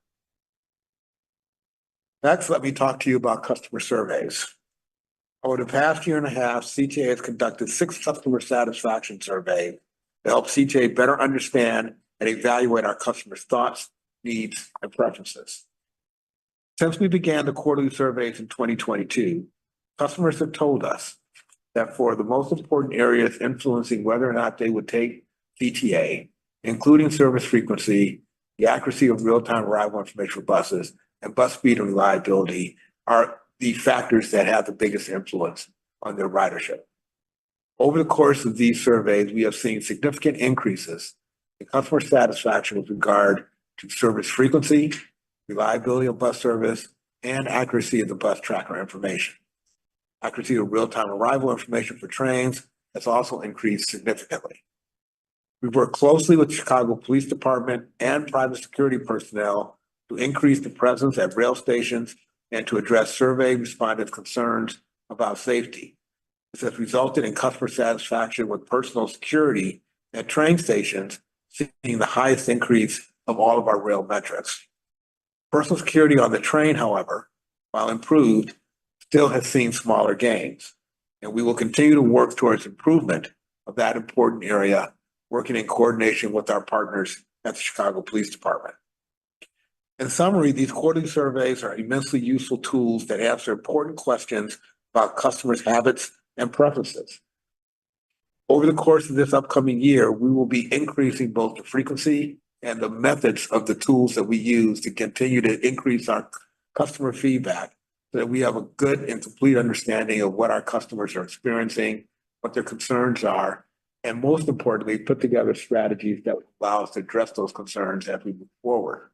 Next, let me talk to you about customer surveys. Over the past year and a half, CTA has conducted 6 customer satisfaction surveys to help CTA better understand and evaluate our customers' thoughts, needs, and preferences. Since we began the quarterly surveys in 2022, customers have told us that for the most important areas influencing whether or not they would take CTA, including service frequency, the accuracy of real-time arrival information for buses, and bus speed and reliability, are the factors that have the biggest influence on their ridership. Over the course of these surveys, we have seen significant increases in customer satisfaction with regard to service frequency, reliability of bus service, and accuracy of the bus tracker information. Accuracy of real-time arrival information for trains has also increased significantly. We've worked closely with the Chicago Police Department and private security personnel to increase the presence at rail stations and to address survey respondents' concerns about safety. This has resulted in customer satisfaction with personal security at train stations, seeing the highest increase of all of our rail metrics. Personal security on the train, however, while improved, still has seen smaller gains, and we will continue to work towards improvement of that important area, working in coordination with our partners at the Chicago Police Department. In summary, these quarterly surveys are immensely useful tools that answer important questions about customers' habits and preferences. Over the course of this upcoming year, we will be increasing both the frequency and the methods of the tools that we use to continue to increase our customer feedback so that we have a good and complete understanding of what our customers are experiencing, what their concerns are, and most importantly, put together strategies that will allow us to address those concerns as we move forward.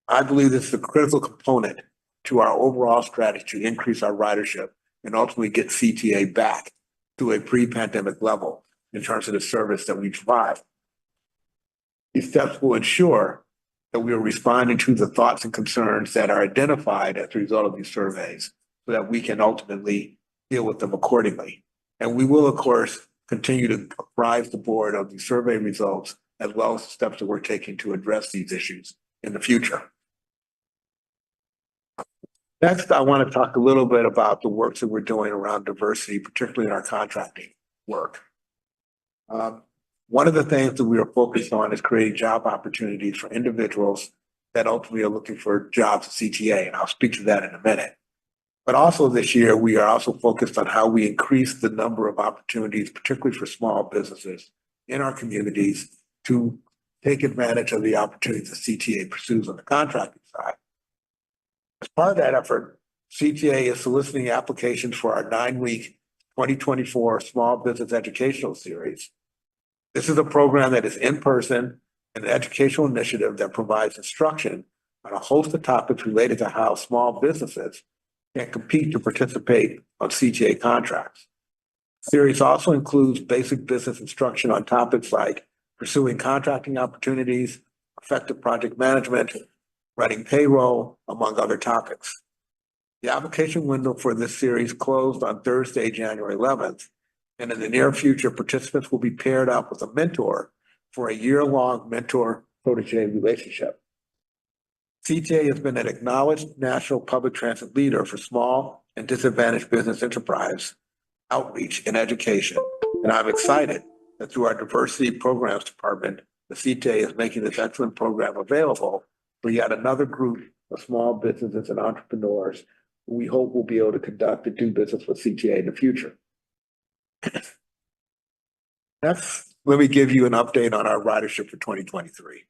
I believe this is a critical component to our overall strategy to increase our ridership and ultimately get CTA back to a pre-pandemic level in terms of the service that we provide. These steps will ensure that we are responding to the thoughts and concerns that are identified as a result of these surveys so that we can ultimately deal with them accordingly. And we will, of course, continue to apprise the board of the survey results as well as the steps that we're taking to address these issues in the future. Next, I want to talk a little bit about the work that we're doing around diversity, particularly in our contracting work. One of the things that we are focused on is creating job opportunities for individuals that ultimately are looking for jobs at CTA, and I'll speak to that in a minute. But also this year, we are also focused on how we increase the number of opportunities, particularly for small businesses in our communities, to take advantage of the opportunities that CTA pursues on the contracting side. As part of that effort, CTA is soliciting applications for our 9-week 2024 Small Business Educational Series. This is a program that is in person, an educational initiative that provides instruction on a host of topics related to how small businesses can compete to participate on CTA contracts. The series also includes basic business instruction on topics like pursuing contracting opportunities, effective project management, running payroll, among other topics. The application window for this series closed on Thursday, January 11th, and in the near future, participants will be paired up with a mentor for a year-long mentor-protege relationship. CTA has been an acknowledged national public transit leader for small and disadvantaged business enterprise outreach and education, and I'm excited that through our diversity programs department, the CTA is making this excellent program available for yet another group of small businesses and entrepreneurs who we hope will be able to conduct and do business with CTA in the future. Next, let me give you an update on our ridership for 2023.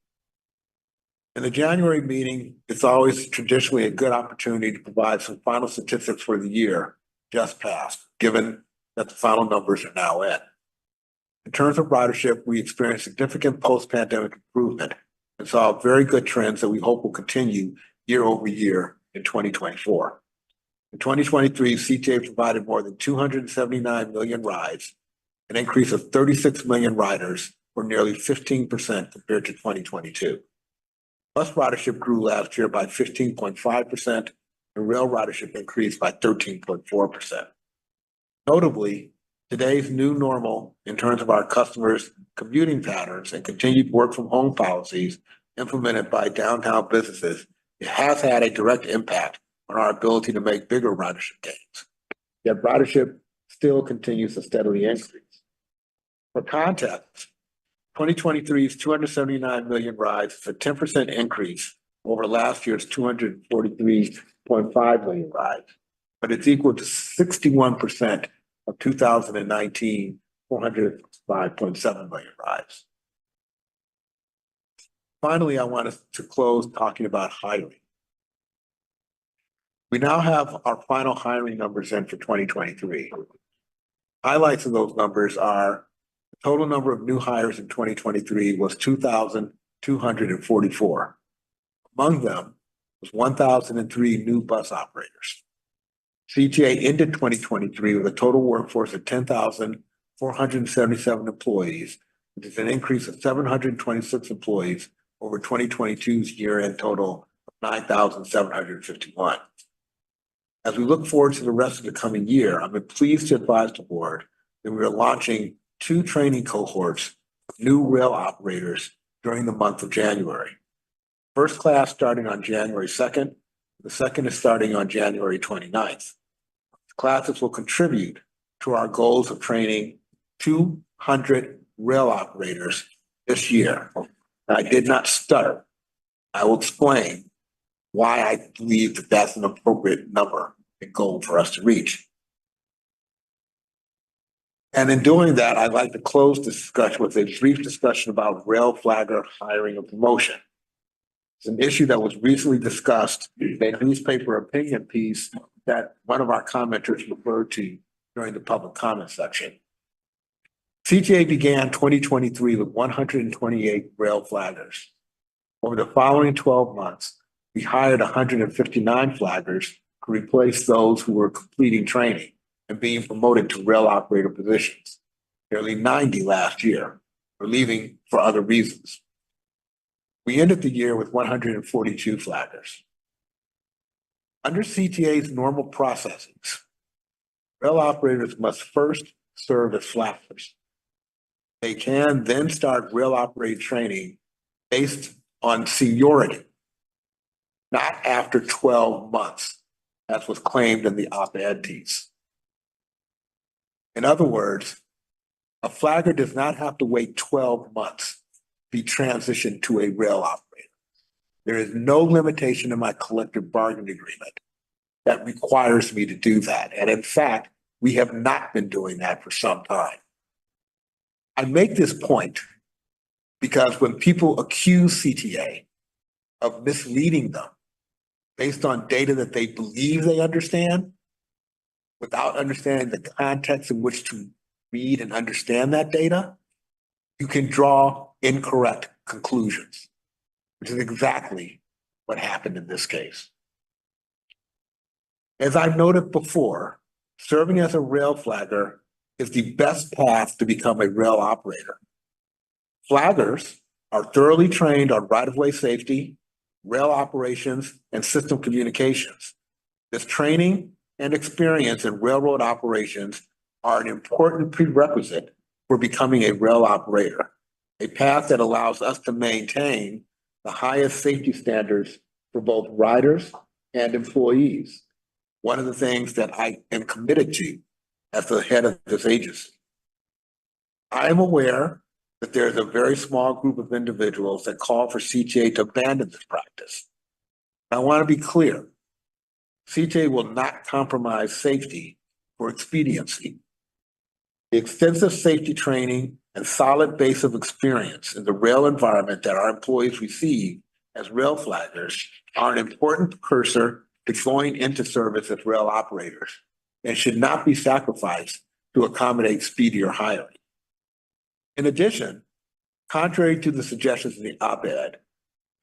In the January meeting, it's always traditionally a good opportunity to provide some final statistics for the year just passed, given that the final numbers are now in. In terms of ridership, we experienced significant post-pandemic improvement and saw very good trends that we hope will continue year over year in 2024. In 2023, CTA provided more than 279 million rides, an increase of 36 million riders, or nearly 15% compared to 2022. Bus ridership grew last year by 15.5%, and rail ridership increased by 13.4%. Notably, today's new normal in terms of our customers' commuting patterns and continued work from home policies implemented by downtown businesses, it has had a direct impact on our ability to make bigger ridership gains. Yet ridership still continues to steadily increase. For context, 2023's 279 million rides is a 10% increase over last year's 243.5 million rides, but it's equal to 61% of 2019, 405.7 million rides. Finally, I want us to close talking about hiring. We now have our final hiring numbers in for 2023. Highlights of those numbers are the total number of new hires in 2023 was 2,244. Among them was 1,003 new bus operators. CTA ended 2023 with a total workforce of 10,477 employees, which is an increase of 726 employees over 2022's year-end total of 9,751. As we look forward to the rest of the coming year, I'm pleased to advise the board that we are launching 2 training cohorts of new rail operators during the month of January. First class starting on January 2nd. The second is starting on January 29th. Classes will contribute to our goals of training 200 rail operators this year. I did not stutter. I will explain why I believe that that's an appropriate number and goal for us to reach. And in doing that, I'd like to close the discussion with a brief discussion about rail flagger hiring and promotion. It's an issue that was recently discussed in a newspaper opinion piece that one of our commenters referred to during the public comment section. CTA began 2023 with 128 rail flaggers. Over the following 12 months, we hired 159 flaggers to replace those who were completing training and being promoted to rail operator positions. Nearly 90 last year were leaving for other reasons. We ended the year with 142 flaggers. Under CTA's normal processes, rail operators must first serve as flaggers. They can then start rail operator training based on seniority, not after 12 months, as was claimed in the op-ed piece. In other words, a flagger does not have to wait 12 months to be transitioned to a rail operator. There is no limitation in my collective bargaining agreement that requires me to do that. And in fact, we have not been doing that for some time. I make this point because when people accuse CTA of misleading them based on data that they believe they understand, without understanding the context in which to read and understand that data, you can draw incorrect conclusions, which is exactly what happened in this case. As I've noted before, serving as a rail flagger is the best path to become a rail operator. Flaggers are thoroughly trained on right-of-way safety, rail operations, and system communications. This training and experience in railroad operations are an important prerequisite for becoming a rail operator, a path that allows us to maintain the highest safety standards for both riders and employees. One of the things that I am committed to as the head of this agency. I am aware that there's a very small group of individuals that call for CTA to abandon this practice. I want to be clear. CTA will not compromise safety for expediency. The extensive safety training and solid base of experience in the rail environment that our employees receive as rail flaggers are an important precursor to going into service as rail operators and should not be sacrificed to accommodate speedier hiring. In addition, contrary to the suggestions in the op-ed,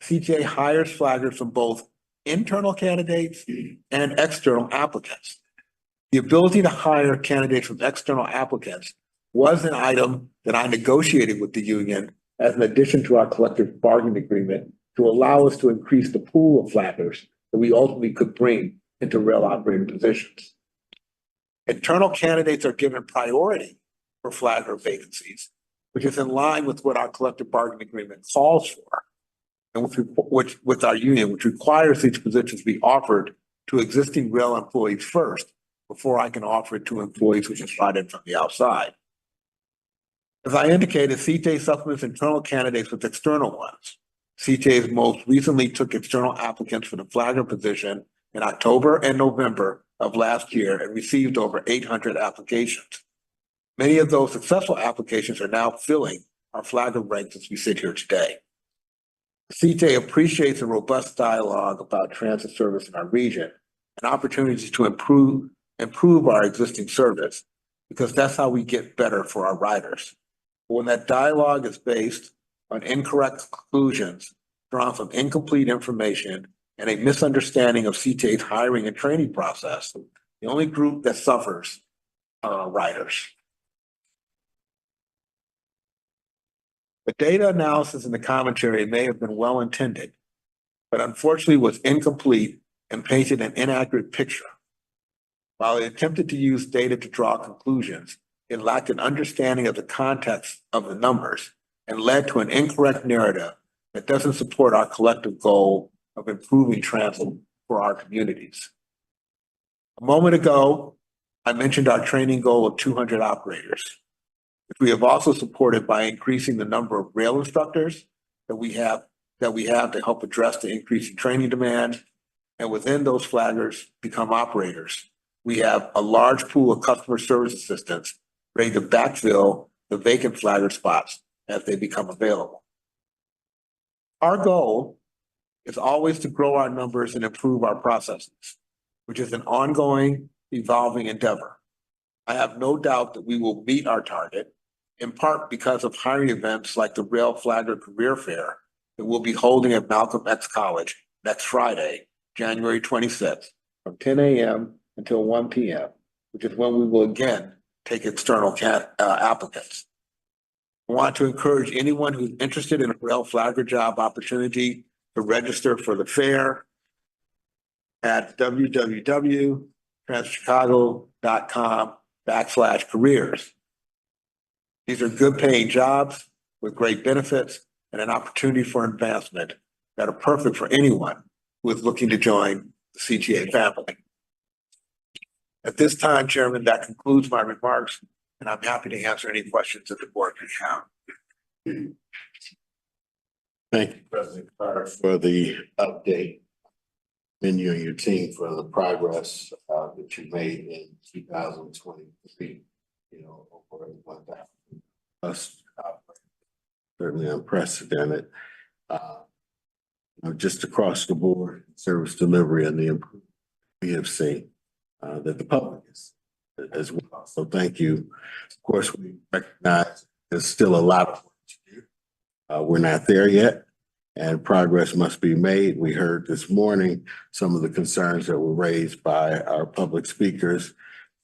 CTA hires flaggers from both internal candidates and external applicants. The ability to hire candidates from external applicants was an item that I negotiated with the union as an addition to our collective bargaining agreement to allow us to increase the pool of flaggers that we ultimately could bring into rail operating positions. Internal candidates are given priority for flagger vacancies, which is in line with what our collective bargaining agreement calls for, and which with our union, which requires these positions be offered to existing rail employees first before I can offer it to employees which is brought in from the outside. As I indicated, CTA supplements internal candidates with external ones. CTA most recently took external applicants for the flagger position in October and November of last year and received over 800 applications. Many of those successful applications are now filling our flagger ranks as we sit here today. CTA appreciates a robust dialogue about transit service in our region and opportunities to improve our existing service, because that's how we get better for our riders. But when that dialogue is based on incorrect conclusions drawn from incomplete information and a misunderstanding of CTA's hiring and training process, the only group that suffers are our riders. The data analysis and the commentary may have been well intended, but unfortunately was incomplete and painted an inaccurate picture. While it attempted to use data to draw conclusions, it lacked an understanding of the context of the numbers and led to an incorrect narrative that doesn't support our collective goal of improving transit for our communities. A moment ago, I mentioned our training goal of 200 operators, which we have also supported by increasing the number of rail instructors that we have to help address the increasing training demand. And within those flaggers become operators. We have a large pool of customer service assistants ready to backfill the vacant flagger spots as they become available. Our goal is always to grow our numbers and improve our processes, which is an ongoing, evolving endeavor. I have no doubt that we will meet our target, in part because of hiring events like the Rail Flagger Career Fair that we'll be holding at Malcolm X College next Friday, January 26th, from 10 a.m. until 1 p.m., which is when we will again take external applicants. I want to encourage anyone who's interested in a rail flagger job opportunity to register for the fair at www.transchicago.com/careers. These are good paying jobs with great benefits and an opportunity for advancement that are perfect for anyone who is looking to join the CTA family. At this time, Chairman, that concludes my remarks, and I'm happy to answer any questions that the board may have. Thank you, President Carter, for the update. And you and your team for the progress that you made in 2023. Over 1,000 plus, certainly unprecedented. Just across the board, service delivery and the improvement we have seen that the public is as well. So thank you. Of course, we recognize there's still a lot of work to do. We're not there yet, and progress must be made. We heard this morning some of the concerns that were raised by our public speakers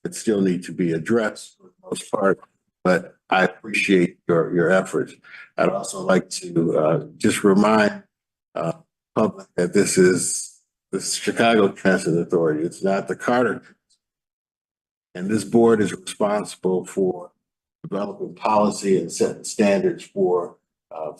that still need to be addressed for the most part, but I appreciate your efforts. I'd also like to just remind public that this is the Chicago Transit Authority. It's not the Carter. And this board is responsible for developing policy and setting standards for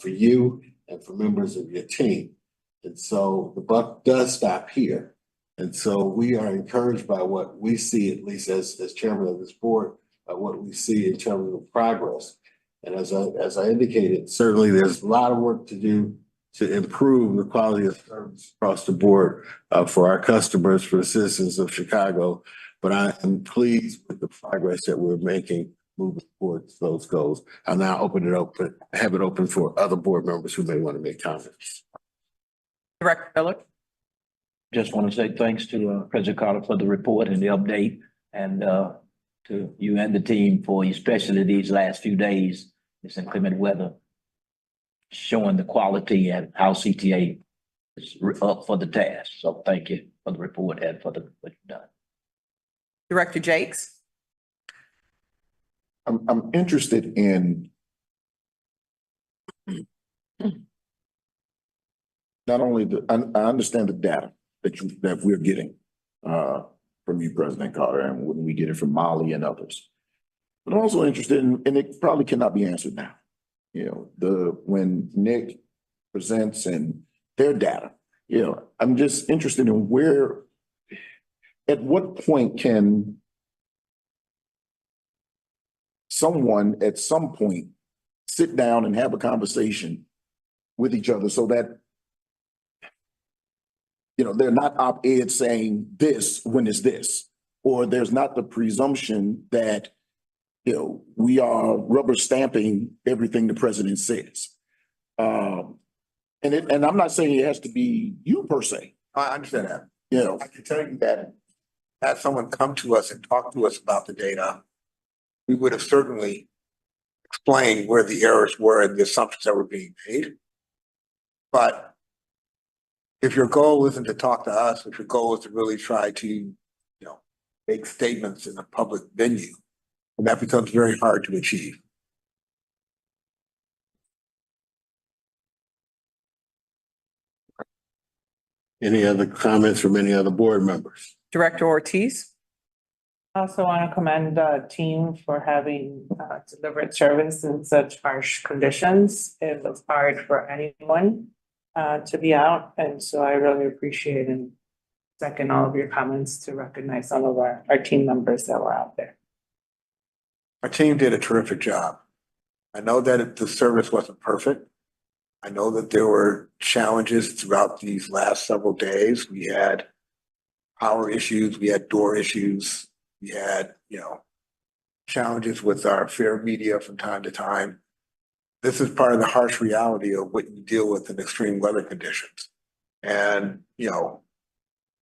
you and for members of your team. And so the buck does stop here. And so we are encouraged by what we see, at least as chairman of this board, by what we see in terms of progress. And as I indicated, certainly there's a lot of work to do to improve the quality of service across the board for our customers, for the citizens of Chicago. But I am pleased with the progress that we're making moving towards those goals. I'll now have it open for other board members who may want to make comments. Director Miller. Just want to say thanks to President Carter for the report and the update, and to you and the team for especially these last few days this inclement weather, showing the quality and how CTA is up for the task. So thank you for the report and for what you've done. Director Jakes? I'm interested in not only I understand the data that we're getting from you, President Carter, and when we get it from Molly and others. But I'm also interested in, and it probably cannot be answered now. You know, when Nick presents and their data, you know, I'm just interested in at what point can someone at some point sit down and have a conversation with each other so that, you know, they're not op-ed saying this when it's this, or there's not the presumption that, you know, we are rubber stamping everything the president says. And I'm not saying it has to be you per se. I understand that. You know, I can tell you that had someone come to us and talk to us about the data, we would have certainly explained where the errors were and the assumptions that were being made. But if your goal isn't to talk to us, if your goal is to really try to, you know, make statements in a public venue, then that becomes very hard to achieve. Any other comments from any other board members? Director Ortiz? I also want to commend the team for having delivered service in such harsh conditions. It was hard for anyone to be out, and so I really appreciate and second all of your comments to recognize some of our team members that were out there. Our team did a terrific job. I know that the service wasn't perfect. I know that there were challenges throughout these last several days. We had power issues, we had door issues, we had, you know, challenges with our fair media from time to time. This is part of the harsh reality of what you deal with in extreme weather conditions. And, you know,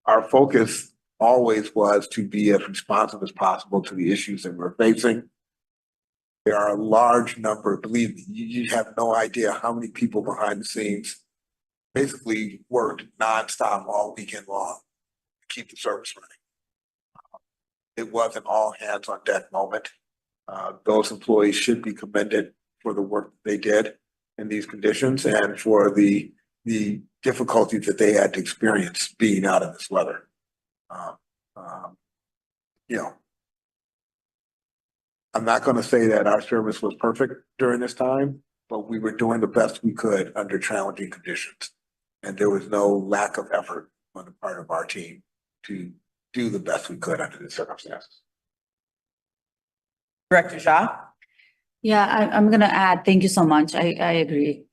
our focus always was to be as responsive as possible to the issues that we're facing. There are a large number, believe me, you have no idea how many people behind the scenes basically worked nonstop all weekend long to keep the service running. It wasn't all hands on deck moment. Those employees should be commended for the work that they did in these conditions and for the difficulties that they had to experience being out in this weather. You know, I'm not going to say that our service was perfect during this time, but we were doing the best we could under challenging conditions. And there was no lack of effort on the part of our team to do the best we could under the circumstances. Director Shaw? Yeah, I'm gonna add, thank you so much. I agree.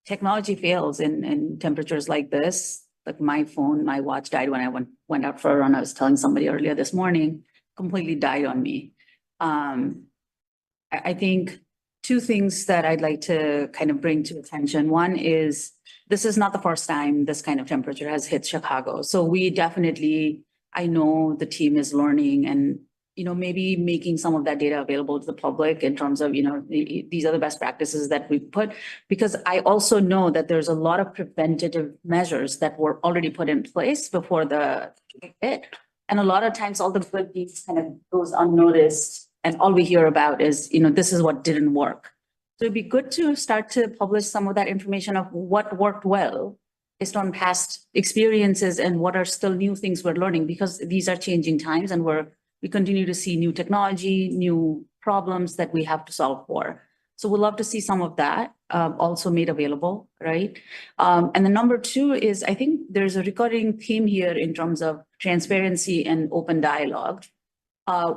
Technology fails in temperatures like this. Like my phone, my watch died when I went out for a run. I was telling somebody earlier this morning, completely died on me. I think two things that I'd like to kind of bring to attention. One is, this is not the first time this kind of temperature has hit Chicago. So we definitely, I know the team is learning and, you know, maybe making some of that data available to the public in terms of, you know, these are the best practices that we put. Because I also know that there's a lot of preventative measures that were already put in place before the hit. And a lot of times all the good deeds kind of goes unnoticed. And all we hear about is, you know, this is what didn't work. So it'd be good to start to publish some of that information of what worked well based on past experiences and what are still new things we're learning, because these are changing times and we continue to see new technology, new problems that we have to solve for. So we'd love to see some of that also made available, right? And the number two is, I think there's a recurring theme here in terms of transparency and open dialogue.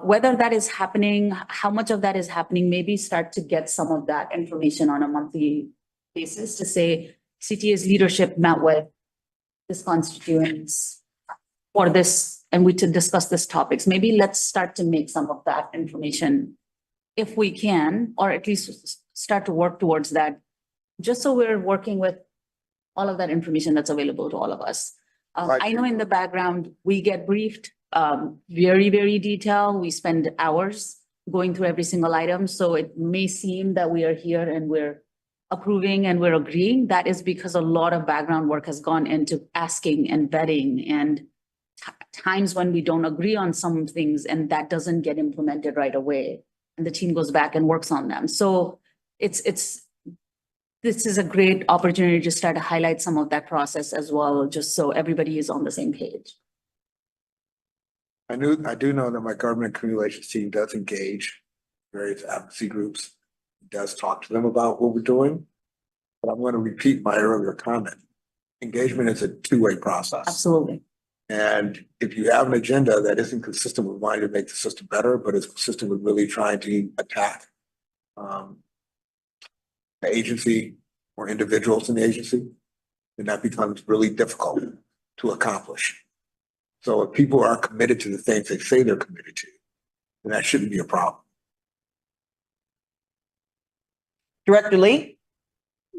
Whether that is happening, how much of that is happening, maybe start to get some of that information on a monthly basis to say CTA's leadership met with this constituents for this, and we to discuss this topics. Maybe let's start to make some of that information if we can, or at least start to work towards that, just so we're working with all of that information that's available to all of us. I know in the background, we get briefed very, very detailed. We spend hours going through every single item. So it may seem that we are here and we're approving and we're agreeing. That is because a lot of background work has gone into asking and vetting and times when we don't agree on some things and that doesn't get implemented right away. And the team goes back and works on them. So this is a great opportunity to start to highlight some of that process as well, just so everybody is on the same page. I do know that my government communications team does engage various advocacy groups, does talk to them about what we're doing. But I'm going to repeat my earlier comment. Engagement is a two-way process. Absolutely. And if you have an agenda that isn't consistent with wanting to make the system better, but is consistent with really trying to attack the agency or individuals in the agency, then that becomes really difficult to accomplish. So if people are committed to the things they say they're committed to, then that shouldn't be a problem. Director Lee?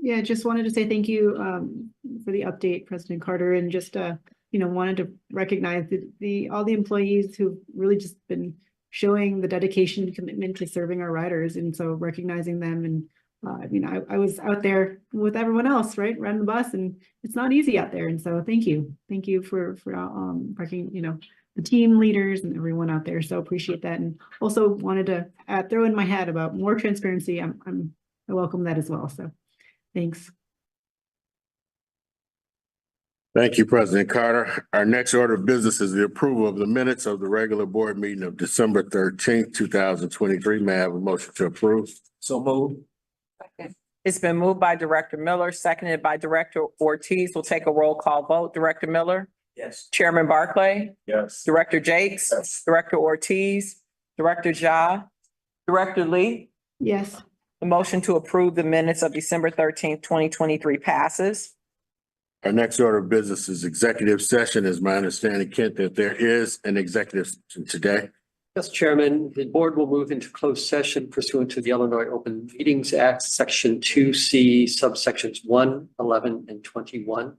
Yeah, just wanted to say thank you for the update, President Carter, and just wanted to recognize all the employees who've really just been showing the dedication and commitment to serving our riders, and so recognizing them. And I was out there with everyone else, right, riding the bus, and it's not easy out there. And so thank you for the team leaders and everyone out there. So appreciate that, and also wanted to throw in my hat about more transparency. I welcome that as well. So thanks. Thank you, President Carter. Our next order of business is the approval of the minutes of the regular board meeting of December 13th, 2023. May I have a motion to approve? So move. It's been moved by Director Miller, seconded by Director Ortiz. We'll take a roll call vote. Director Miller? Yes. Chairman Barclay? Yes. Director Jakes? Yes. Director Ortiz? Director Ja? Director Lee? Yes. The motion to approve the minutes of December 13th, 2023 passes. Our next order of business is executive session. Is my understanding, Kent, that there is an executive session today? Yes, Chairman, the board will move into closed session pursuant to the Illinois Open Meetings Act, Section 2C, subsections 1, 11, and 21.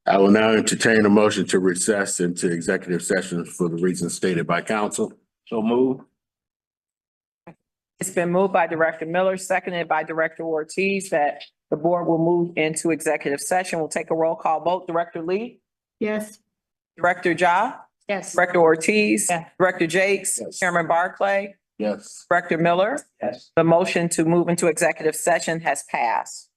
I will now entertain a motion to recess into executive session for the reasons stated by counsel. So move. It's been moved by Director Miller, seconded by Director Ortiz, that the board will move into executive session. We'll take a roll call vote. Director Lee? Yes. Director Ja? Yes. Director Ortiz? Yeah. Director Jakes? Yes. Chairman Barclay? Yes. Director Miller? Yes. The motion to move into executive session has passed.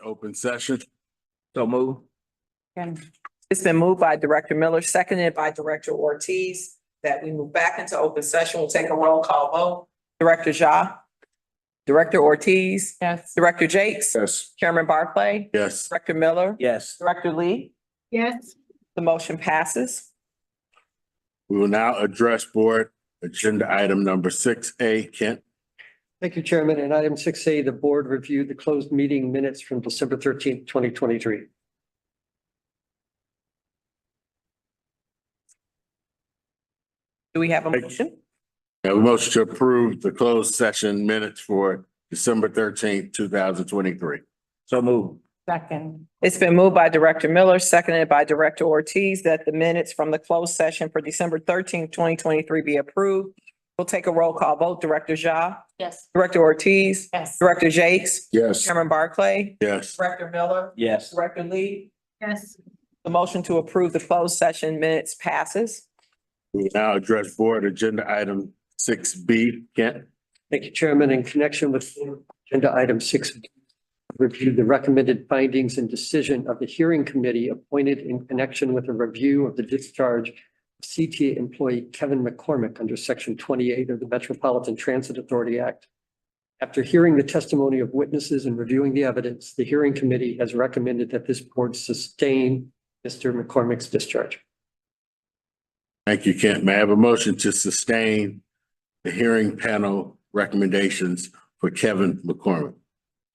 Open session. So move. It's been moved by Director Miller, seconded by Director Ortiz, that we move back into open session. We'll take a roll call vote. Director Ja. Director Ortiz. Yes. Director Jakes. Yes. Chairman Barclay. Yes. Director Miller. Yes. Director Lee. Yes. The motion passes. We will now address board agenda item number 6A. Kent? Thank you, Chairman. And item 6A, the board reviewed the closed meeting minutes from December 13th, 2023. Do we have a motion? Have a motion to approve the closed session minutes for December 13th, 2023. So move. Second. It's been moved by Director Miller, seconded by Director Ortiz, that the minutes from the closed session for December 2023 be approved. We'll take a roll call vote. Director Ja. Yes. Director Ortiz. Yes. Director Jakes. Yes. Chairman Barclay. Yes. Director Miller. Yes. Director Lee. Yes. The motion to approve the closed session minutes passes. We will now address board agenda item 6B. Kent? Thank you, Chairman. In connection with agenda item 6B, review the recommended findings and decision of the hearing committee appointed in connection with a review of the discharge of CTA employee Kevin McCormick under Section 28 of the Metropolitan Transit Authority Act. After hearing the testimony of witnesses and reviewing the evidence, the hearing committee has recommended that this board sustain Mr. McCormick's discharge. Thank you, Kent. May I have a motion to sustain the hearing panel recommendations for Kevin McCormick?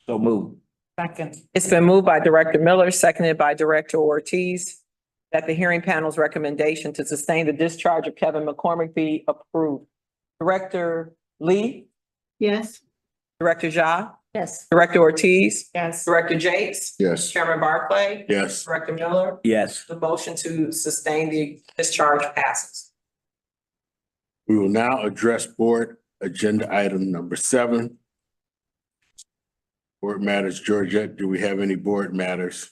So move. Second. It's been moved by Director Miller, seconded by Director Ortiz, that the hearing panel's recommendation to sustain the discharge of Kevin McCormick be approved. Director Lee. Yes. Director Ja. Yes. Director Ortiz. Yes. Director Jakes. Yes. Chairman Barclay. Yes. Director Miller. Yes. The motion to sustain the discharge passes. We will now address board agenda item number 7. Board matters. Georgette, do we have any board matters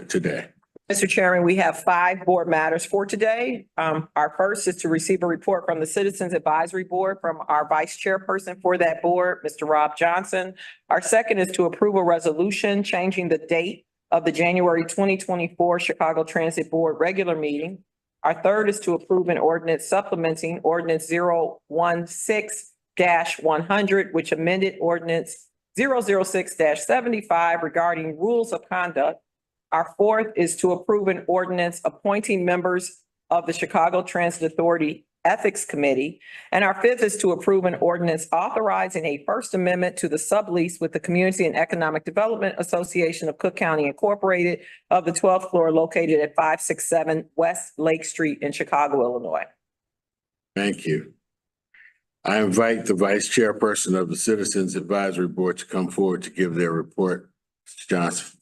today? Mr. Chairman, we have 5 board matters for today. Our first is to receive a report from the Citizens Advisory Board from our vice chairperson for that board, Mr. Rob Johnson. Our second is to approve a resolution changing the date of the January 2024 Chicago Transit Board regular meeting. Our third is to approve an ordinance supplementing ordinance 016-100, which amended ordinance 006-75 regarding rules of conduct. Our fourth is to approve an ordinance appointing members of the Chicago Transit Authority Ethics Committee. And our fifth is to approve an ordinance authorizing a First Amendment to the sublease with the Community and Economic Development Association of Cook County Incorporated of the 12th floor located at 567 West Lake Street in Chicago, Illinois. Thank you. I invite the vice chairperson of the Citizens Advisory Board to come forward to give their report. Mr. Johnson.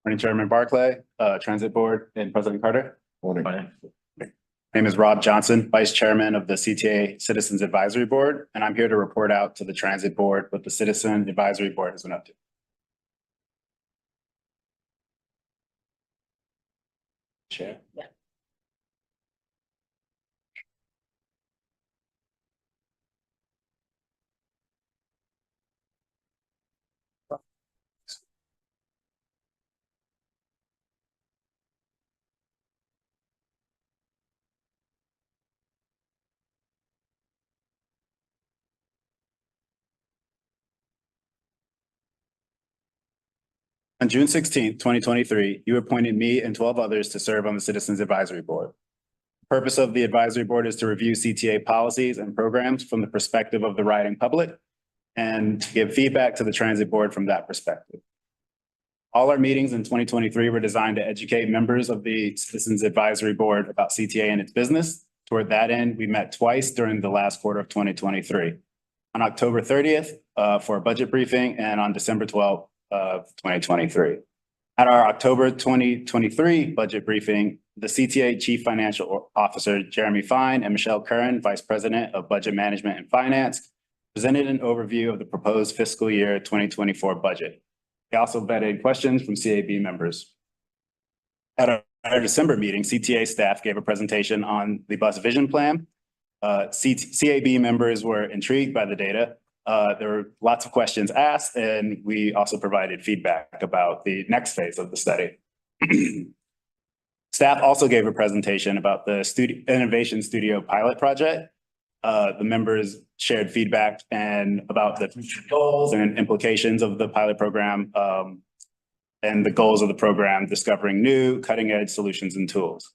Morning, Chairman Barclay, Transit Board, and President Carter. Morning. My name is Rob Johnson, Vice Chairman of the CTA Citizens Advisory Board, and I'm here to report out to the Transit Board what the Citizen Advisory Board has been up to. Chair. Yeah. On June 16th, 2023, you appointed me and 12 others to serve on the Citizens Advisory Board. The purpose of the advisory board is to review CTA policies and programs from the perspective of the riding public and to give feedback to the Transit Board from that perspective. All our meetings in 2023 were designed to educate members of the Citizens Advisory Board about CTA and its business. Toward that end, we met twice during the last quarter of 2023. On October 30th for a budget briefing and on December 12th of 2023. At our October 2023 budget briefing, the CTA Chief Financial Officer, Jeremy Fine, and Michelle Curran, Vice President of Budget Management and Finance, presented an overview of the proposed fiscal year 2024 budget. They also vetted questions from CAB members. At our December meeting, CTA staff gave a presentation on the bus vision plan. CAB members were intrigued by the data. There were lots of questions asked, and we also provided feedback about the next phase of the study. Staff also gave a presentation about the Innovation Studio pilot project. The members shared feedback and about the future goals and implications of the pilot program, and the goals of the program, discovering new cutting-edge solutions and tools.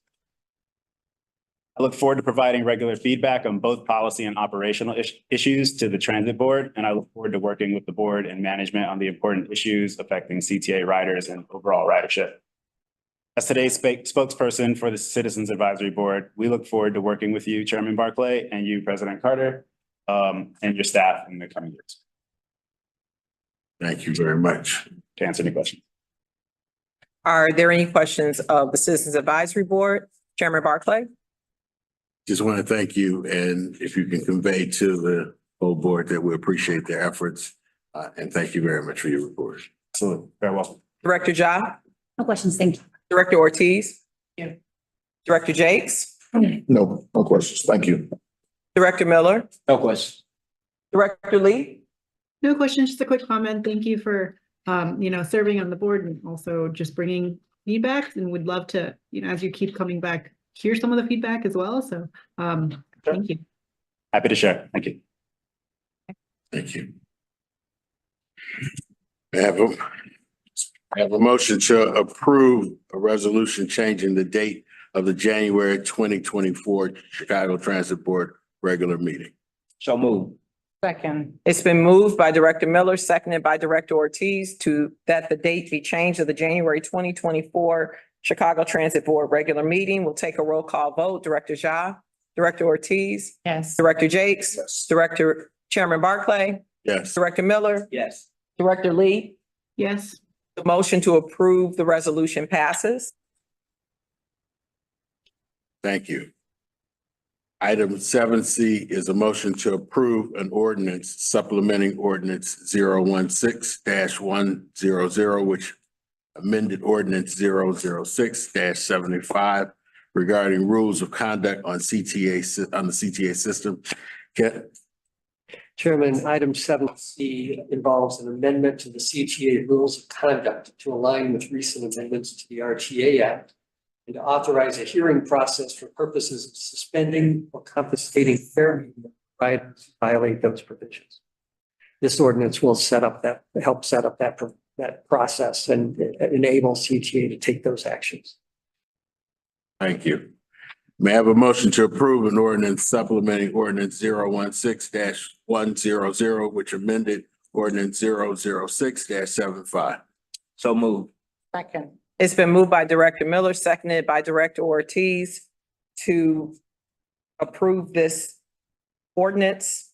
I look forward to providing regular feedback on both policy and operational issues to the Transit Board, and I look forward to working with the board and management on the important issues affecting CTA riders and overall ridership. As today's spokesperson for the Citizens Advisory Board, we look forward to working with you, Chairman Barclay, and you, President Carter, and your staff in the coming years. Thank you very much. To answer any questions. Are there any questions of the Citizens Advisory Board? Chairman Barclay? Just want to thank you, and if you can convey to the whole board that we appreciate their efforts, and thank you very much for your report. Absolutely. Very welcome. Director Ja? No questions, thank you. Director Ortiz? Yeah. Director Jakes? No questions. Thank you. Director Miller? No questions. Director Lee? No questions, just a quick comment. Thank you for, serving on the board and also just bringing feedback, and would love to, as you keep coming back, hear some of the feedback as well. So, thank you. Happy to share. Thank you. Thank you. I have a motion to approve a resolution changing the date of the January 2024 Chicago Transit Board regular meeting. So move. Second. It's been moved by Director Miller, seconded by Director Ortiz that the date be changed of the January 2024 Chicago Transit Board regular meeting. We'll take a roll call vote. Director Ja? Director Ortiz? Yes. Director Jakes? Yes. Chairman Barclay? Yes. Director Miller? Yes. Director Lee? Yes. The motion to approve the resolution passes. Thank you. Item 7C is a motion to approve an ordinance supplementing ordinance 016-100, which amended ordinance 006-75 regarding rules of conduct on the CTA system. Chairman, item 7C involves an amendment to the CTA rules of conduct to align with recent amendments to the RTA Act and to authorize a hearing process for purposes of suspending or confiscating fare riders who violate those provisions. This ordinance will help set up that process and enable CTA to take those actions. Thank you. May I have a motion to approve an ordinance supplementing ordinance 016-100, which amended ordinance 006-75. So move. Second. It's been moved by Director Miller, seconded by Director Ortiz to approve this ordinance.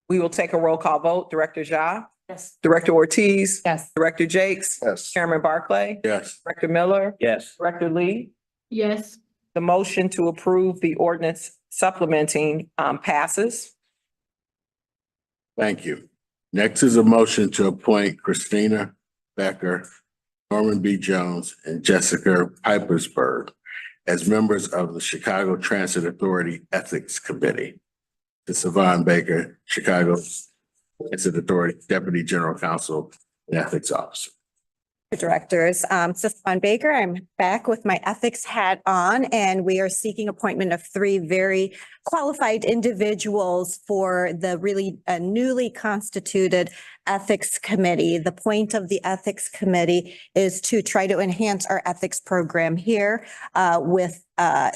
We will take a roll call vote. Director Ja? Yes. Director Ortiz? Yes. Director Jakes? Yes. Chairman Barclay? Yes. Director Miller? Yes. Director Lee? Yes. The motion to approve the ordinance supplementing passes. Thank you. Next is a motion to appoint Christina Becker, Norman B. Jones, and Jessica Pipersberg as members of the Chicago Transit Authority Ethics Committee. To Savon Baker, Chicago Transit Authority Deputy General Counsel and Ethics Officer. Directors, Savon Baker, I'm back with my ethics hat on, and we are seeking appointment of three very qualified individuals for the really newly constituted Ethics Committee. The point of the Ethics Committee is to try to enhance our ethics program here with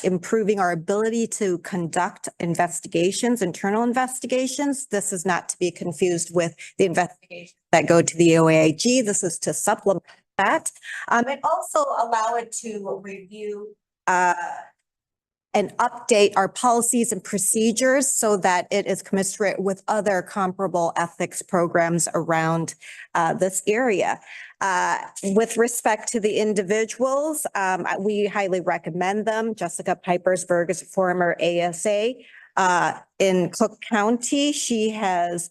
improving our ability to conduct investigations, internal investigations. This is not to be confused with the investigations that go to the OAIG. This is to supplement that, and also allow it to review and update our policies and procedures so that it is commensurate with other comparable ethics programs around this area. With respect to the individuals, we highly recommend them. Jessica Pipersberg is a former ASA in Cook County. She has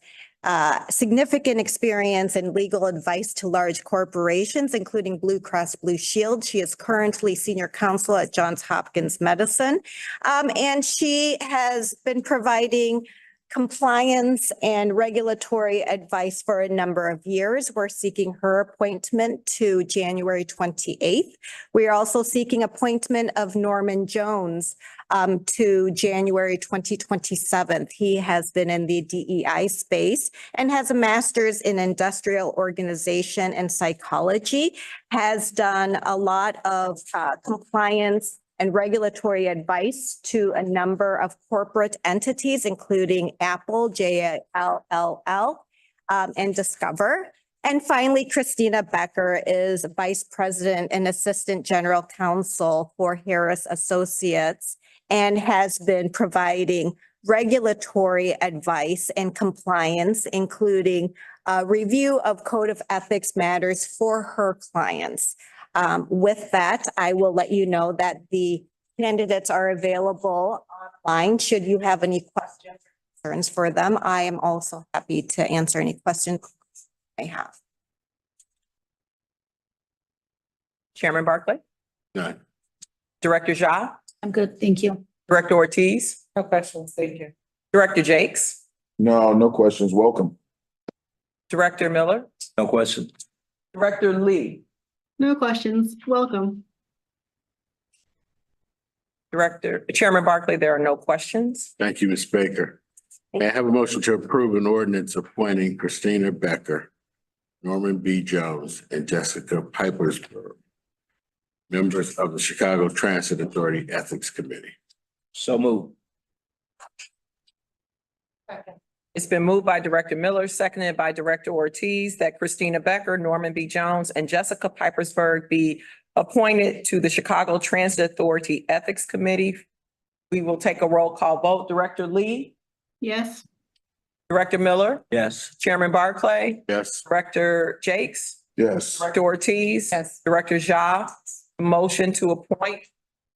significant experience in legal advice to large corporations, including Blue Cross Blue Shield. She is currently senior counsel at Johns Hopkins Medicine. And she has been providing compliance and regulatory advice for a number of years. We're seeking her appointment to January 28th. We are also seeking appointment of Norman Jones to January 2027. He has been in the DEI space and has a master's in industrial organization and psychology, has done a lot of compliance and regulatory advice to a number of corporate entities, including Apple, JLL, and Discover. And finally, Christina Becker is Vice President and Assistant General Counsel for Harris Associates and has been providing regulatory advice and compliance, including review of code of ethics matters for her clients. With that, I will let you know that the candidates are available online. Should you have any questions or concerns for them, I am also happy to answer any questions you may have. Chairman Barclay, None. Director Ja, I'm good, thank you. Director Ortiz, No questions, thank you. Director Jakes, No, no questions. Welcome. Director Miller, No question. Director Lee, No questions. Welcome. Chairman Barclay, there are no questions. Thank you, Ms. Baker. May I have a motion to approve an ordinance appointing Christina Becker, Norman B. Jones, and Jessica Pipersberg, members of the Chicago Transit Authority Ethics Committee? So move. It's been moved by Director Miller, seconded by Director Ortiz, that Christina Becker, Norman B. Jones, and Jessica Pipersberg be appointed to the Chicago Transit Authority Ethics Committee. We will take a roll call vote. Director Lee, Yes. Director Miller, Yes. Chairman Barclay, Yes. Director Jakes, Yes. Director Ortiz. Yes. Director Ja, motion to appoint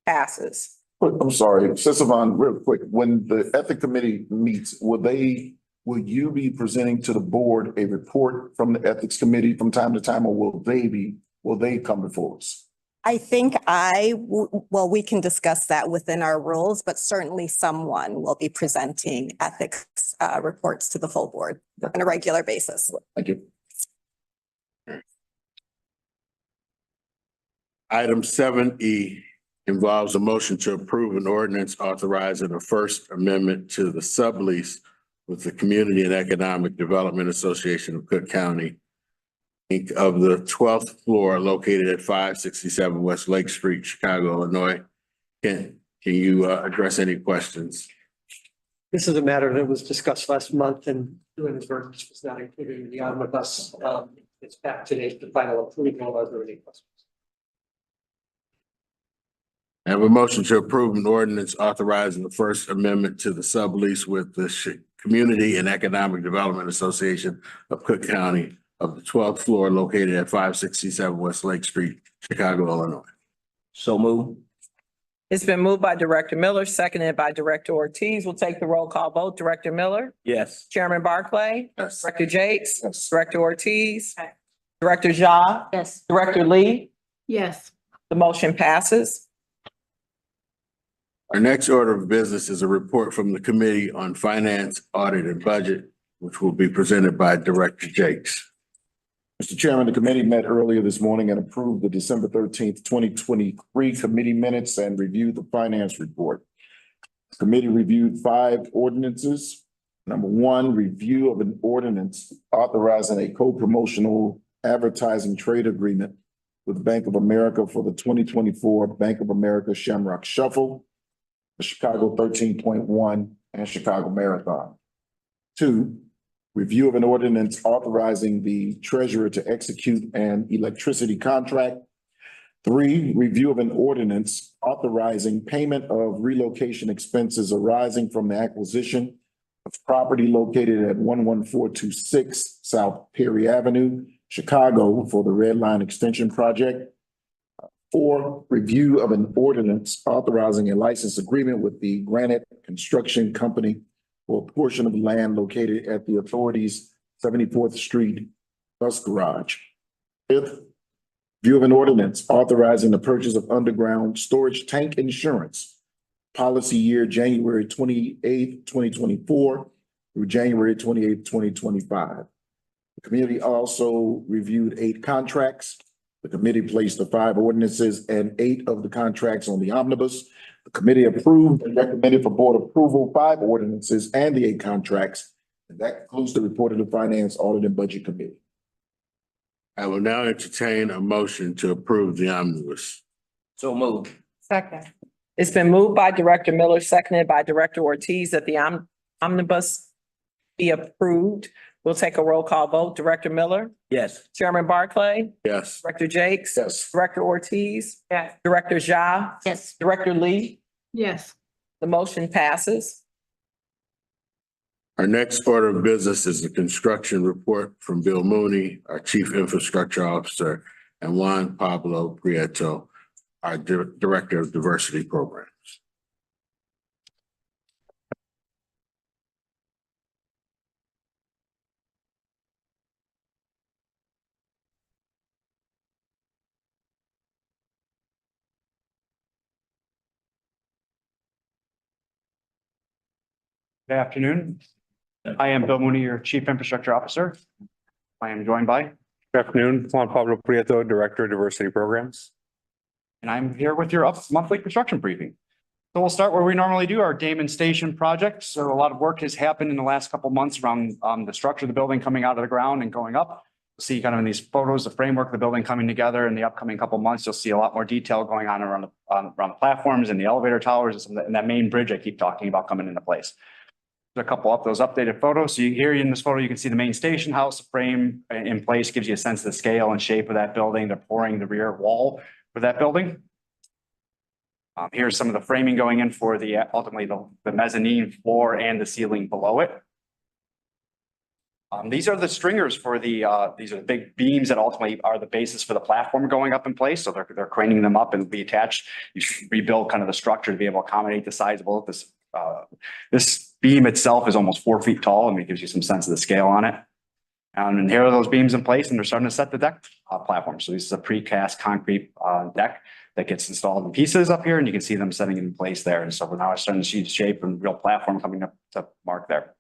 passes. I'm sorry, Sisavon, real quick, when the ethic committee meets, will you be presenting to the board a report from the ethics committee from time to time, or will they come before us? I think well, we can discuss that within our rules, but certainly someone will be presenting ethics reports to the full board on a regular basis. Thank you. Item 7E involves a motion to approve an ordinance authorizing a First Amendment to the sublease with the Community and Economic Development Association of Cook County, Inc. of the 12th floor located at 567 West Lake Street, Chicago, Illinois. Can you address any questions? This is a matter that was discussed last month and doing this verbiage was not included in the omnibus. It's back today for final approval. Are there any questions? I have a motion to approve an ordinance authorizing the First Amendment to the sublease with the Community and Economic Development Association of Cook County of the 12th floor located at 567 West Lake Street, Chicago, Illinois. So move. It's been moved by Director Miller, seconded by Director Ortiz. We'll take the roll call vote. Director Miller, Yes. Chairman Barclay, Yes. Director Jakes, Yes. Director Ortiz, Director Ja, Yes. Director Lee. Yes. The motion passes. Our next order of business is a report from the Committee on Finance, Audit, and Budget, which will be presented by Director Jakes. Mr. Chairman, the committee met earlier this morning and approved the December 13th, 2023 committee minutes and reviewed the finance report. The committee reviewed 5 ordinances. Number 1, review of an ordinance authorizing a co-promotional advertising trade agreement with Bank of America for the 2024 Bank of America Shamrock Shuffle, the Chicago 13.1, and Chicago Marathon. 2, review of an ordinance authorizing the treasurer to execute an electricity contract. 3, review of an ordinance authorizing payment of relocation expenses arising from the acquisition of property located at 11426 South Perry Avenue, Chicago, for the Red Line Extension Project. 4, review of an ordinance authorizing a license agreement with the Granite Construction Company for a portion of land located at the authority's 74th Street Bus Garage. 5th, review of an ordinance authorizing the purchase of underground storage tank insurance. Policy year January 28th, 2024 through January 28th, 2025. The committee also reviewed 8 contracts. The committee placed the 5 ordinances and 8 of the contracts on the omnibus. The committee approved and recommended for board approval 5 ordinances and the 8 contracts. And that concludes the report of the Finance, Audit, and Budget Committee. I will now entertain a motion to approve the omnibus. So move. Second. It's been moved by Director Miller, seconded by Director Ortiz, that the omnibus be approved. We'll take a roll call vote. Director Miller, Yes. Chairman Barclay, Yes. Director Jakes. Yes. Director Ortiz, Yes. Director Ja, Yes. Director Lee. Yes. The motion passes. Our next order of business is the construction report from Bill Mooney, our Chief Infrastructure Officer, and Juan Pablo Prieto, our Director of Diversity Programs. Good afternoon. I am Bill Mooney, your Chief Infrastructure Officer. I am joined by, Good afternoon, Juan Pablo Prieto, Director of Diversity Programs. and I'm here with your monthly construction briefing. So we'll start where we normally do, our Damon Station project. So a lot of work has happened in the last couple of months around the structure of the building coming out of the ground and going up. See kind of in these photos, the framework of the building coming together in the upcoming couple of months. You'll see a lot more detail going on around the platforms and the elevator towers and that main bridge I keep talking about coming into place. There's a couple of those updated photos. So here in this photo, you can see the main station house frame in place, gives you a sense of the scale and shape of that building. They're pouring the rear wall for that building. Here's some of the framing going in for the ultimately the mezzanine floor and the ceiling below it. These are the stringers for these are the big beams that ultimately are the basis for the platform going up in place. So they're craning them up and be attached. You should rebuild kind of the structure to be able to accommodate the size of both this. This beam itself is almost 4 feet tall, and it gives you some sense of the scale on it. And here are those beams in place, and they're starting to set the deck platform. So this is a precast concrete deck that gets installed in pieces up here, and you can see them setting in place there. And so we're now starting to see the shape and real platform coming up to mark there.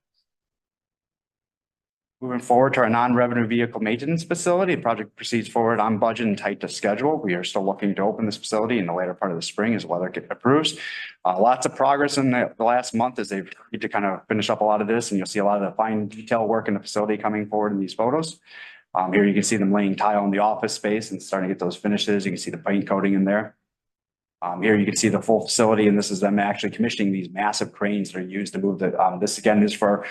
Moving forward to our non-revenue vehicle maintenance facility, the project proceeds forward on budget and tight to schedule. We are still looking to open this facility in the later part of the spring as weather approves. Lots of progress in the last month as they've need to kind of finish up a lot of this, and you'll see a lot of the fine detail work in the facility coming forward in these photos. Here you can see them laying tile in the office space and starting to get those finishes. You can see the paint coating in there. Here you can see the full facility, and this is them actually commissioning these massive cranes that are used to move the, this again is for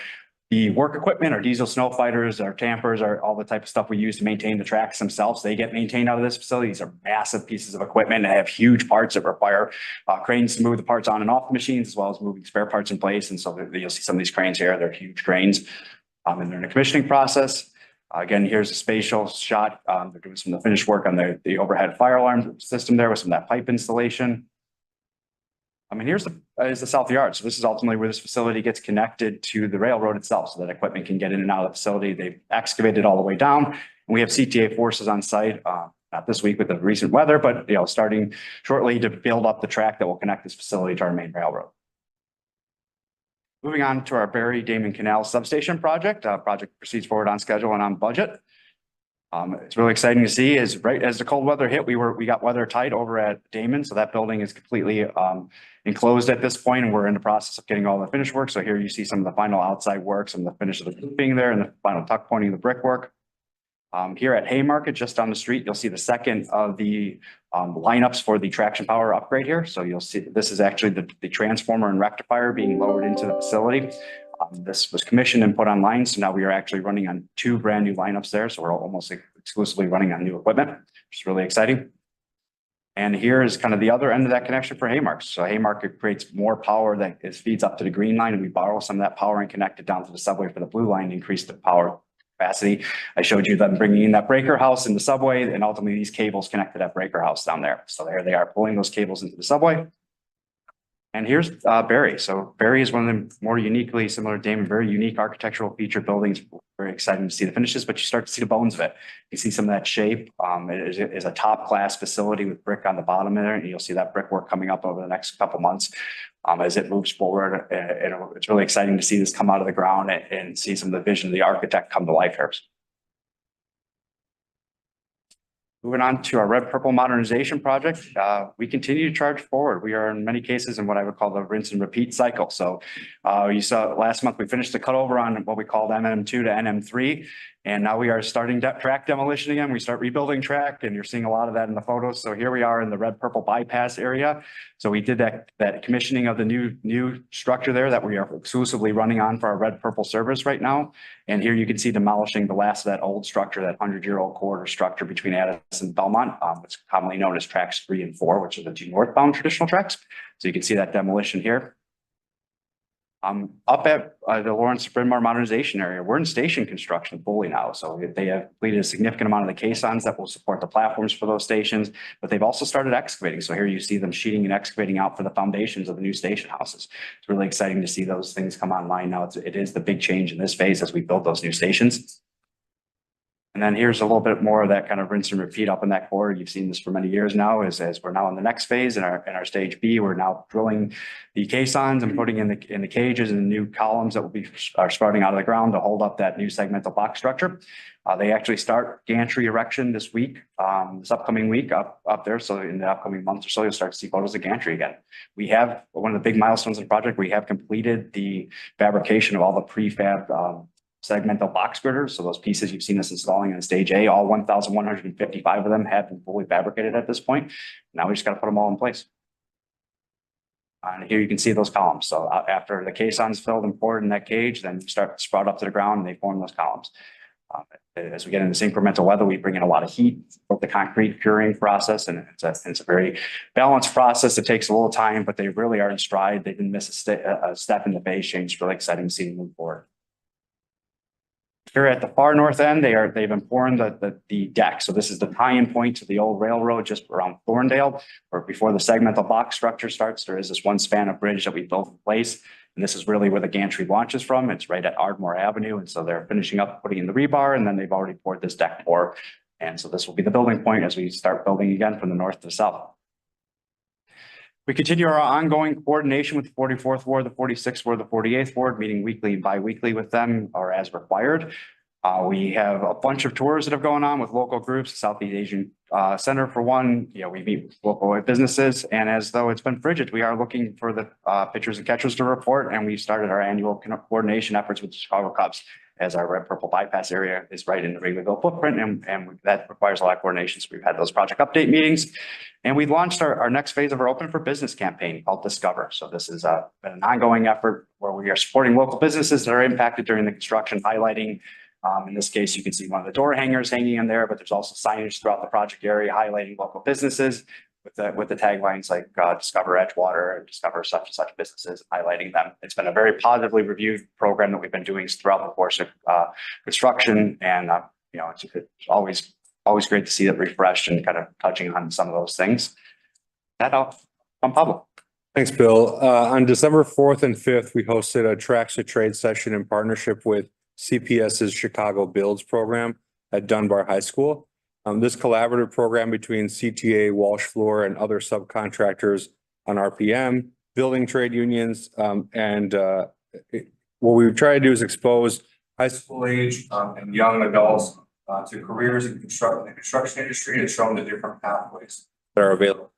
the work equipment, our diesel snow fighters, our tampers, are all the type of stuff we use to maintain the tracks themselves. They get maintained out of this facility. These are massive pieces of equipment and have huge parts that require cranes to move the parts on and off the machines, as well as moving spare parts in place. And so you'll see some of these cranes here. They're huge cranes, and they're in a commissioning process. Again, here's a spatial shot. They're doing some of the finished work on the overhead fire alarm system there with some of that pipe installation. Here's the south yard. So this is ultimately where this facility gets connected to the railroad itself so that equipment can get in and out of the facility. They've excavated all the way down. And we have CTA forces on site, not this week with the recent weather, but starting shortly to build up the track that will connect this facility to our main railroad. Moving on to our Barry Damon Canal Substation project. Project proceeds forward on schedule and on budget. It's really exciting to see is right as the cold weather hit, we got weather tight over at Damon. So that building is completely enclosed at this point, and we're in the process of getting all the finished work. So here you see some of the final outside work, some of the finish of the roofing there and the final tuck pointing of the brickwork. Here at Haymarket, just down the street, you'll see the second of the lineups for the traction power upgrade here. So you'll see this is actually the transformer and rectifier being lowered into the facility. This was commissioned and put online. So now we are actually running on 2 brand new lineups there. So we're almost exclusively running on new equipment, which is really exciting. And here is kind of the other end of that connection for Haymarket. So Haymarket creates more power that feeds up to the green line, and we borrow some of that power and connect it down to the subway for the blue line to increase the power capacity. I showed you them bringing in that breaker house in the subway, and ultimately these cables connect to that breaker house down there. So there they are pulling those cables into the subway. And here's Barry. So Barry is one of the more uniquely similar to Damon, very unique architectural feature buildings. Very exciting to see the finishes, but you start to see the bones of it. You see some of that shape. It is a top class facility with brick on the bottom there, and you'll see that brickwork coming up over the next couple months as it moves forward. And it's really exciting to see this come out of the ground and see some of the vision of the architect come to life here. Moving on to our red purple modernization project, we continue to charge forward. We are in many cases in what I would call the rinse and repeat cycle. So you saw last month we finished the cutover on what we called NM2 to NM3. And now we are starting track demolition again. We start rebuilding track, and you're seeing a lot of that in the photos. So here we are in the red purple bypass area. So we did that commissioning of the new structure there that we are exclusively running on for our red purple service right now. And here you can see demolishing the last of that old structure, that 100-year-old corridor structure between Addison and Belmont. It's commonly known as tracks 3 and 4, which are the 2 northbound traditional tracks. So you can see that demolition here. Up at the Lawrence Bryn Mawr modernization area, we're in station construction fully now. So they have completed a significant amount of the caissons that will support the platforms for those stations, but they've also started excavating. So here you see them sheeting and excavating out for the foundations of the new station houses. It's really exciting to see those things come online now. It is the big change in this phase as we build those new stations. And then here's a little bit more of that kind of rinse and repeat up in that corridor. You've seen this for many years now, as we're now in the next phase in our stage B. We're now drilling the caissons and putting in the cages and the new columns that are sprouting out of the ground to hold up that new segmental box structure. They actually start gantry erection this week, this upcoming week up there. So in the upcoming months or so, you'll start to see photos of gantry again. We have one of the big milestones of the project. We have completed the fabrication of all the prefab segmental box girders. So those pieces you've seen us installing in stage A, all 1,155 of them have been fully fabricated at this point. Now we just got to put them all in place. And here you can see those columns. So after the caisson's filled and poured in that cage, then you start to sprout up to the ground and they form those columns. As we get into this incremental weather, we bring in a lot of heat for the concrete curing process, and it's a very balanced process. It takes a little time, but they really are in stride. They didn't miss a step in the phase change. It's really exciting to see them move forward. Here at the far north end, they've been pouring the deck. So this is the tie-in point to the old railroad just around Thorndale, or before the segmental box structure starts. There is this one span of bridge that we built in place. And this is really where the gantry launches from. It's right at Ardmore Avenue. And so they're finishing up putting in the rebar, and then they've already poured this deck pour. And so this will be the building point as we start building again from the north to the south. We continue our ongoing coordination with the 44th Ward, the 46th Ward, the 48th Ward, meeting weekly and bi-weekly with them or as required. We have a bunch of tours that have gone on with local groups, Southeast Asian Center for one. We meet with local businesses, and as though it's been frigid, we are looking for the pitchers and catchers to report, and we've started our annual coordination efforts with the Chicago Cubs, as our red purple bypass area is right in the Wrigleyville footprint, and that requires a lot of coordination. So we've had those project update meetings, and we launched our next phase of our Open for Business campaign called Discover. So this is been an ongoing effort where we are supporting local businesses that are impacted during the construction, highlighting. In this case, you can see one of the door hangers hanging in there, but there's also signage throughout the project area highlighting local businesses with the taglines like Discover Edgewater and Discover such and such businesses, highlighting them. It's been a very positively reviewed program that we've been doing throughout the course of construction, and it's always great to see it refreshed and kind of touching on some of those things. On Pablo. Thanks, Bill. On December 4th and 5th, we hosted a Tracks to Trade session in partnership with CPS's Chicago Builds program at Dunbar High School. This collaborative program between CTA, Walsh Floor, and other subcontractors on RPM, building trade unions, and what we try to do is expose high school age and young adults to careers in the construction industry and show them the different pathways that are available.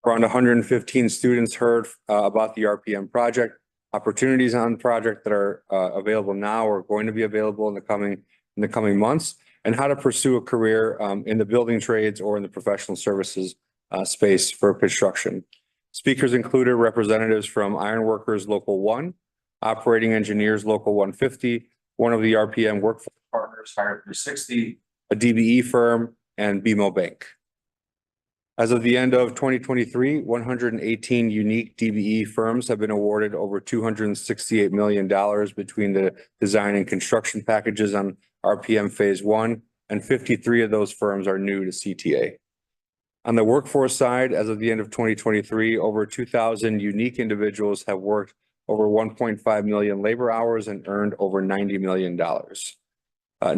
Around 115 students heard about the RPM project, opportunities on the project that are available now or going to be available in the coming months, and how to pursue a career in the building trades or in the professional services space for construction. Speakers included representatives from Ironworkers Local 1, Operating Engineers Local 150, one of the RPM workforce partners, Hire 360, a DBE firm, and BMO Bank. As of the end of 2023, 118 unique DBE firms have been awarded over $268 million between the design and construction packages on RPM Phase 1, and 53 of those firms are new to CTA. On the workforce side, as of the end of 2023, over 2,000 unique individuals have worked over 1.5 million labor hours and earned over $90 million.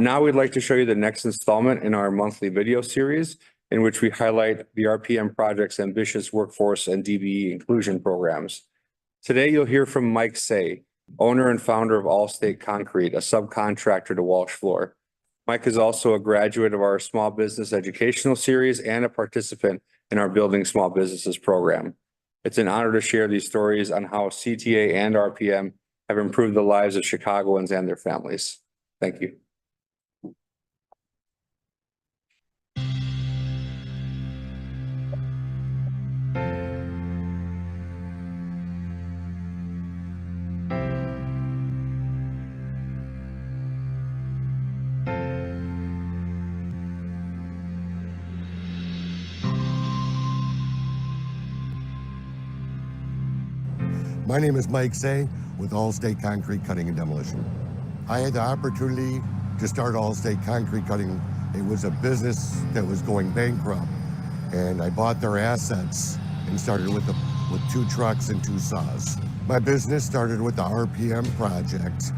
Now we'd like to show you the next installment in our monthly video series, in which we highlight the RPM project's ambitious workforce and DBE inclusion programs. Today, you'll hear from Mike Say, owner and founder of Allstate Concrete, a subcontractor to Walsh Floor. Mike is also a graduate of our small business educational series and a participant in our Building Small Businesses program. It's an honor to share these stories on how CTA and RPM have improved the lives of Chicagoans and their families. Thank you. My name is Mike Say with Allstate Concrete Cutting and Demolition. I had the opportunity to start Allstate Concrete Cutting. It was a business that was going bankrupt, and I bought their assets and started with 2 trucks and 2 saws. My business started with the RPM project.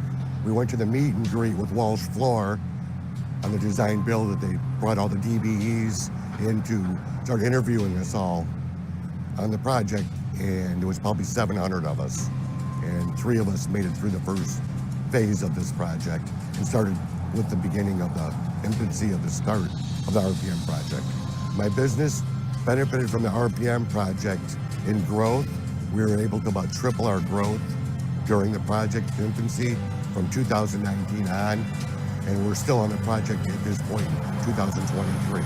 We went to the meet and greet with Walsh Floor on the design build that they brought all the DBEs in to start interviewing us all on the project. And there was probably 700 of us, and 3 of us made it through the first phase of this project and started with the beginning of the infancy of the start of the RPM project. My business benefited from the RPM project in growth. We were able to about triple our growth during the project infancy from 2019 on, and we're still on the project at this point in 2023.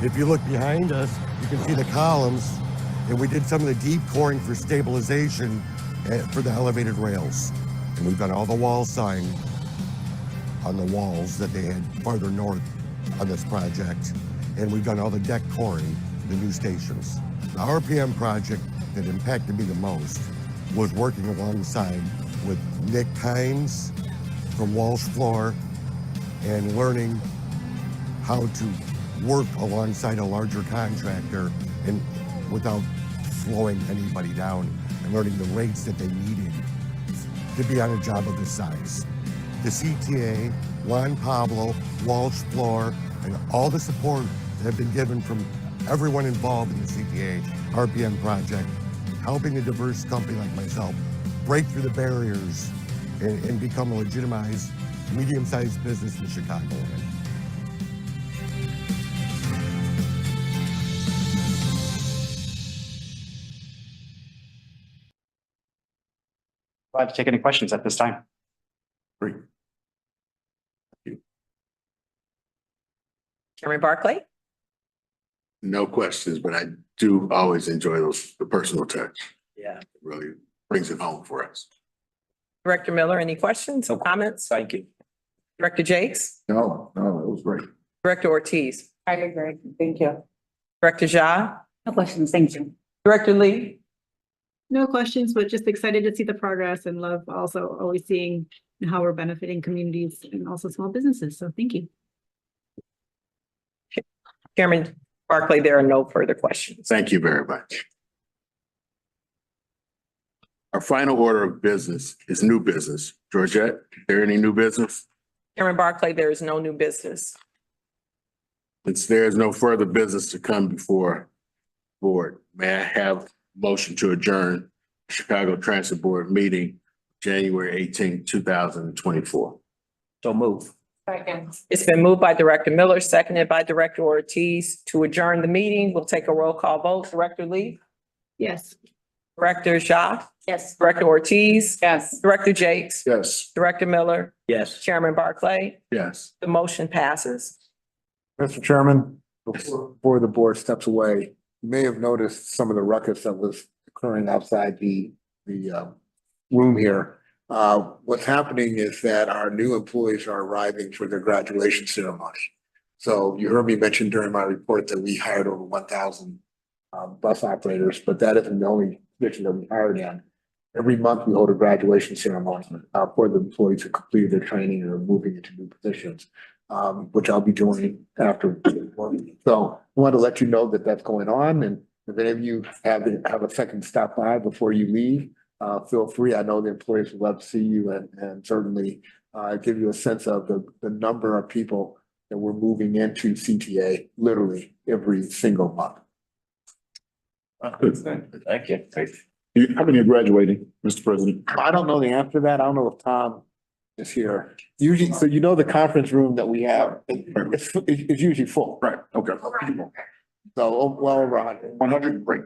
If you look behind us, you can see the columns. And we did some of the deep coring for stabilization for the elevated rails. And we've done all the wall sign on the walls that they had farther north on this project. And we've done all the deck coring, the new stations. The RPM project that impacted me the most was working alongside with Nick Kynes from Walsh Floor and learning how to work alongside a larger contractor and without slowing anybody down, and learning the rates that they needed to be on a job of this size. The CTA, Juan Pablo, Walsh Floor, and all the support that have been given from everyone involved in the CTA RPM project, helping a diverse company like myself break through the barriers and become a legitimized, medium-sized business in Chicagoland. Glad to take any questions at this time. Great. Chairman Barclay? No questions, but I do always enjoy the personal touch. Yeah. It really brings it home for us. Director Miller, any questions or comments? Thank you. Director Jakes? No, it was great. Director Ortiz? I agree. Thank you. Director Ja? No questions, thank you. Director Lee? No questions, but just excited to see the progress and love also always seeing how we're benefiting communities and also small businesses. So thank you. Chairman Barclay, there are no further questions. Thank you very much. Our final order of business is new business. Georgette, is there any new business? Chairman Barclay, there is no new business. Since there is no further business to come before board, may I have motion to adjourn Chicago Transit Board meeting, January 18, 2024. So move. Second. It's been moved by Director Miller, seconded by Director Ortiz to adjourn the meeting. We'll take a roll call vote. Director Lee? Yes. Director Ja? Yes. Director Ortiz? Yes. Director Jakes? Yes. Director Miller? Yes. Chairman Barclay? Yes. The motion passes. Mr. Chairman, before the board steps away, you may have noticed some of the ruckus that was occurring outside the room here. What's happening is that our new employees are arriving for their graduation ceremony. So you heard me mention during my report that we hired over 1,000 bus operators, but that isn't the only position that we hired in. every month we hold a graduation ceremony for the employees who completed their training and are moving into new positions, which I'll be joining after. So I want to let you know that that's going on, and if any of you have a second stop by before you leave, feel free. I know the employees would love to see you and certainly give you a sense of the number of people that we're moving into CTA literally every single month. Thank you. How many are graduating, Mr. President? I don't know the answer to that. I don't know if Tom is here. Usually, so you know, the conference room that we have, it's usually full. Right, okay. So well over 100. 100, great.